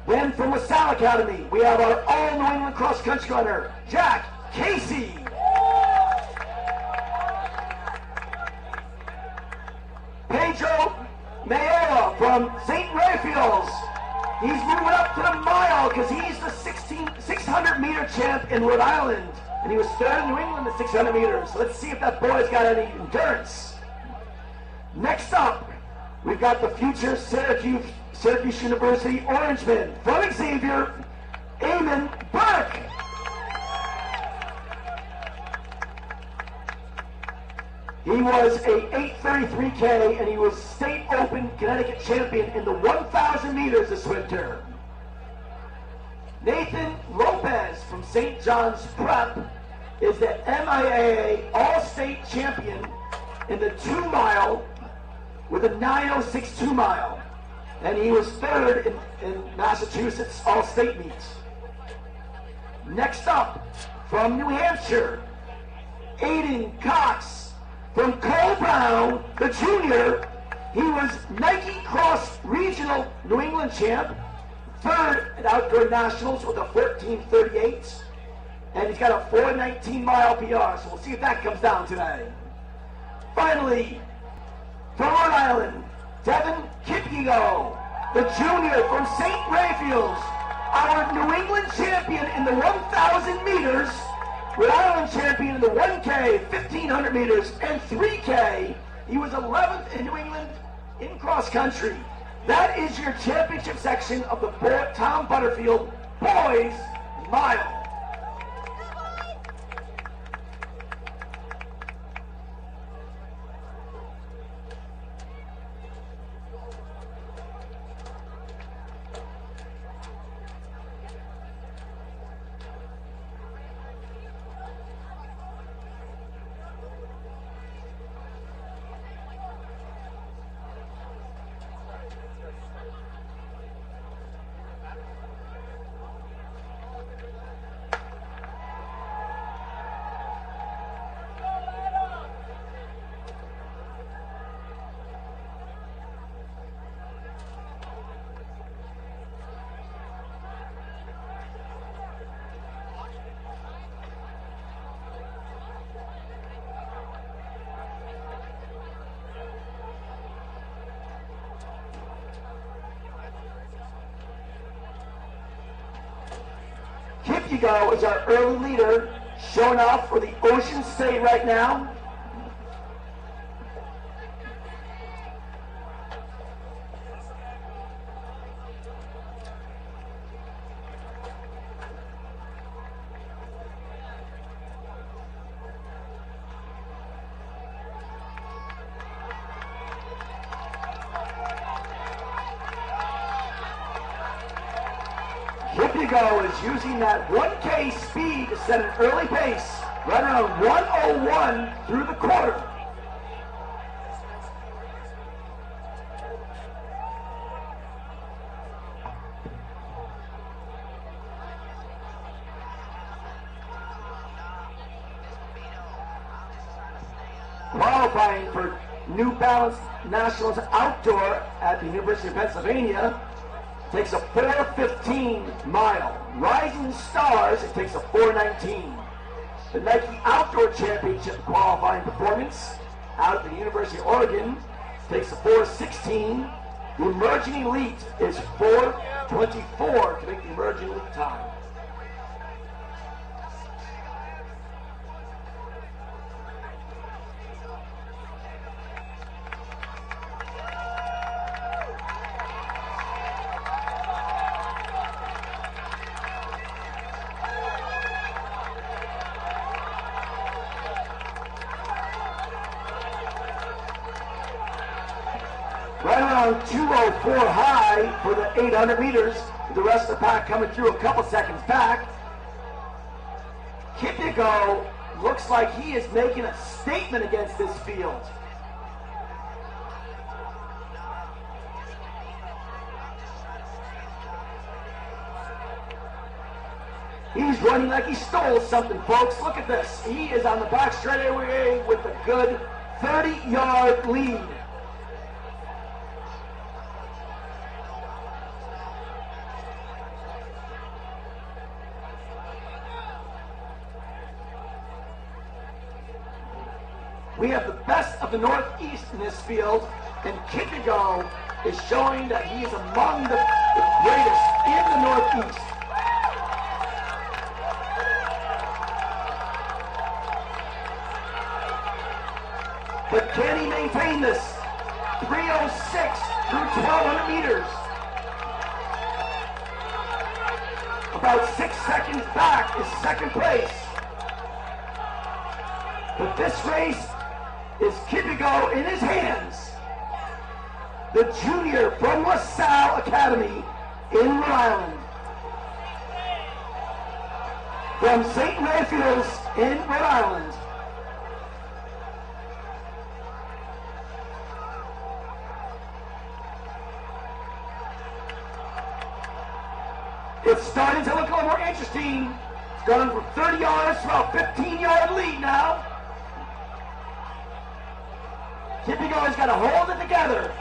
Then from LaSalle Academy, we have our all-New England cross-country runner, Jack Casey. Pedro Mayella from St. Raphael's. He's moving up to the mile because he's the 600-meter champ in Rhode Island. And he was third in New England at 600 meters. So let's see if that boy's got any endurance. Next up, we've got the future Syracuse University Orangeman from Xavier, Eamon Burke. He was a 8:33K and he was state open Connecticut champion in the 1,000 meters this winter. Nathan Lopez from St. John's Prep is the MIAA All-State champion in the 2-mile with a 9:06 2-mile. And he was third in Massachusetts All-State meets. Next up, from New Hampshire, Aiden Cox from Cole Brown, the junior. He was Nike Cross Regional New England champ, third at Outdoor Nationals with a 14:38, and he's got a 4:19-mile PR, so we'll see if that comes down today. Finally, from Rhode Island, Devin Kipyigo, the junior from St. Raphael's, our New England champion in the 1,000 meters, Rhode Island champion in the 1K, 1,500 meters, and 3K. He was 11th in New England in cross country. That is your championship section of the Tom Butterfield Boys Mile. Kipyigo is our early leader, showing off for the Ocean State right now. Indigo is using that 1K speed to set an early pace, right around 1:01 through the quarter. Qualifying for New Balance Nationals Outdoor at the University of Pennsylvania takes a 4:15 mile. Rising Stars, it takes a 4:19. The Nike Outdoor Championship qualifying performance out at the University of Oregon takes a 4:16. The Emerging Elite is 4:24 to make the Emerging Elite time. Right around 2:04 high for the 800 meters. The rest of the pack coming through a couple seconds back. Kipyego looks like he is making a statement against this field. He's running like he stole something, folks. Look at this. He is on the back straightaway with a good 30-yard lead. We have the best of the Northeast in this field, and Kipyego is showing that he is among the greatest in the Northeast. But can he maintain this? 3:06 through 1,200 meters. About 6 seconds back is second place. But this race is Kipyego in his hands. The junior from LaSalle Academy in Rhode Island. From St. Raphael's in Rhode Island. It's starting to look a little more interesting. It's gone from 30 yards to about 15-yard lead now. Kipyego's got to hold it together.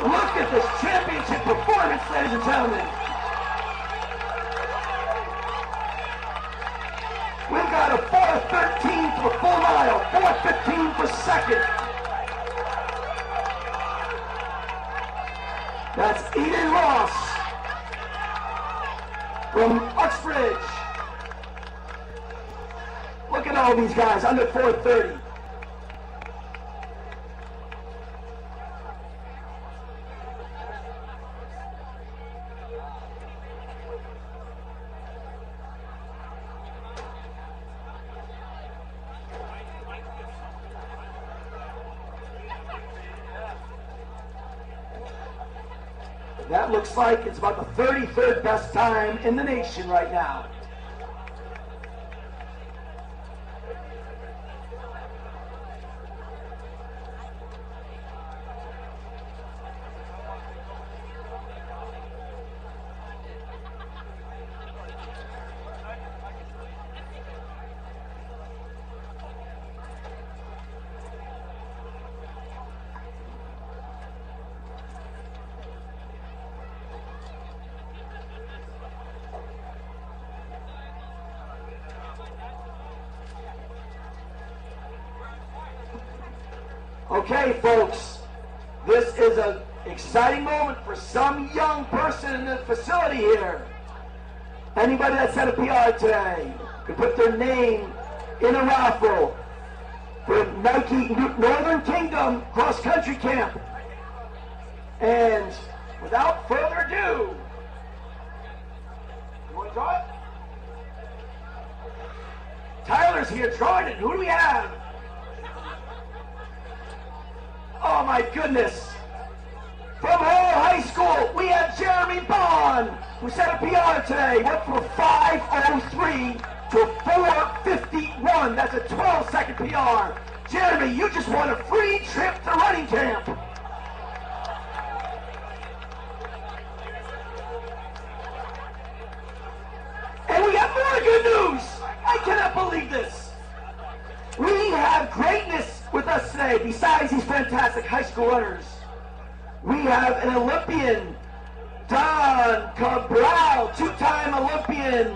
Look at this championship performance, ladies and gentlemen. We've got a 4:13 for the full mile, 4:15 for second. That's Eden Ross from Uxbridge. Look at all these guys under 4:30. That looks like it's about the 33rd best time in the nation right now. Okay, folks, this is an exciting moment for some young person in the facility here. Anybody that set a PR today could put their name in a raffle for Nike Northern Kingdom Cross Country Camp. And without further ado, you want to draw it? Tyler's here joining. Who do we have? Oh my goodness. From Hall High School, we have Jeremy Bond, who set a PR today. Went from 5:03 to 4:51. That's a 12-second PR. Jeremy, you just won a free trip to running camp. And we have more good news. I cannot believe this. We have greatness with us today, besides these fantastic high school runners. We have an Olympian, Don Cabral, two-time Olympian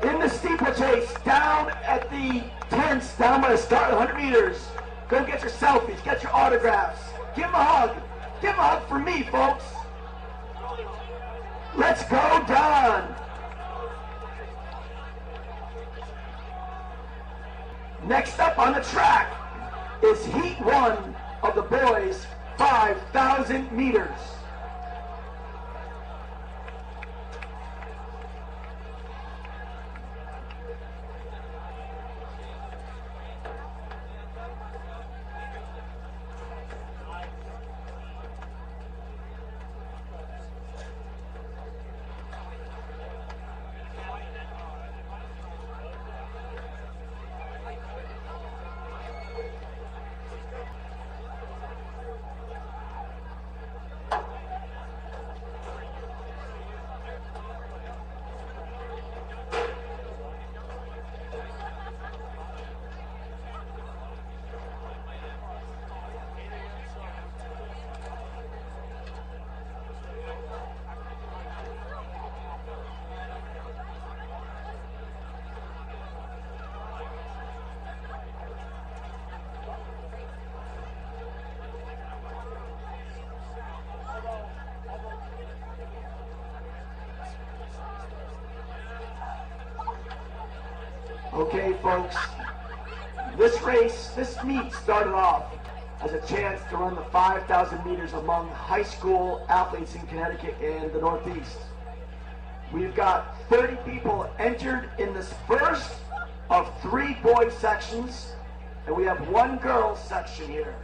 in the steeplechase, down at the tents, down by the start, 100 meters. Go get your selfies, get your autographs. Give him a hug. Give him a hug for me, folks. Let's go, Don. Next up on the track is Heat 1 of the boys, 5,000 meters. Okay, folks, this race, this meet started off as a chance to run the 5,000 meters among high school athletes in Connecticut and the Northeast. We've got 30 people entered in this first of 3 boys sections, and we have 1 girls section here.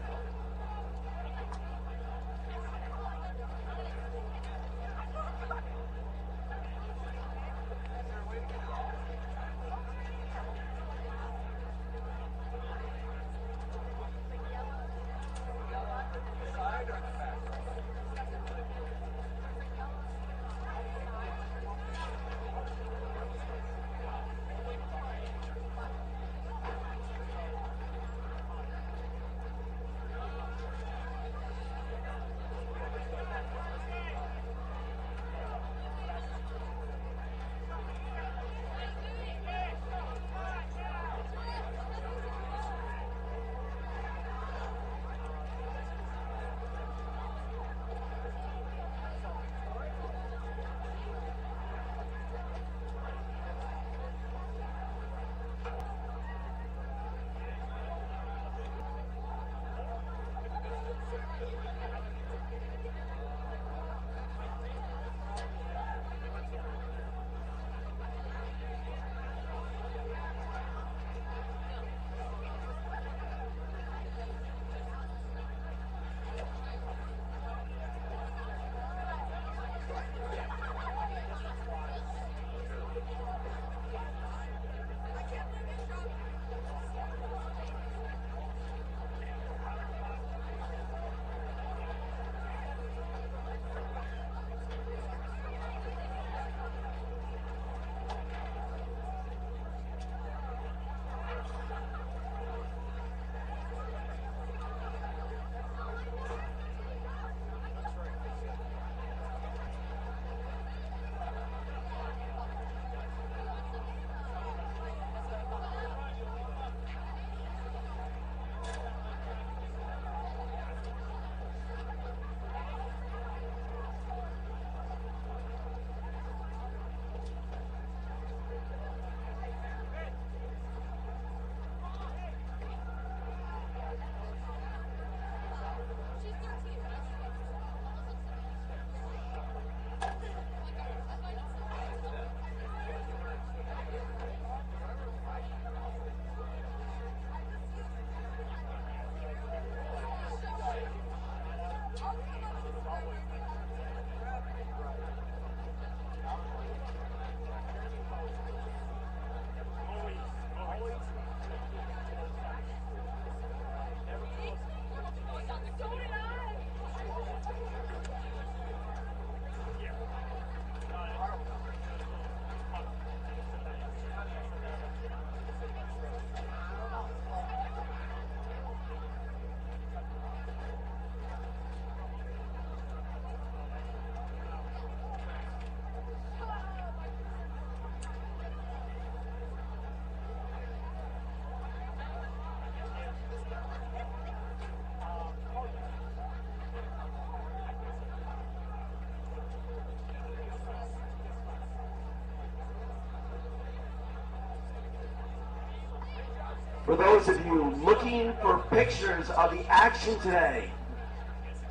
For those of you looking for pictures of the action today,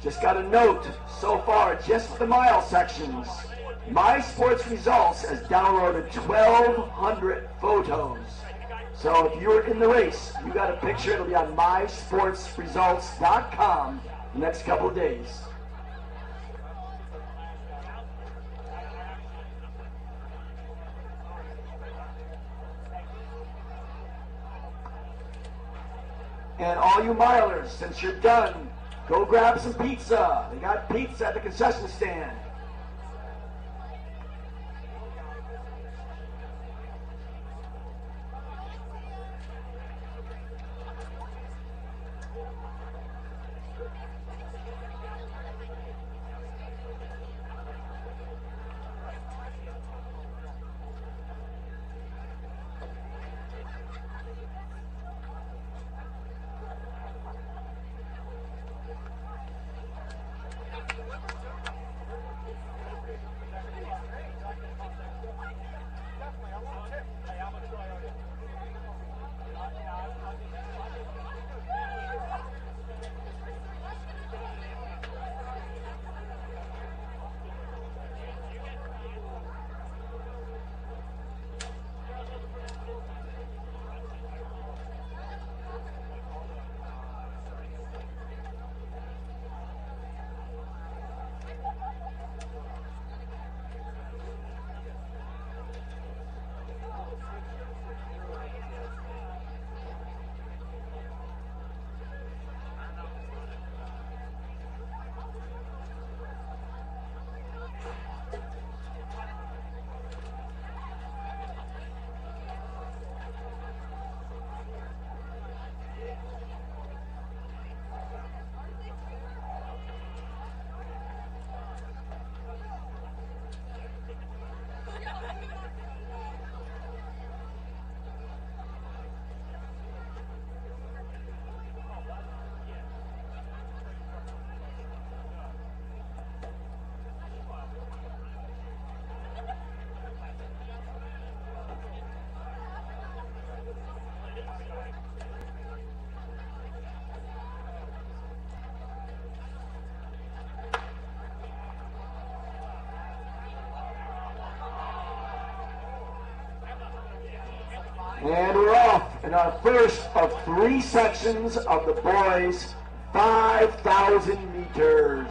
just got a note so far, just the mile sections, My Sports Results has downloaded 1,200 photos. So if you're in the race, you got a picture, it'll be on mysportsresults.com the next couple of days. And all you milers, since you're done, go grab some pizza. They got pizza at the concession stand. And we're off in our first of 3 sections of the boys' 5,000 meters.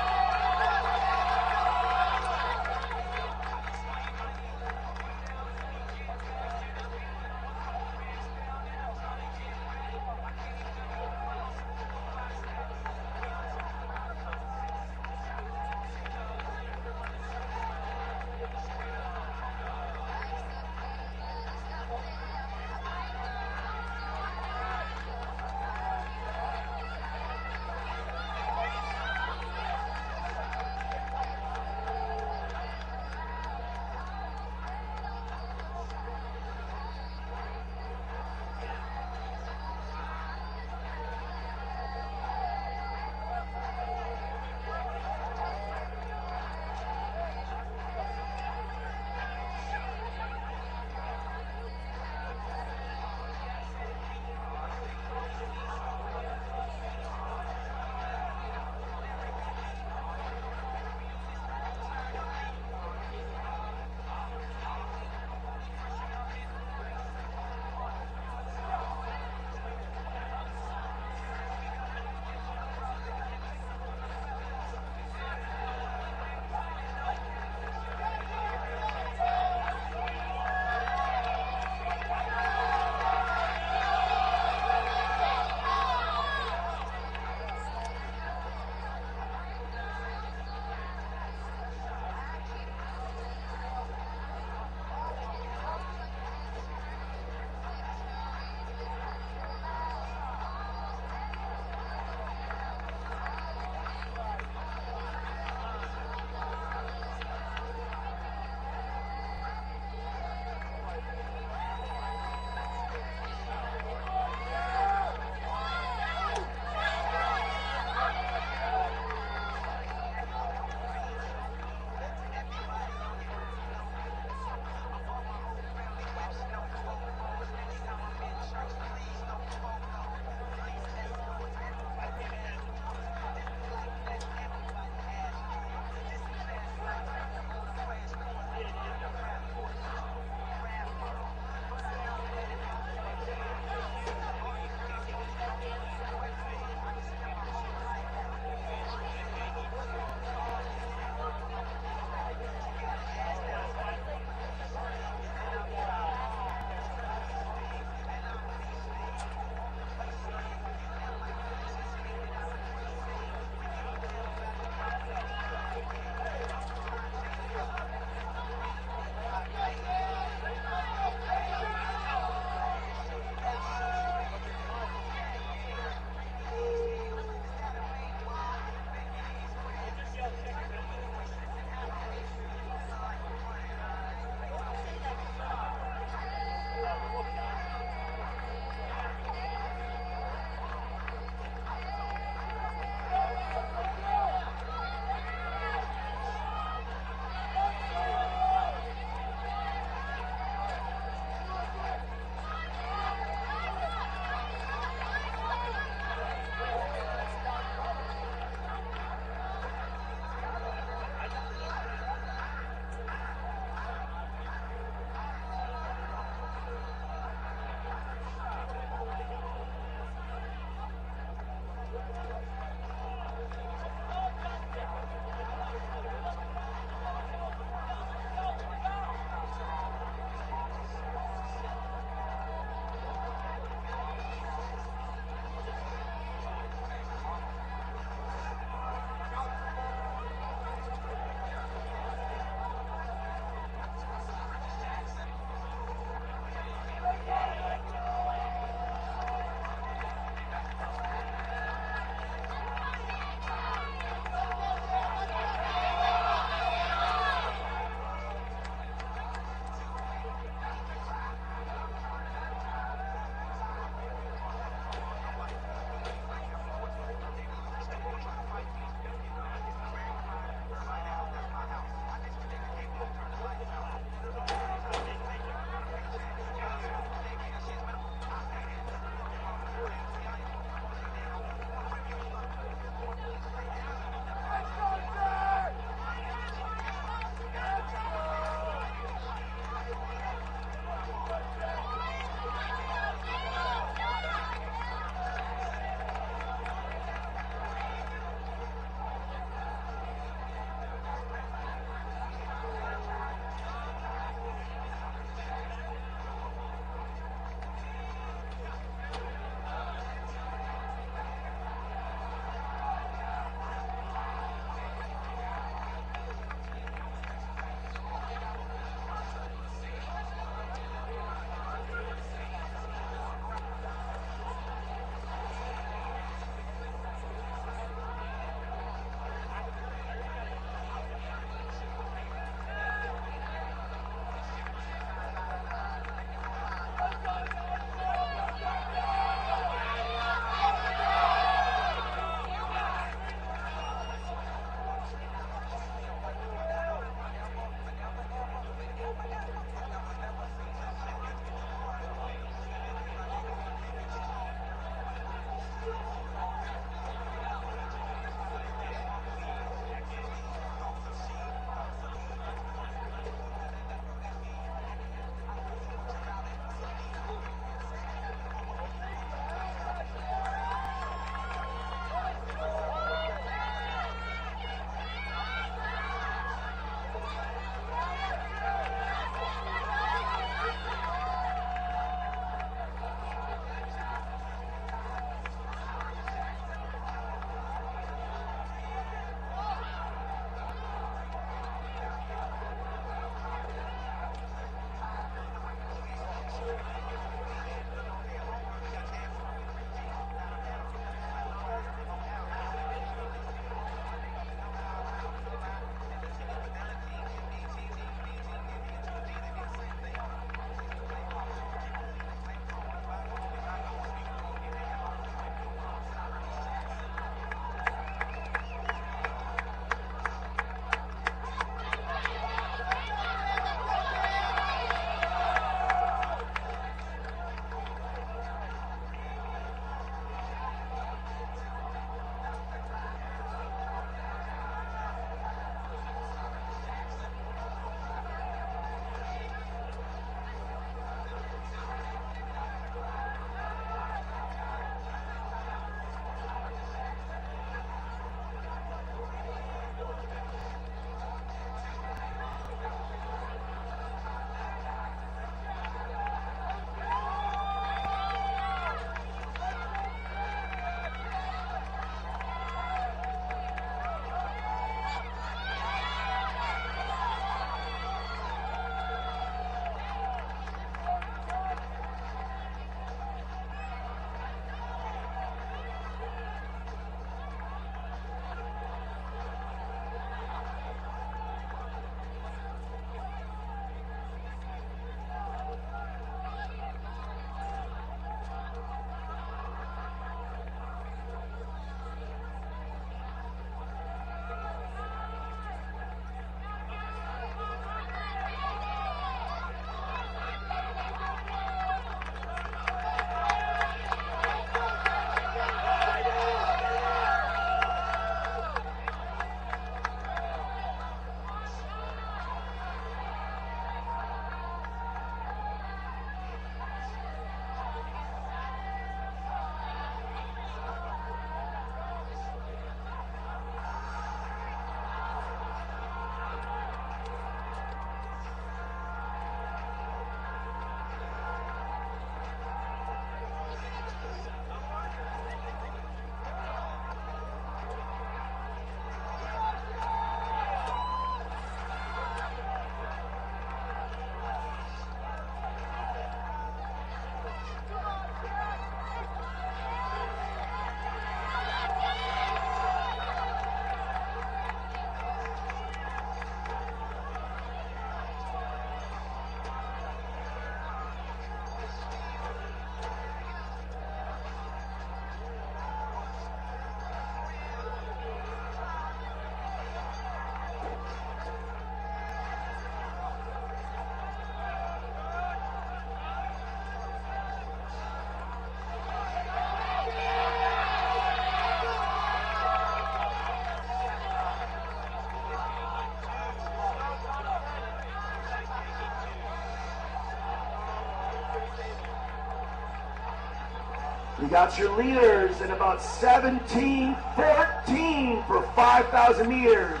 You got your leaders in about 17:14 for 5,000 meters.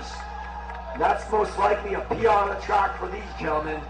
That's most likely a PR on the track for these gentlemen.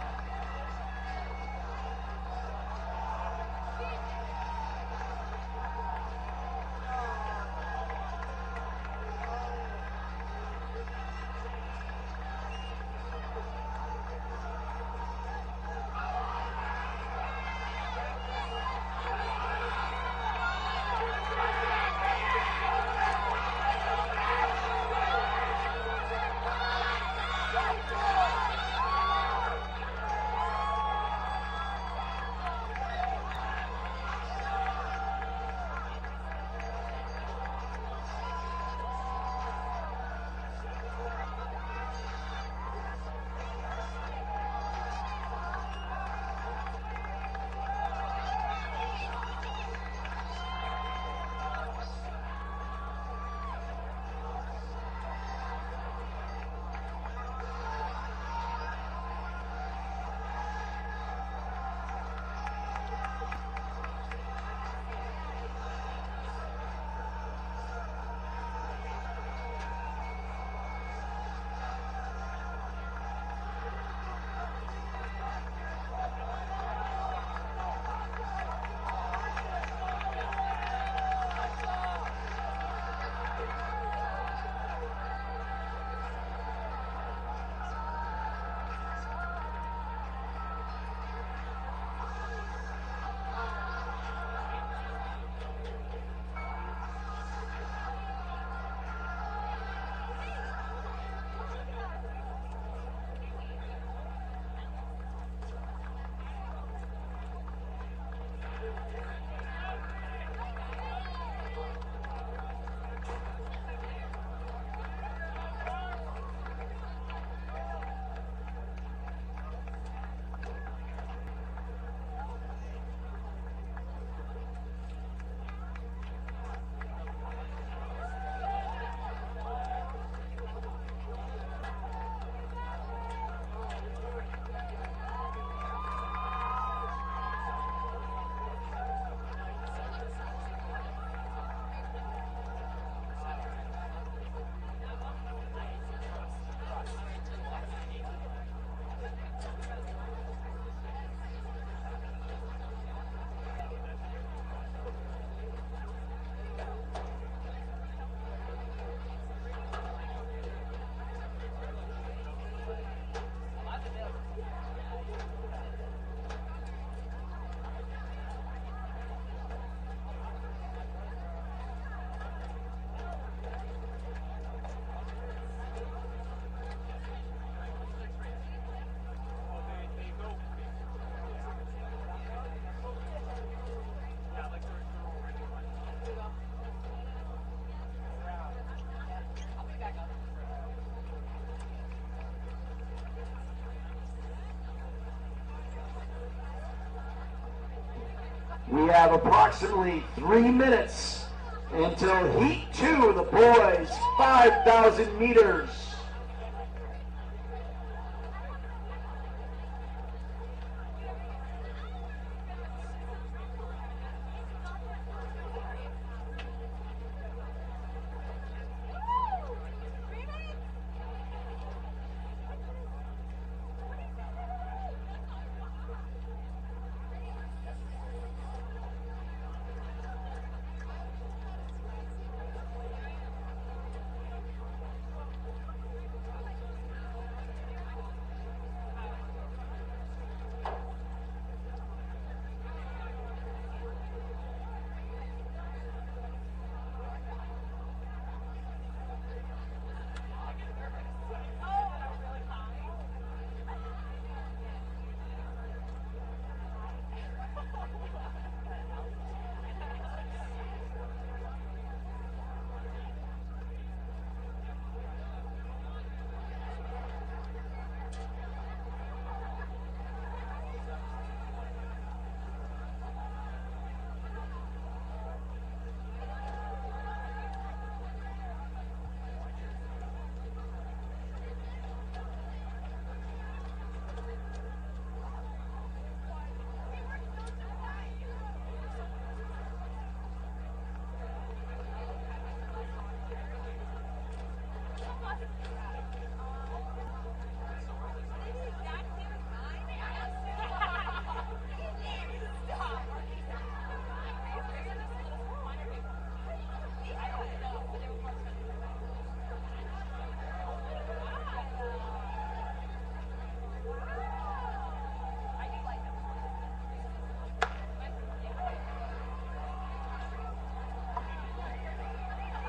We have approximately 3 minutes until Heat 2, the boys, 5,000 meters.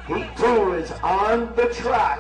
Heat 2 is on the track.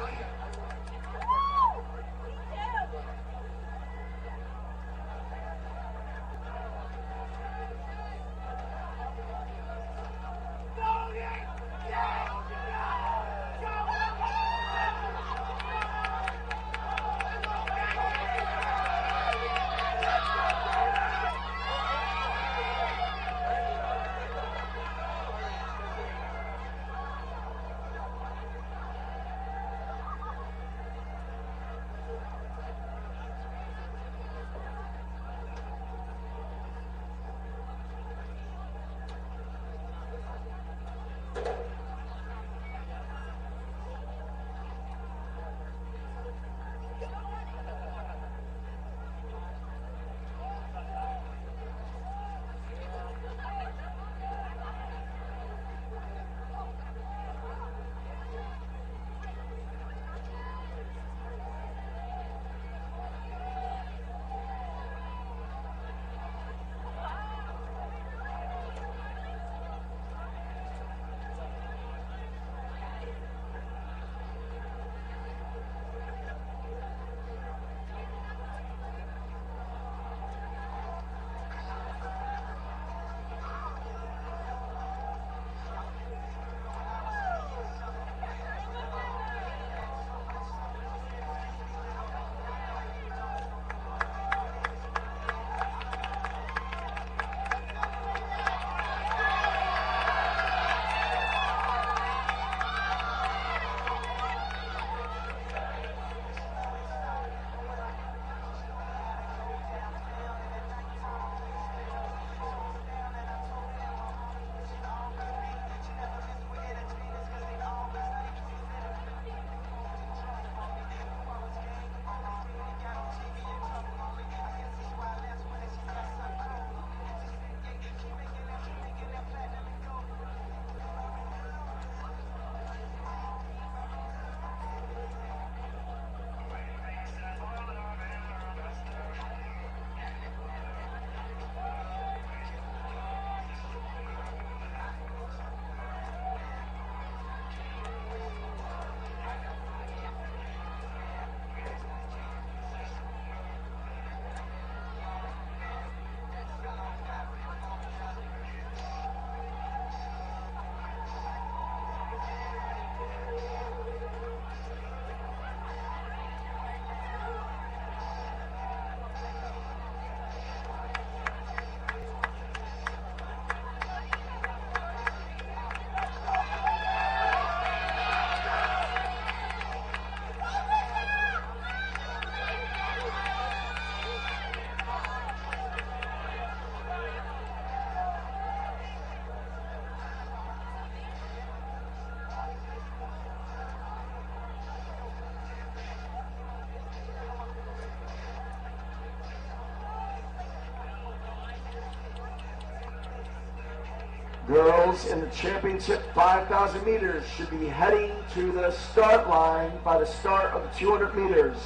Girls in the championship 5,000 meters should be heading to the start line by the start of the 200 meters.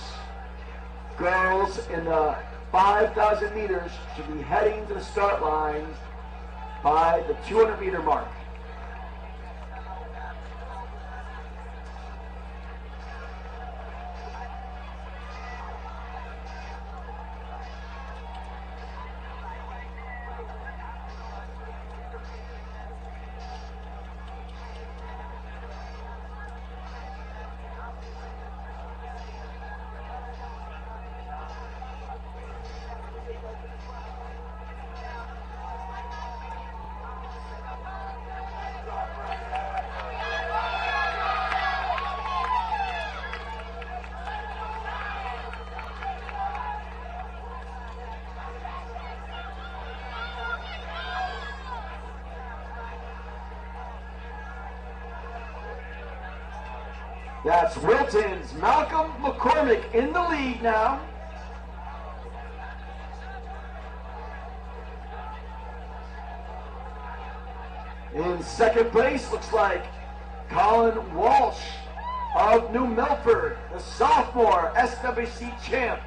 Girls in the 5,000 meters should be heading to the start line by the 200 meter mark. That's Wilton's Malcolm McCormick in the lead now. In second place, looks like Colin Walsh of New Milford, the sophomore SWC champ.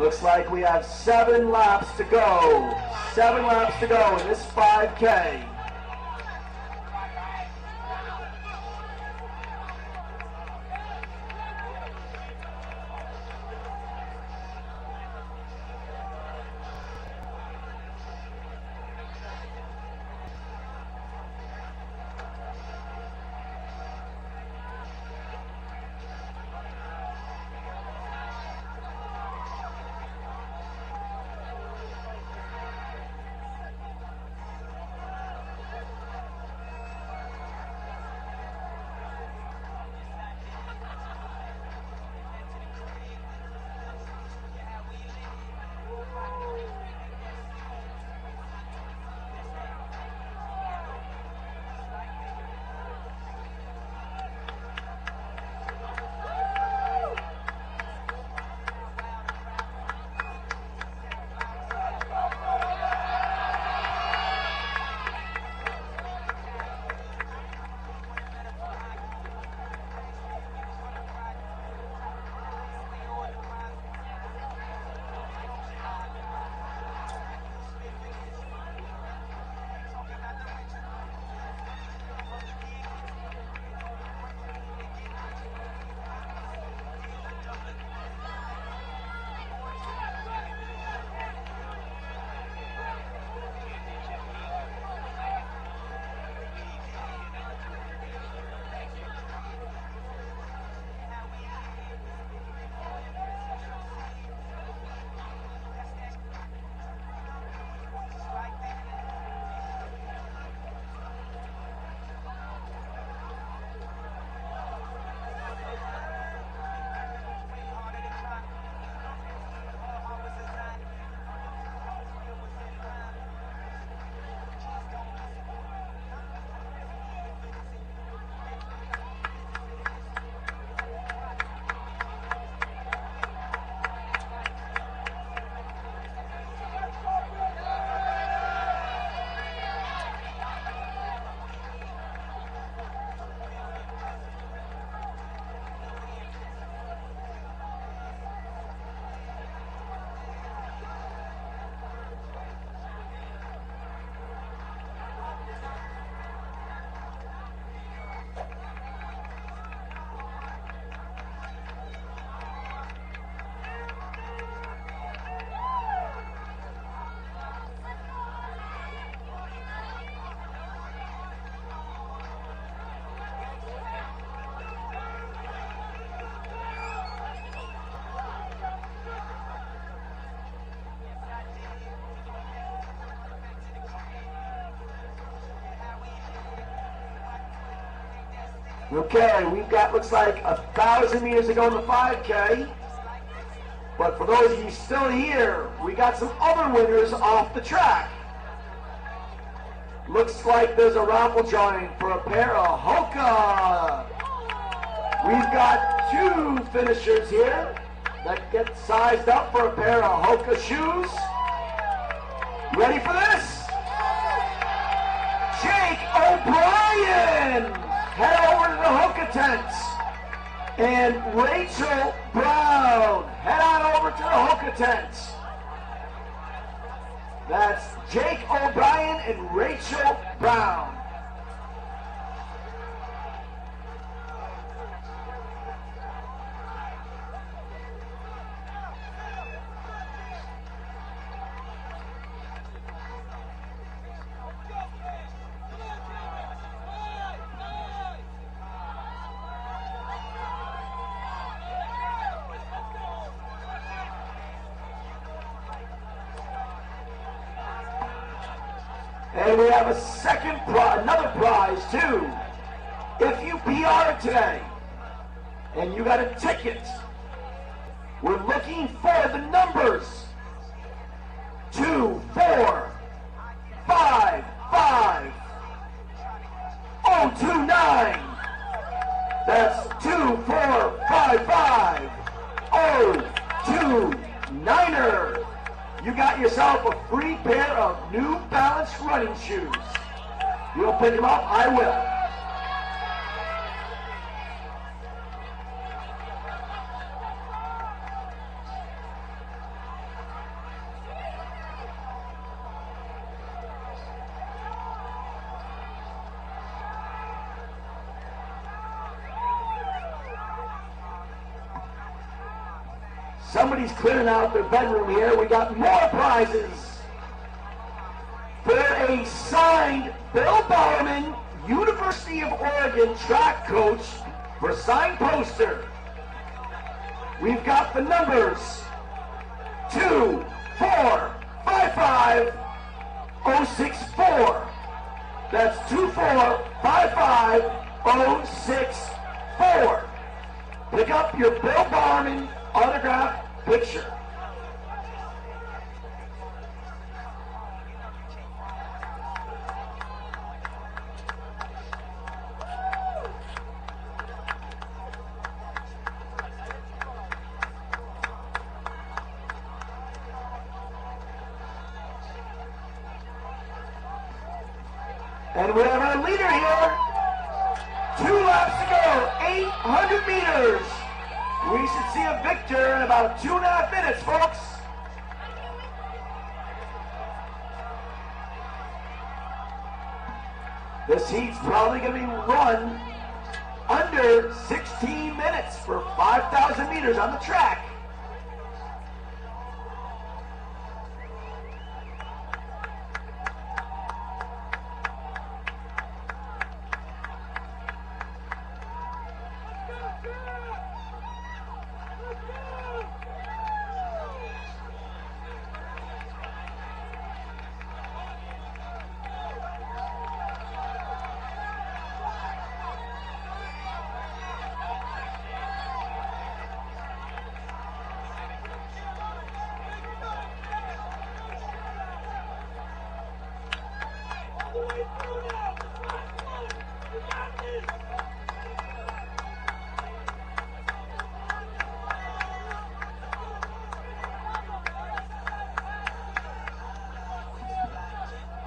Looks like we have 7 laps to go. 7 laps to go in this 5K. Okay, we've got, looks like 1,000 meters to go in the 5K. But for those of you still here, we got some other winners off the track. Looks like there's a raffle drawing for a pair of Hoka. We've got 2 finishers here that get sized up for a pair of Hoka shoes. Ready for this? Jake O'Brien! Head over to the Hoka tents. And Rachel Brown, head on over to the Hoka tents. That's Jake O'Brien and Rachel Brown. And we have a second prize, another prize too. If you PR today and you got a ticket, we're looking for the numbers 2, 4, 5, 5, 029. That's 2, 4, 5, 5, 029er. You got yourself a free pair of New Balance running shoes. You'll pick them up? I will. Somebody's clearing out their bedroom here. We got more prizes for a signed Bill Bowerman, University of Oregon track coach for signed poster. We've got the numbers 2455064. That's 2455064. Pick up your Bill Bowerman autograph picture. And we have our leader here. 2 laps to go, 800 meters. We should see a victor in about 2.5 minutes, folks. This heat's probably going to be run under 16 minutes for 5,000 meters on the track.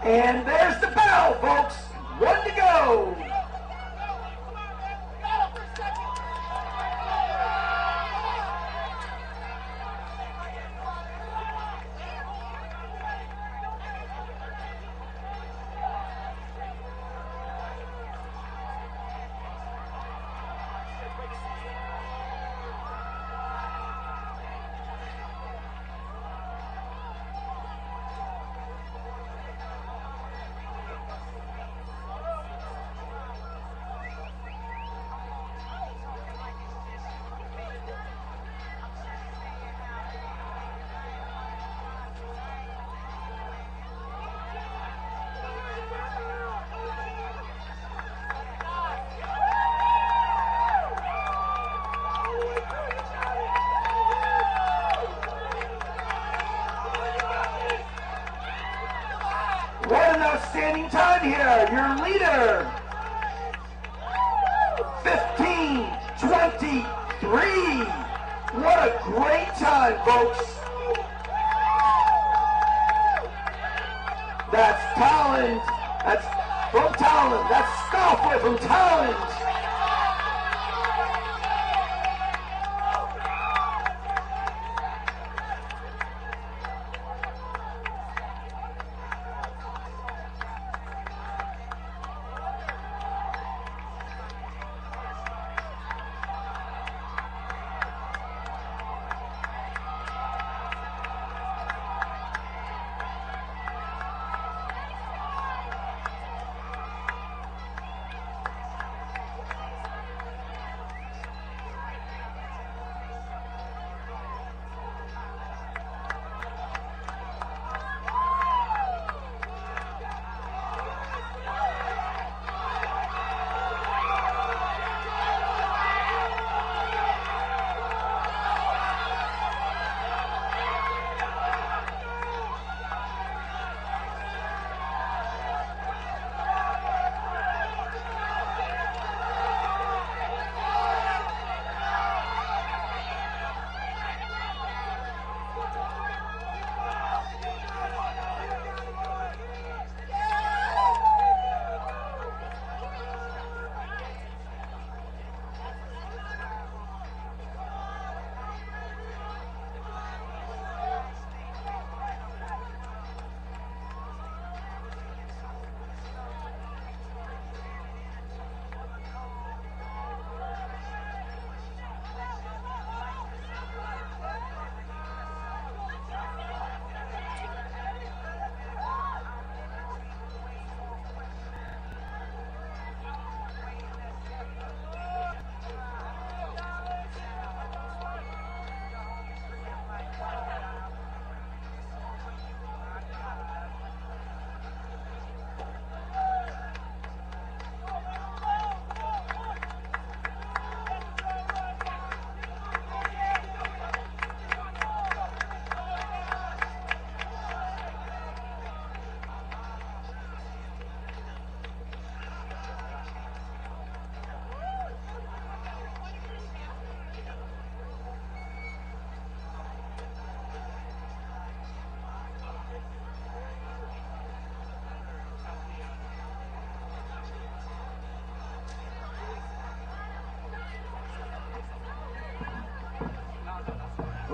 And there's the bell, folks. 1 to go. What an outstanding time here. Your leader, 15:23. What a great time, folks. That's Talent. That's from Talent. That's Scoffler from Talent.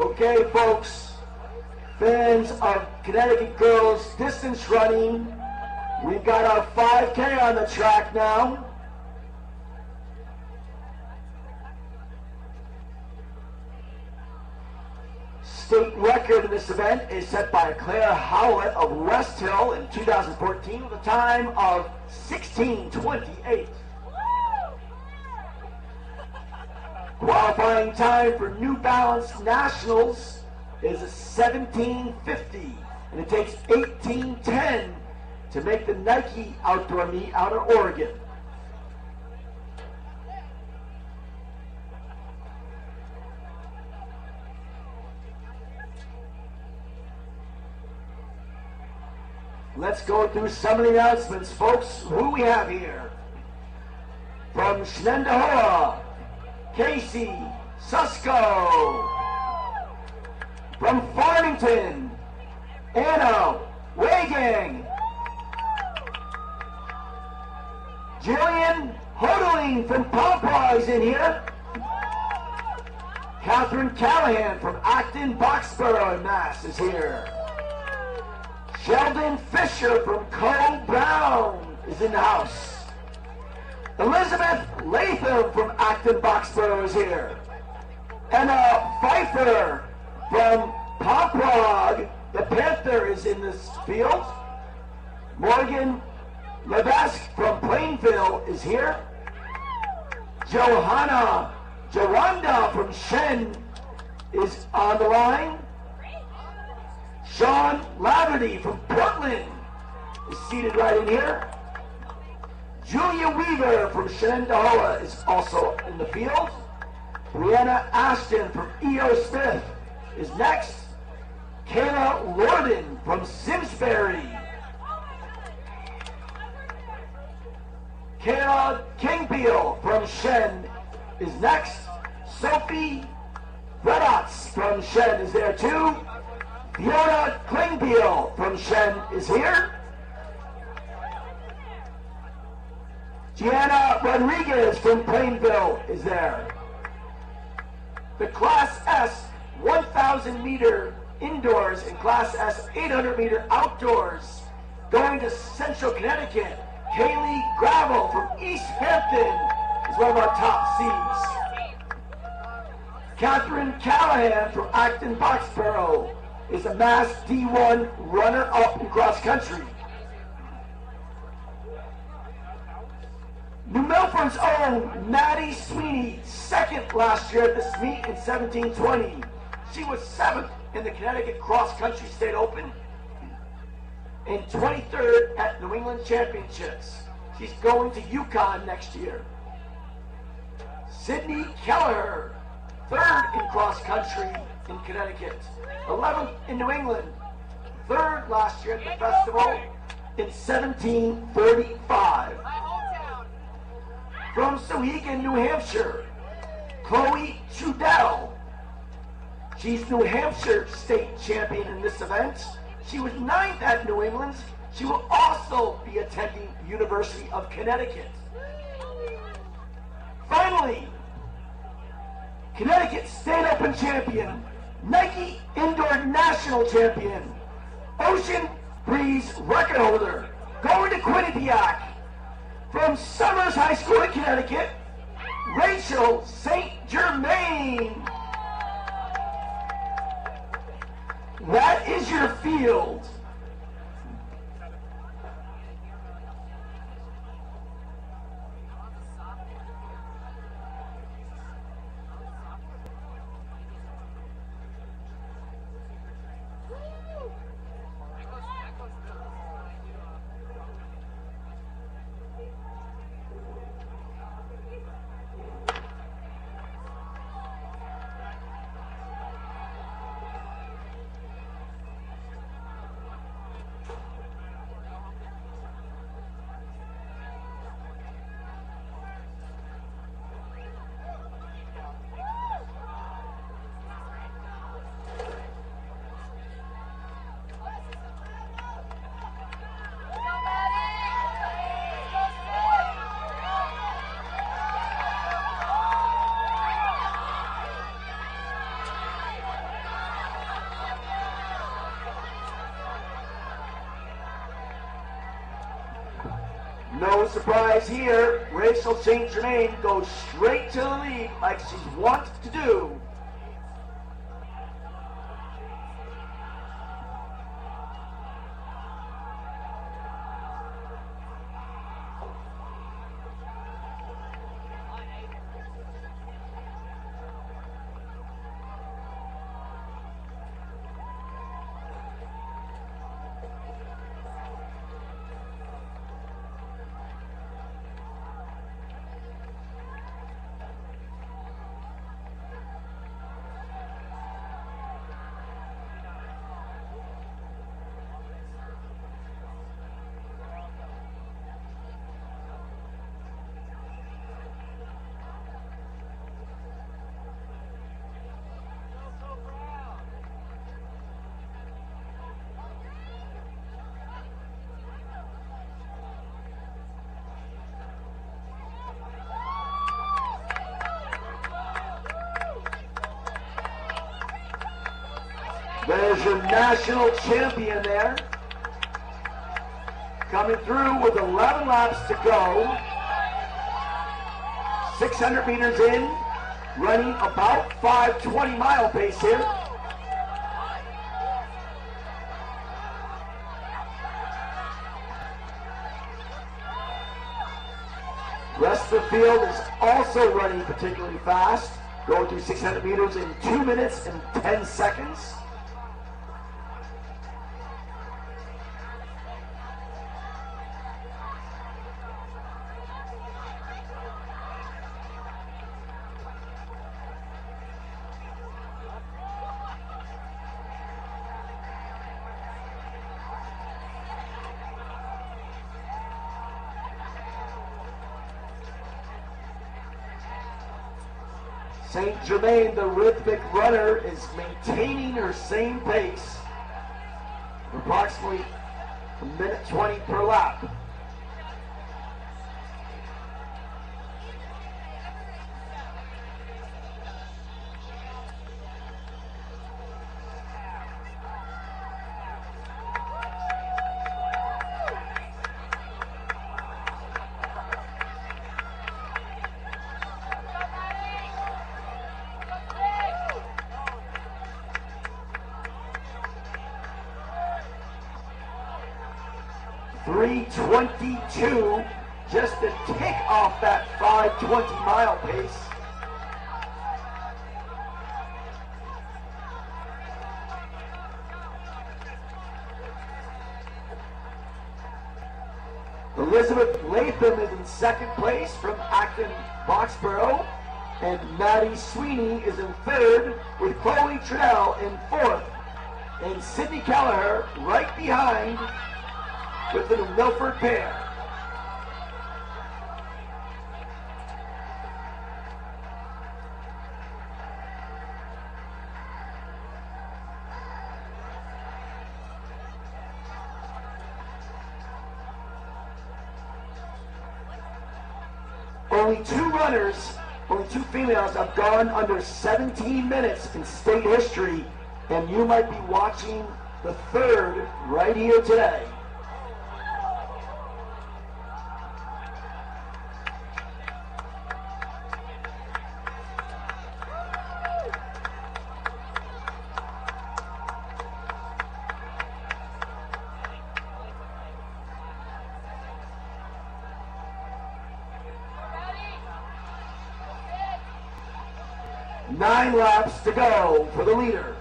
Okay, folks, fans of Connecticut girls distance running, we've got our 5K on the track now. State record in this event is set by Claire Howlett of West Hill in 2014 with a time of 16:28. Qualifying time for New Balance Nationals is 17:50, and it takes 18:10 to make the Nike outdoor meet out of Oregon. Let's go through some of the announcements, folks. Who we have here? From Shenandoah, Casey Susko. From Farmington, Anna Wagang. Jillian Hodling from Pawpaw is in here. Catherine Callahan from Acton, Boxborough, Mass. is here. Sheldon Fisher from Cole Brown is in the house. Elizabeth Latham from Acton, Boxborough is here. Anna Pfeiffer from Poprog, the Panther, is in this field. Morgan Levesque from Plainville is here. Johanna Jawanda from Shen is on the line. Sean Laverty from Portland is seated right in here. Julia Weaver from Shenandoah is also in the field. Brianna Ashton from E.O. Smith is next. Kayla Lorden from Simsbury. Kayla Kingpeel from Shen is next. Sophie Redotz from Shen is there too. Fiona Klingpeel from Shen is here. Gianna Rodriguez from Plainville is there. The Class S 1,000 meter indoors and Class S 800 meter outdoors going to Central Connecticut. Kaylee Gravel from East Hampton is one of our top seeds. Catherine Callahan from Acton, Boxborough is a Mass D1 runner-up in cross country. New Milford's own Maddie Sweeney, second last year at this meet in 17:20. She was 7th in the Connecticut Cross Country State Open and 23rd at New England Championships. She's going to UConn next year. Sydney Kelleher, 3rd in cross country in Connecticut, 11th in New England, 3rd last year at the festival in 17:45. From Sohegan, New Hampshire, Chloe Trudell. She's New Hampshire state champion in this event. She was 9th at New England. She will also be attending University of Connecticut. Finally, Connecticut State Open champion, Nike Indoor National champion, Ocean Breeze record holder, going to Quinnipiac. From Summers High School in Connecticut, Rachel St. Germain. That is your field. surprise here. Rachel St. Germain goes straight to the lead like she's wont to do. There's your national champion there. Coming through with 11 laps to go. 600 meters in, running about 5:20 mile pace here. Rest of the field is also running particularly fast, going through 600 meters in 2 minutes and 10 seconds. St. Germain, the rhythmic runner, is maintaining her same pace, approximately 1:20 per lap. .322 just to kick off that 5:20 mile pace. Elizabeth Latham is in second place from Acton Boxborough, and Maddie Sweeney is in third, with Chloe Trudell in fourth, and Sydney Kelleher right behind with the Milford pair. Only two females have gone under 17 minutes in state history, and you might be watching the third right here today. Nine laps to go for the leader.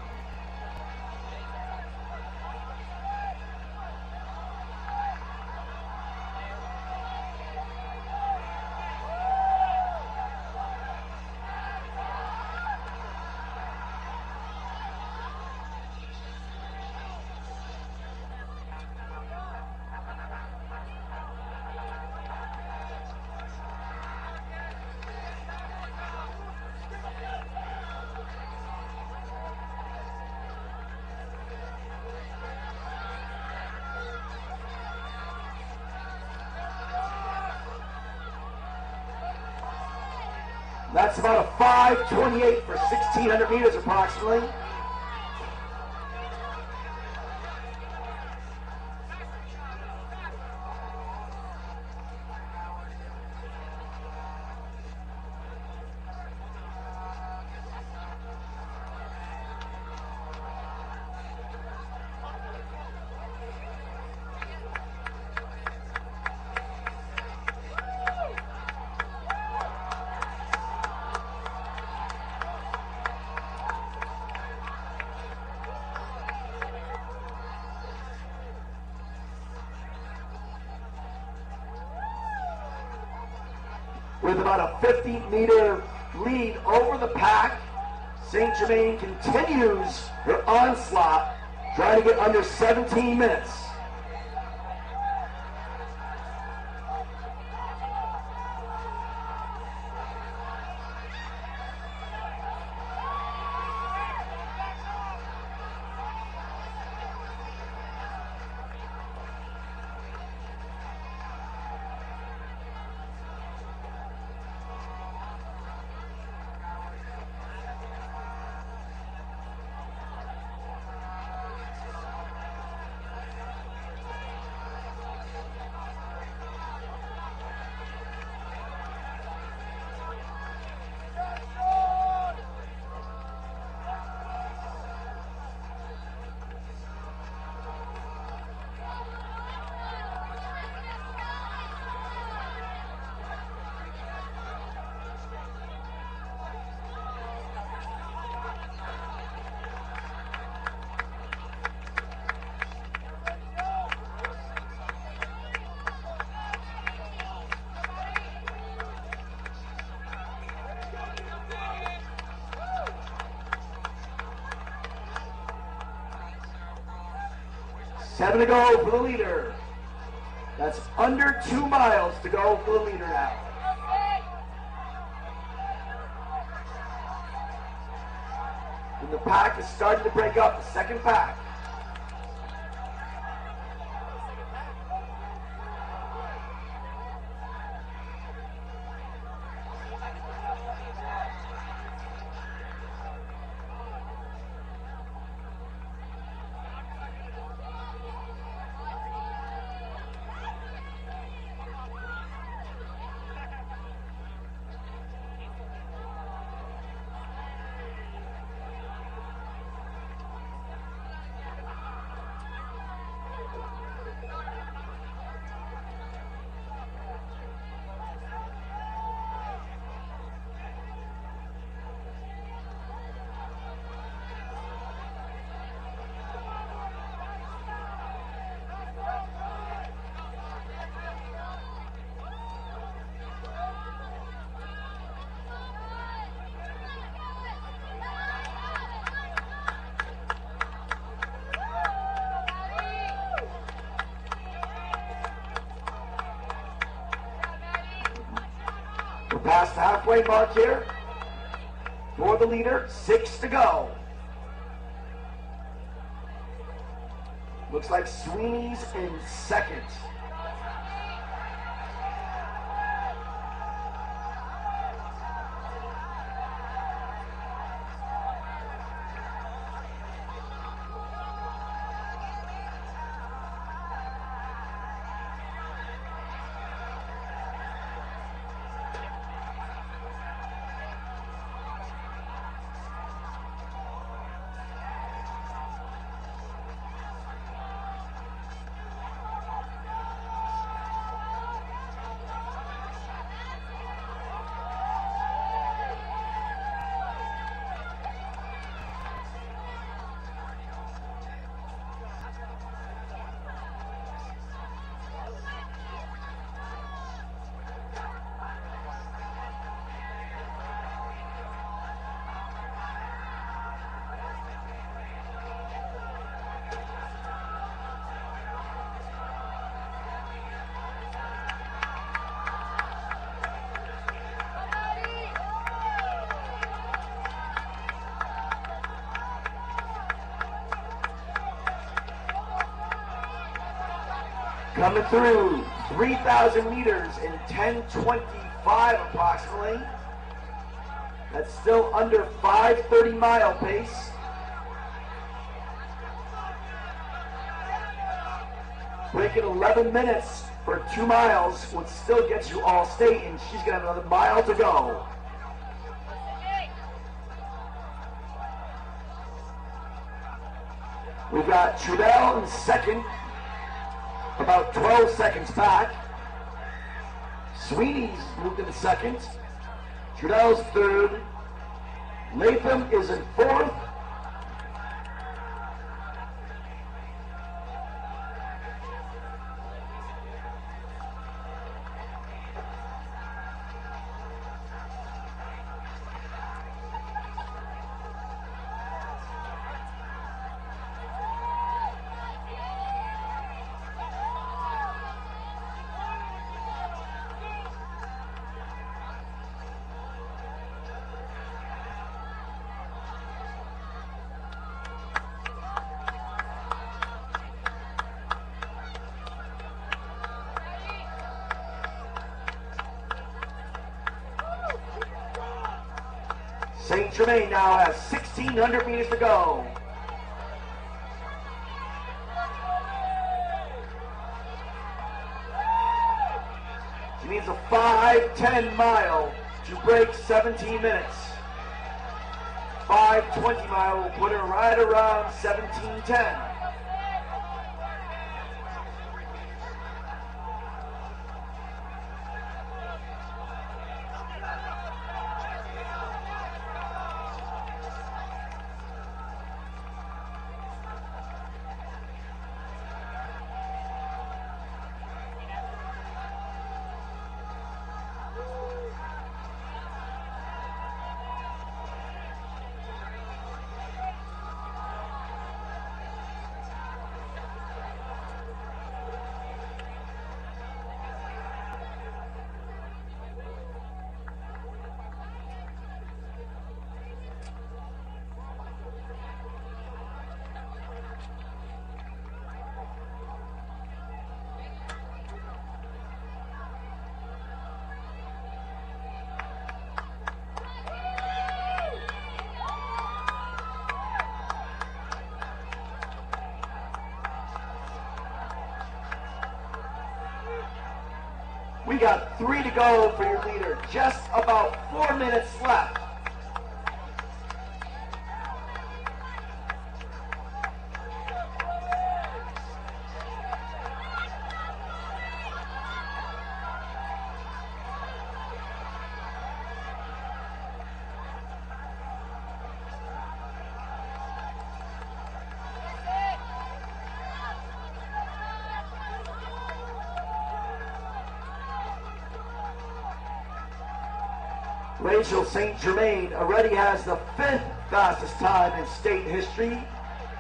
That's about a 5:28 for 1,600 meters approximately. with about a 50-meter lead over the pack. St. Germain continues their onslaught, trying to get under 17 minutes. Seven to go for the leader. That's under 2 miles to go for the leader now. And the pack is starting to break up, the second pack. We're past the halfway mark here for the leader. 6 to go. Looks like Sweeney's in second. Coming through 3,000 meters in 10:25 approximately. That's still under 5:30 mile pace. Breaking 11 minutes for 2 miles would still get you all state, and she's got another mile to go. We've got Trudell in second, about 12 seconds back. Sweeney's moved into second. Trudell's third. Latham is in fourth. St. Germain now has 1,600 meters to go. She needs a 5:10 mile to break 17 minutes. 5:20 mile will put her right around 17:10. We got 3 to go for your leader. Just about 4 minutes left. Rachel St. Germain already has the 5th fastest time in state history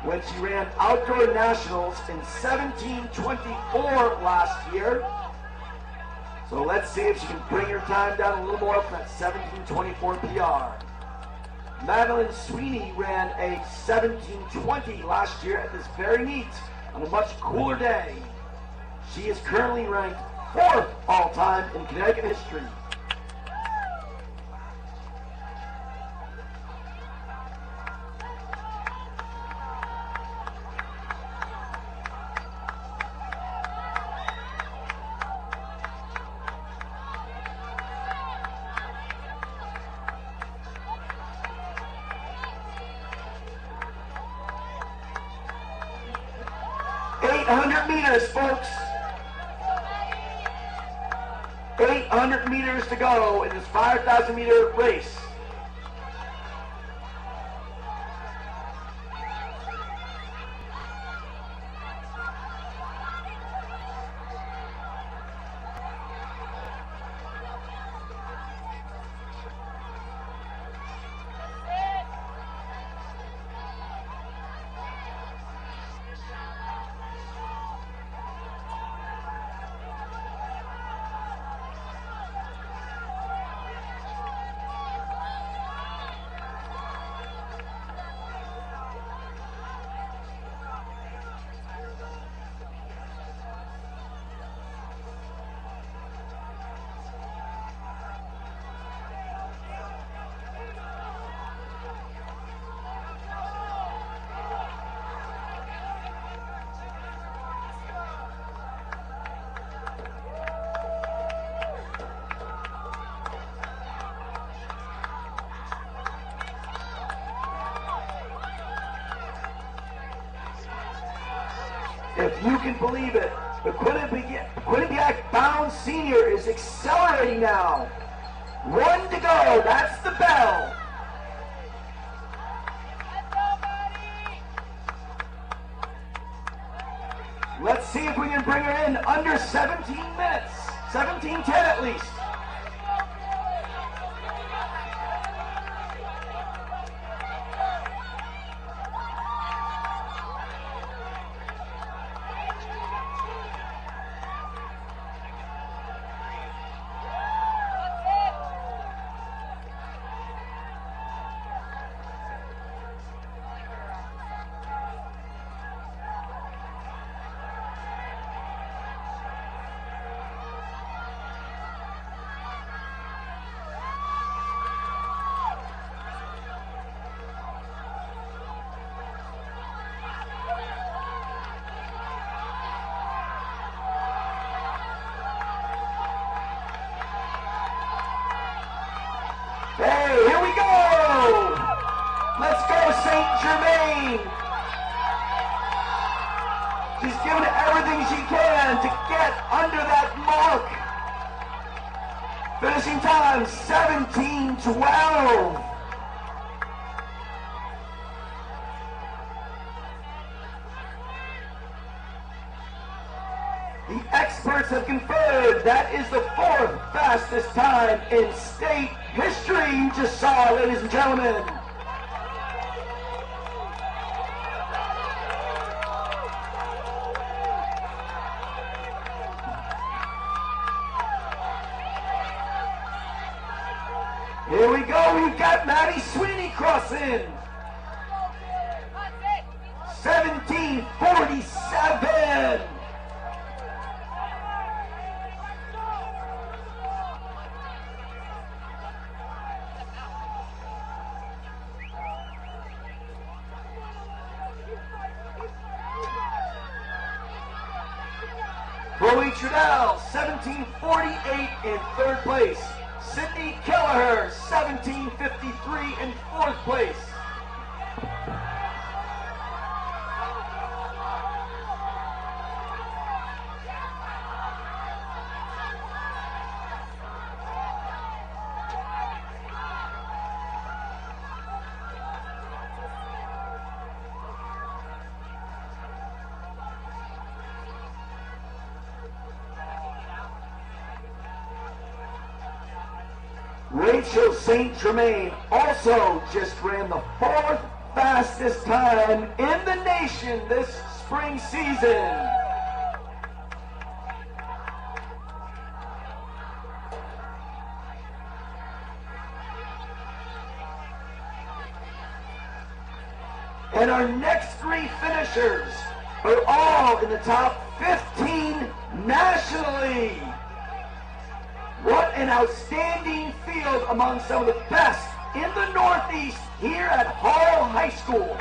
when she ran outdoor nationals in 17:24 last year. So let's see if she can bring her time down a little more from that 17:24 PR. Madeline Sweeney ran a 17:20 last year at this very meet on a much cooler day. She is currently ranked 4th all-time in Connecticut history. Meters, folks. 800 meters to go in this 5,000 meter race. If you can believe it, the Quinnipiac bound senior is accelerating now. 1 to go, that's the bell. Let's see if we can bring her in under 17 minutes. 17:10 at least. Let's go, St. Germain. She's given everything she can to get under that mark. Finishing time, 17:12. The experts have confirmed that is the 4th fastest time in state history you just saw, ladies and gentlemen. Here we go, we've got Maddie Sweeney crossing. 17:47. Chloe Trudell, 17:48 in 3rd place. Sydney Kelleher, 17:53 in 4th place. Rachel St. Germain also just ran the 4th fastest time in the nation this spring season. And our next 3 finishers are all in the top 15 nationally. What an outstanding field among some of the best in the Northeast here at Hall High School.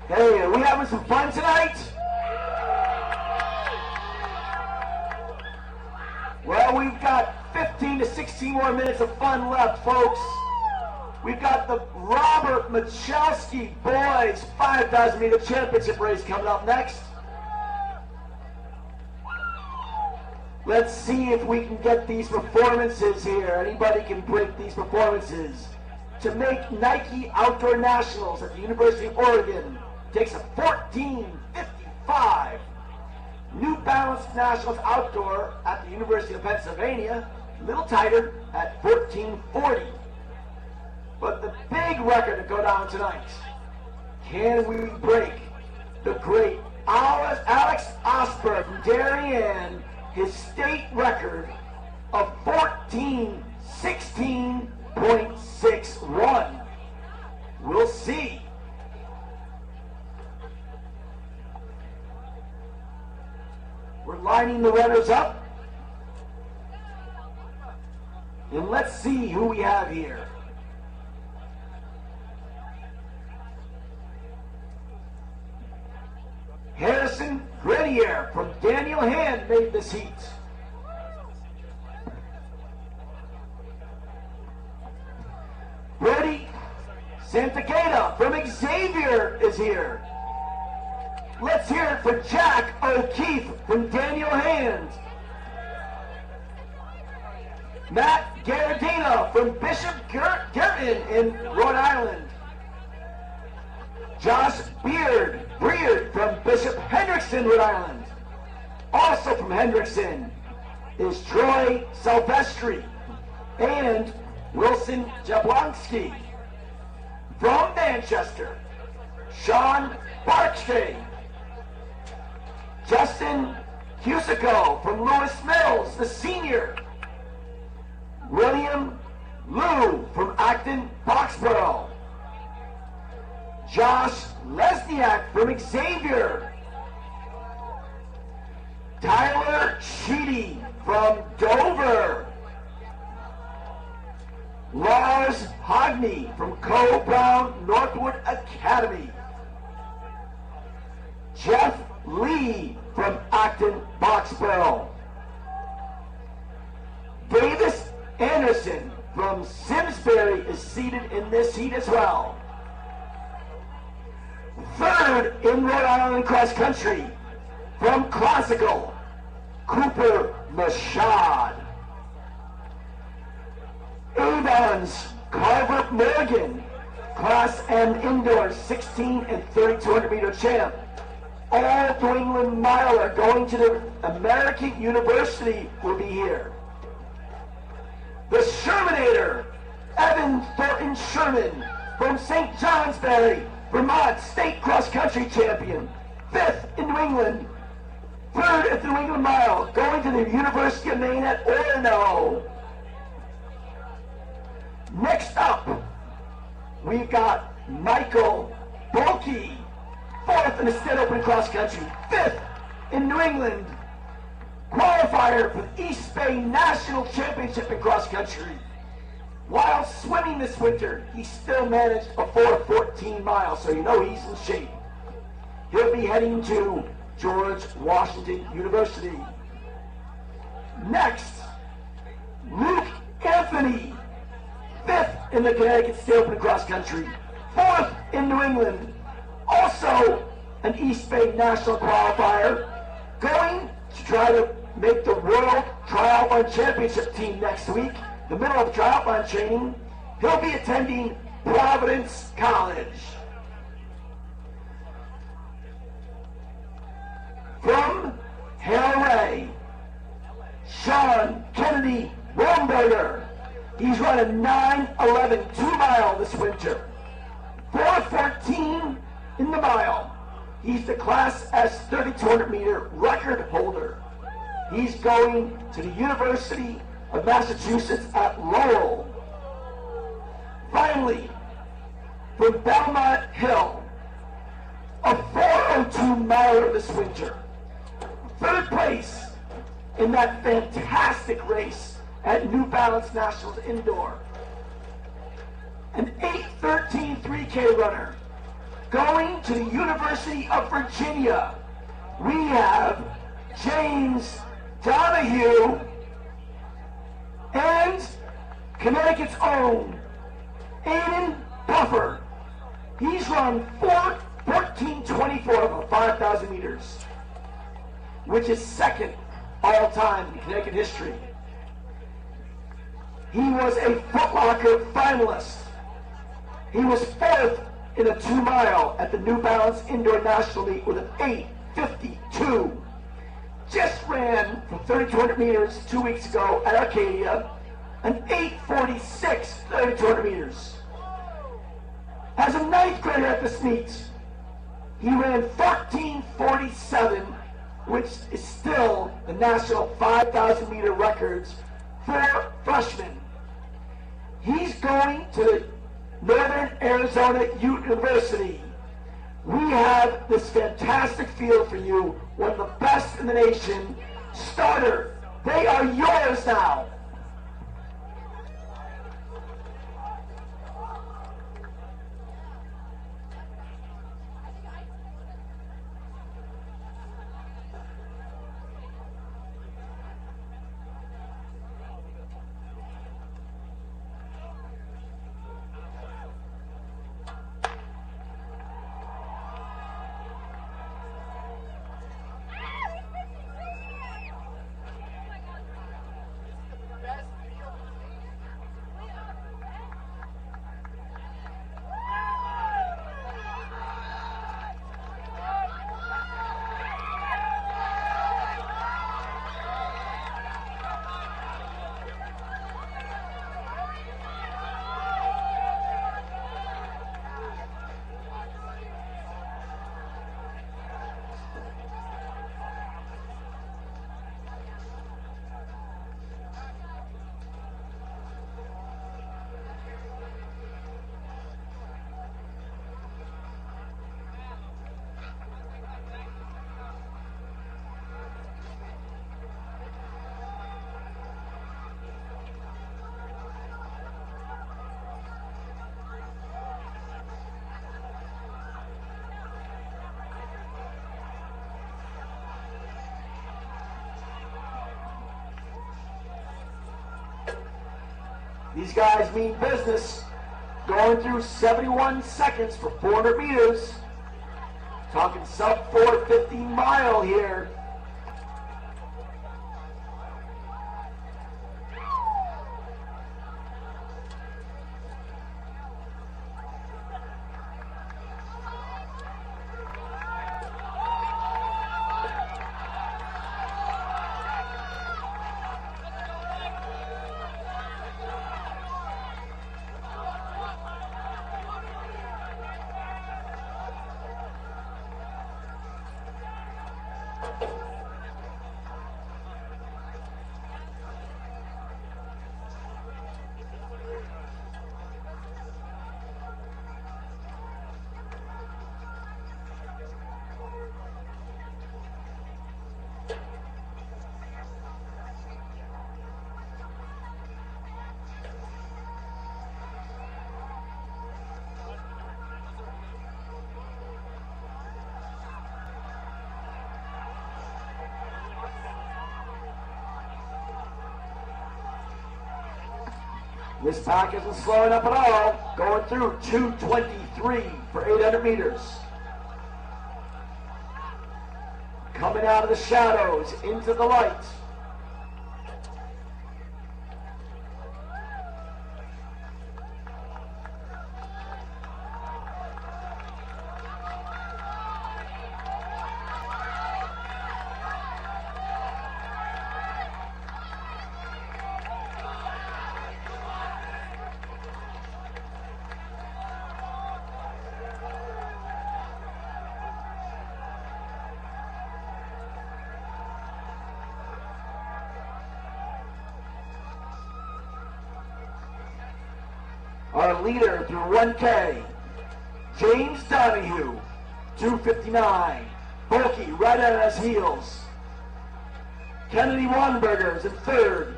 Hey, are we having some fun tonight? Well, we've got 15 to 16 more minutes of fun left, folks. We've got the Robert Michalski Boys 5,000 meter championship race coming up next. Let's see if we can get these performances here. Anybody can break these performances. To make Nike Outdoor Nationals at the University of Oregon takes a 14:55. New Balance Nationals Outdoor at the University of Pennsylvania, a little tighter at 14:40. But the big record to go down tonight, can we break the great Alex Osberg from Darien, his state record of 14:16.61? We'll see. We're lining the runners up. And let's see who we have here. Harrison Grenier from Daniel Hand made this heat. Brody Santagata from Xavier is here. Let's hear it for Jack O'Keefe from Daniel Hand. Matt Garadina from Bishop Girton in Rhode Island. Josh Breard from Bishop Hendrickson, Rhode Island. Also from Hendrickson is Troy Silvestri and Wilson Jablonski. From Manchester, Sean Barkshay. Justin Cusico from Lewis Mills, the senior. William Liu from Acton, Boxborough. Josh Lesniak from Xavier. Tyler Sheedy from Dover. Lars Hogney from Co Brown Northwood Academy. Jeff Lee from Acton, Boxborough. Davis Anderson from Simsbury is seated in this heat as well. Third in Rhode Island cross country from Classical, Cooper Mashad. Avon's Carver Morgan, Class M Indoor 16 and 3200 meter champ. All New England miler going to the American University will be here. The Shermanator, Evan Thornton Sherman from St. Johnsbury, Vermont State Cross Country Champion. Fifth in New England. Third at the New England Mile, going to the University of Maine at Orono. Next up, we've got Michael Bulkey, fourth in the State Open Cross Country, fifth in New England. Qualifier for the East Bay National Championship in cross country. While swimming this winter, he still managed a 4:14 miles, so you know he's in shape. He'll be heading to George Washington University. Next, Luke Anthony, fifth in the Connecticut State Open cross country, fourth in New England, also an East Bay National qualifier, going to try to make the World Triathlon Championship team next week. The middle of triathlon training, he'll be attending Providence College. From Hale-Ray, Sean Kennedy Romberger. He's run a 9:11 2-mile this winter. 4:14 in the mile. He's the Class S 3200 meter record holder. He's going to the University of Massachusetts at Lowell. Finally, from Belmont Hill, a 4:02 miler this winter. Third place in that fantastic race at New Balance Nationals Indoor. An 8:13 3K runner. Going to the University of Virginia, we have James Donahue and Connecticut's own Aiden Puffer. He's run 14:24 over 5,000 meters, which is second all time in Connecticut history. He was a Foot Locker finalist. He was fourth in a 2-mile at the New Balance Indoor National Meet with an 8:52. Just ran for 3,200 meters 2 weeks ago at Arcadia, an 8:46 3,200 meters. As a 9th grader at this meet, he ran 14:47, which is still the national 5,000 meter records for freshmen. He's going to Northern Arizona University. We have this fantastic field for you, one of the best in the nation. Starter, they are yours now. These guys mean business, going through 71 seconds for 400 meters. Talking sub 450 mile here. This pack isn't slowing up at all, going through 2:23 for 800 meters. Coming out of the shadows into the light. Our leader through 1K, James Donahue, 2:59. Bulky right at his heels. Kennedy Wanberger's in third.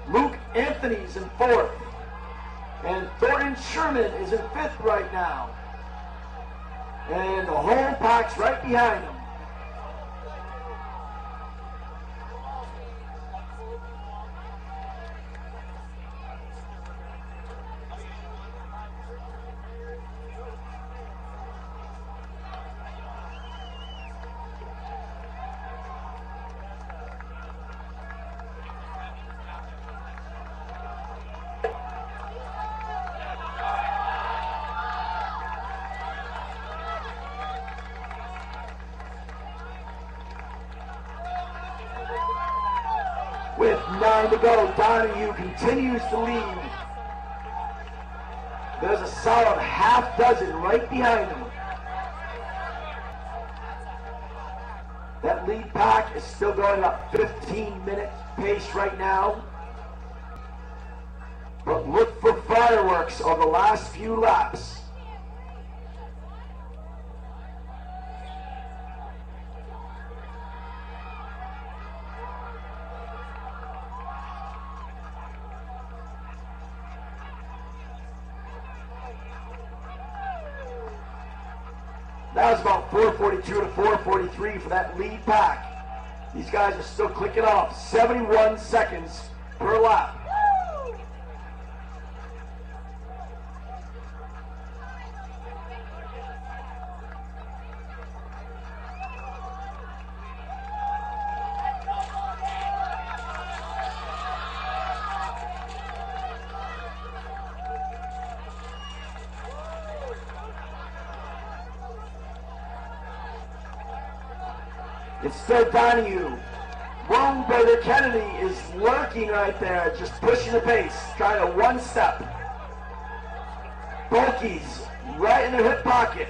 Luke Anthony's in fourth. And Thornton Sherman is in fifth right now. And the whole pack's right behind them. With 9 to go, Donahue continues to lead. There's a solid half dozen right behind him. That lead pack is still going up 15-minute pace right now. But look for fireworks on the last few laps. That was about 442 to 443 for that lead pack. These guys are still clicking off 71 seconds per lap. It's still Donahue. Lone Brother Kennedy is lurking right there, just pushing the pace, trying to one step. Bulky's right in the hip pocket.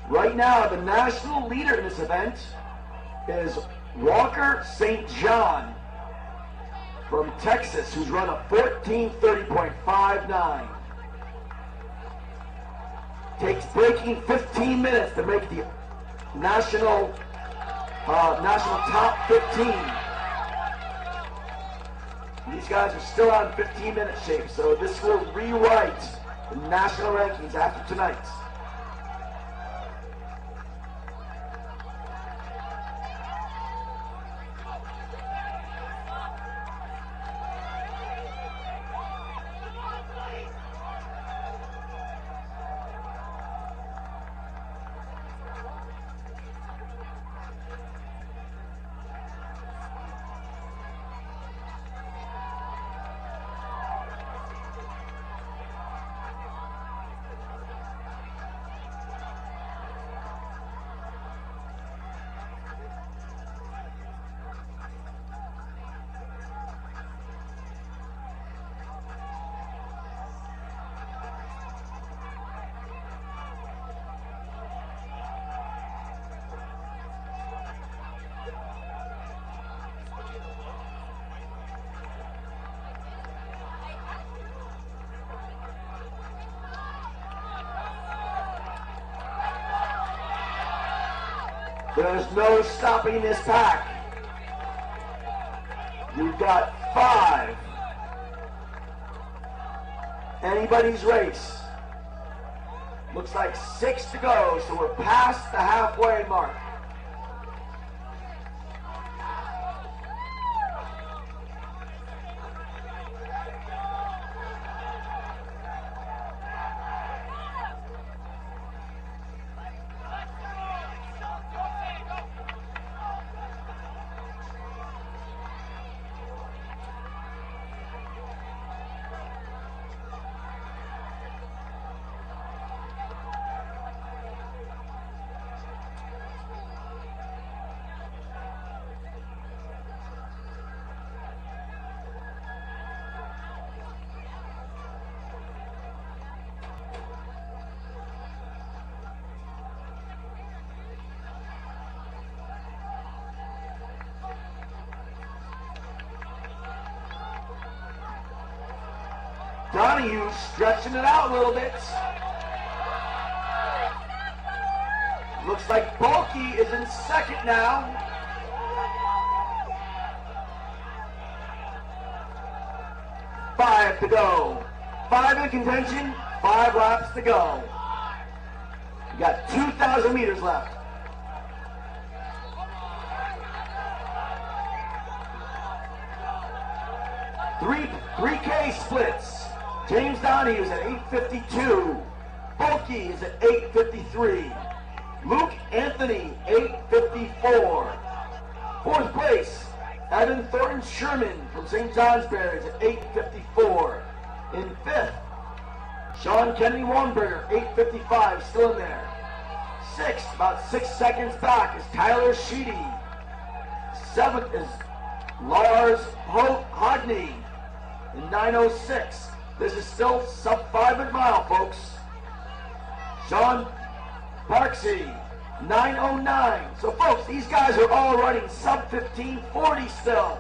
Right now, the national leader in this event is Walker St. John from Texas, who's run a 14:30.59. Takes breaking 15 minutes to make the national top 15. These guys are still on 15-minute shape, so this will rewrite the national rankings after tonight. There's no stopping this pack. You've got 5. Anybody's race. Looks like 6 to go, so we're past the halfway mark. Donahue stretching it out a little bit. Looks like Bulky is in second now. Five to go. 5 in contention, 5 laps to go. You got 2,000 meters left. 3K splits. James Donahue is at 8:52. Bulky is at 8:53. Luke Anthony, 8:54. Fourth place, Evan Thornton Sherman from St. Johnsbury is at 8:54. In fifth, Sean Kennedy Wonberger, 8:55, still in there. Sixth, about 6 seconds back, is Tyler Sheedy. Seventh is Lars Hodney in 9:06. This is still sub 5 mile, folks. Sean Parksy, 9:09. So, folks, these guys are all running sub 15:40 still.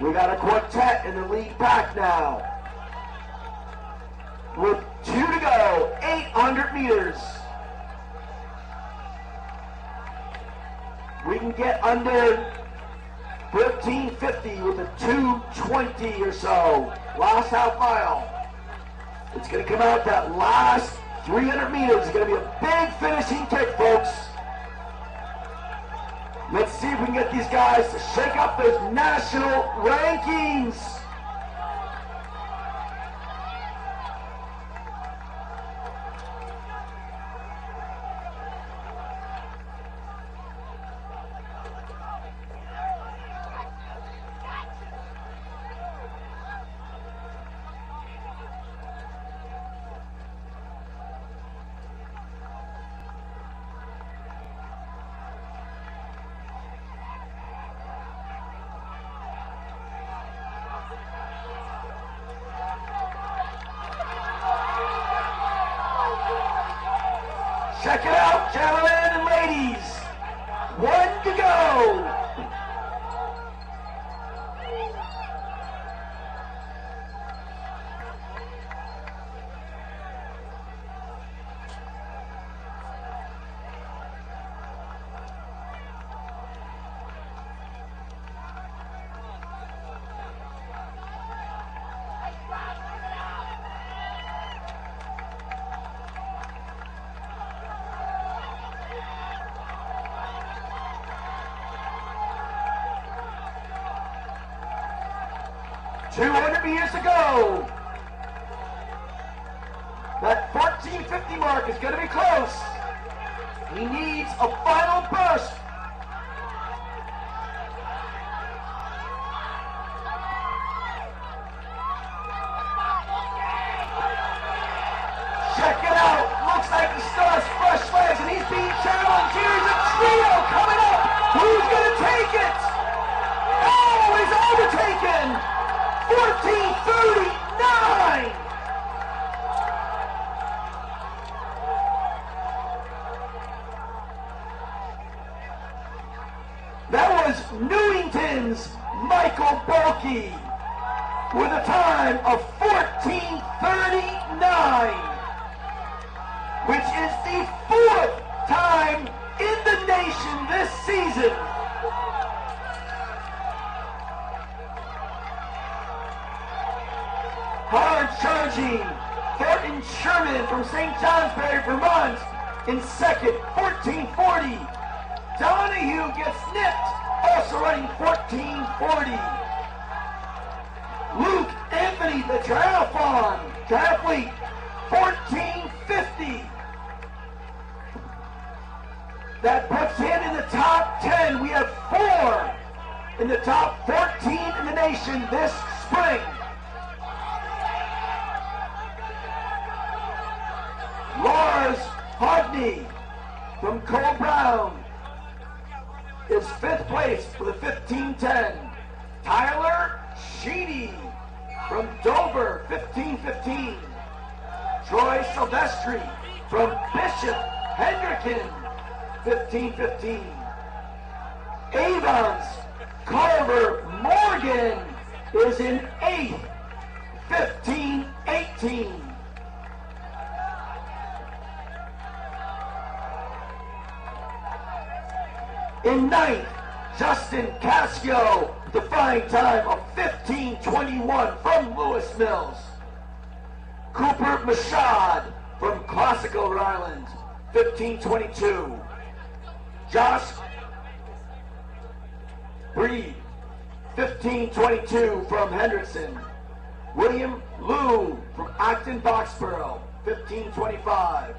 We got a quartet in the lead pack now. With 2 to go, 800 meters. We can get under 1350 with a 2:20 or so. Last half mile. It's going to come out that last 300 meters. It's going to be a big finishing kick, folks. Let's see if we can get these guys to shake up those national rankings. 200 meters to go. That 1450 mark is going to be close. He needs a final burst. Check it out. Looks like he still has fresh legs and he's being challenged. Here's a trio coming up. Who's going to take it? Oh, he's overtaken. 14:39. That was Newington's Michael Bulkey with a time of 14:39, which is the 4th time in the nation this season. Hard charging, Thornton Sherman from St. Johnsbury, Vermont in second, 14:40. Donahue gets nipped, also running 14:40. Luke Anthony, the triathlete, 14:50. That puts him in the top 10. We have 4 in the top 14 in the nation this spring. Lars Hodney from Cole Brown is 5th place for the 15:10. Tyler Sheedy from Dover, 15:15. Troy Silvestri from Bishop Hendricken, 15:15. Avon's Carver Morgan is in 8th, 15:18. In 9th, Justin Cascio, defying time of 15:21 from Lewis Mills. Cooper Mashad from Classical Rhode Island, 15:22. Josh Breed, 15:22 from Hendrickson. William Liu from Acton Boxborough, 15:25.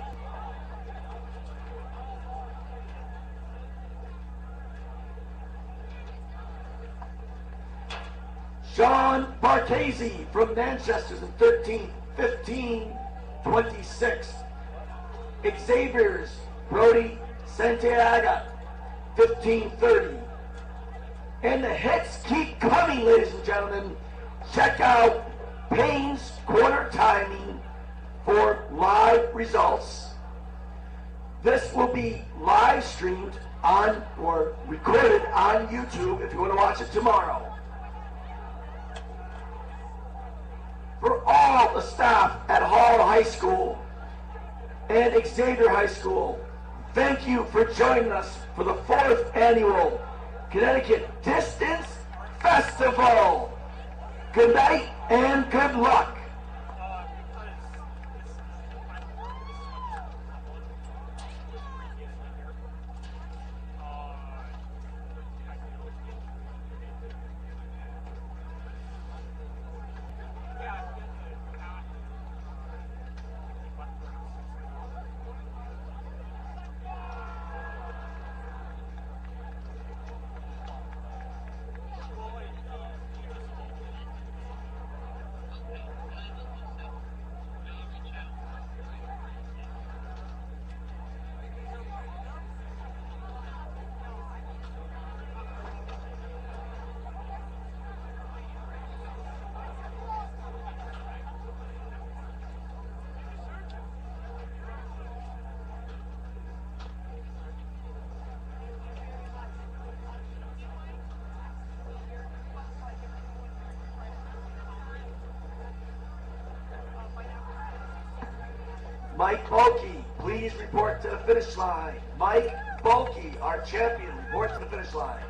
Sean Barchese from Manchester's in 13th, 15:26. Xavier's Brody Santiago, 15:30. And the hits keep coming, ladies and gentlemen. Check out Payne's Corner Timing for live results. This will be live streamed on or recorded on YouTube if you want to watch it tomorrow. For all the staff at Hall High School and Xavier High School, thank you for joining us for the 4th annual Connecticut Distance Festival. Good night and good luck. Mike Bulkey, please report to the finish line. Mike Bulkey, our champion, report to the finish line.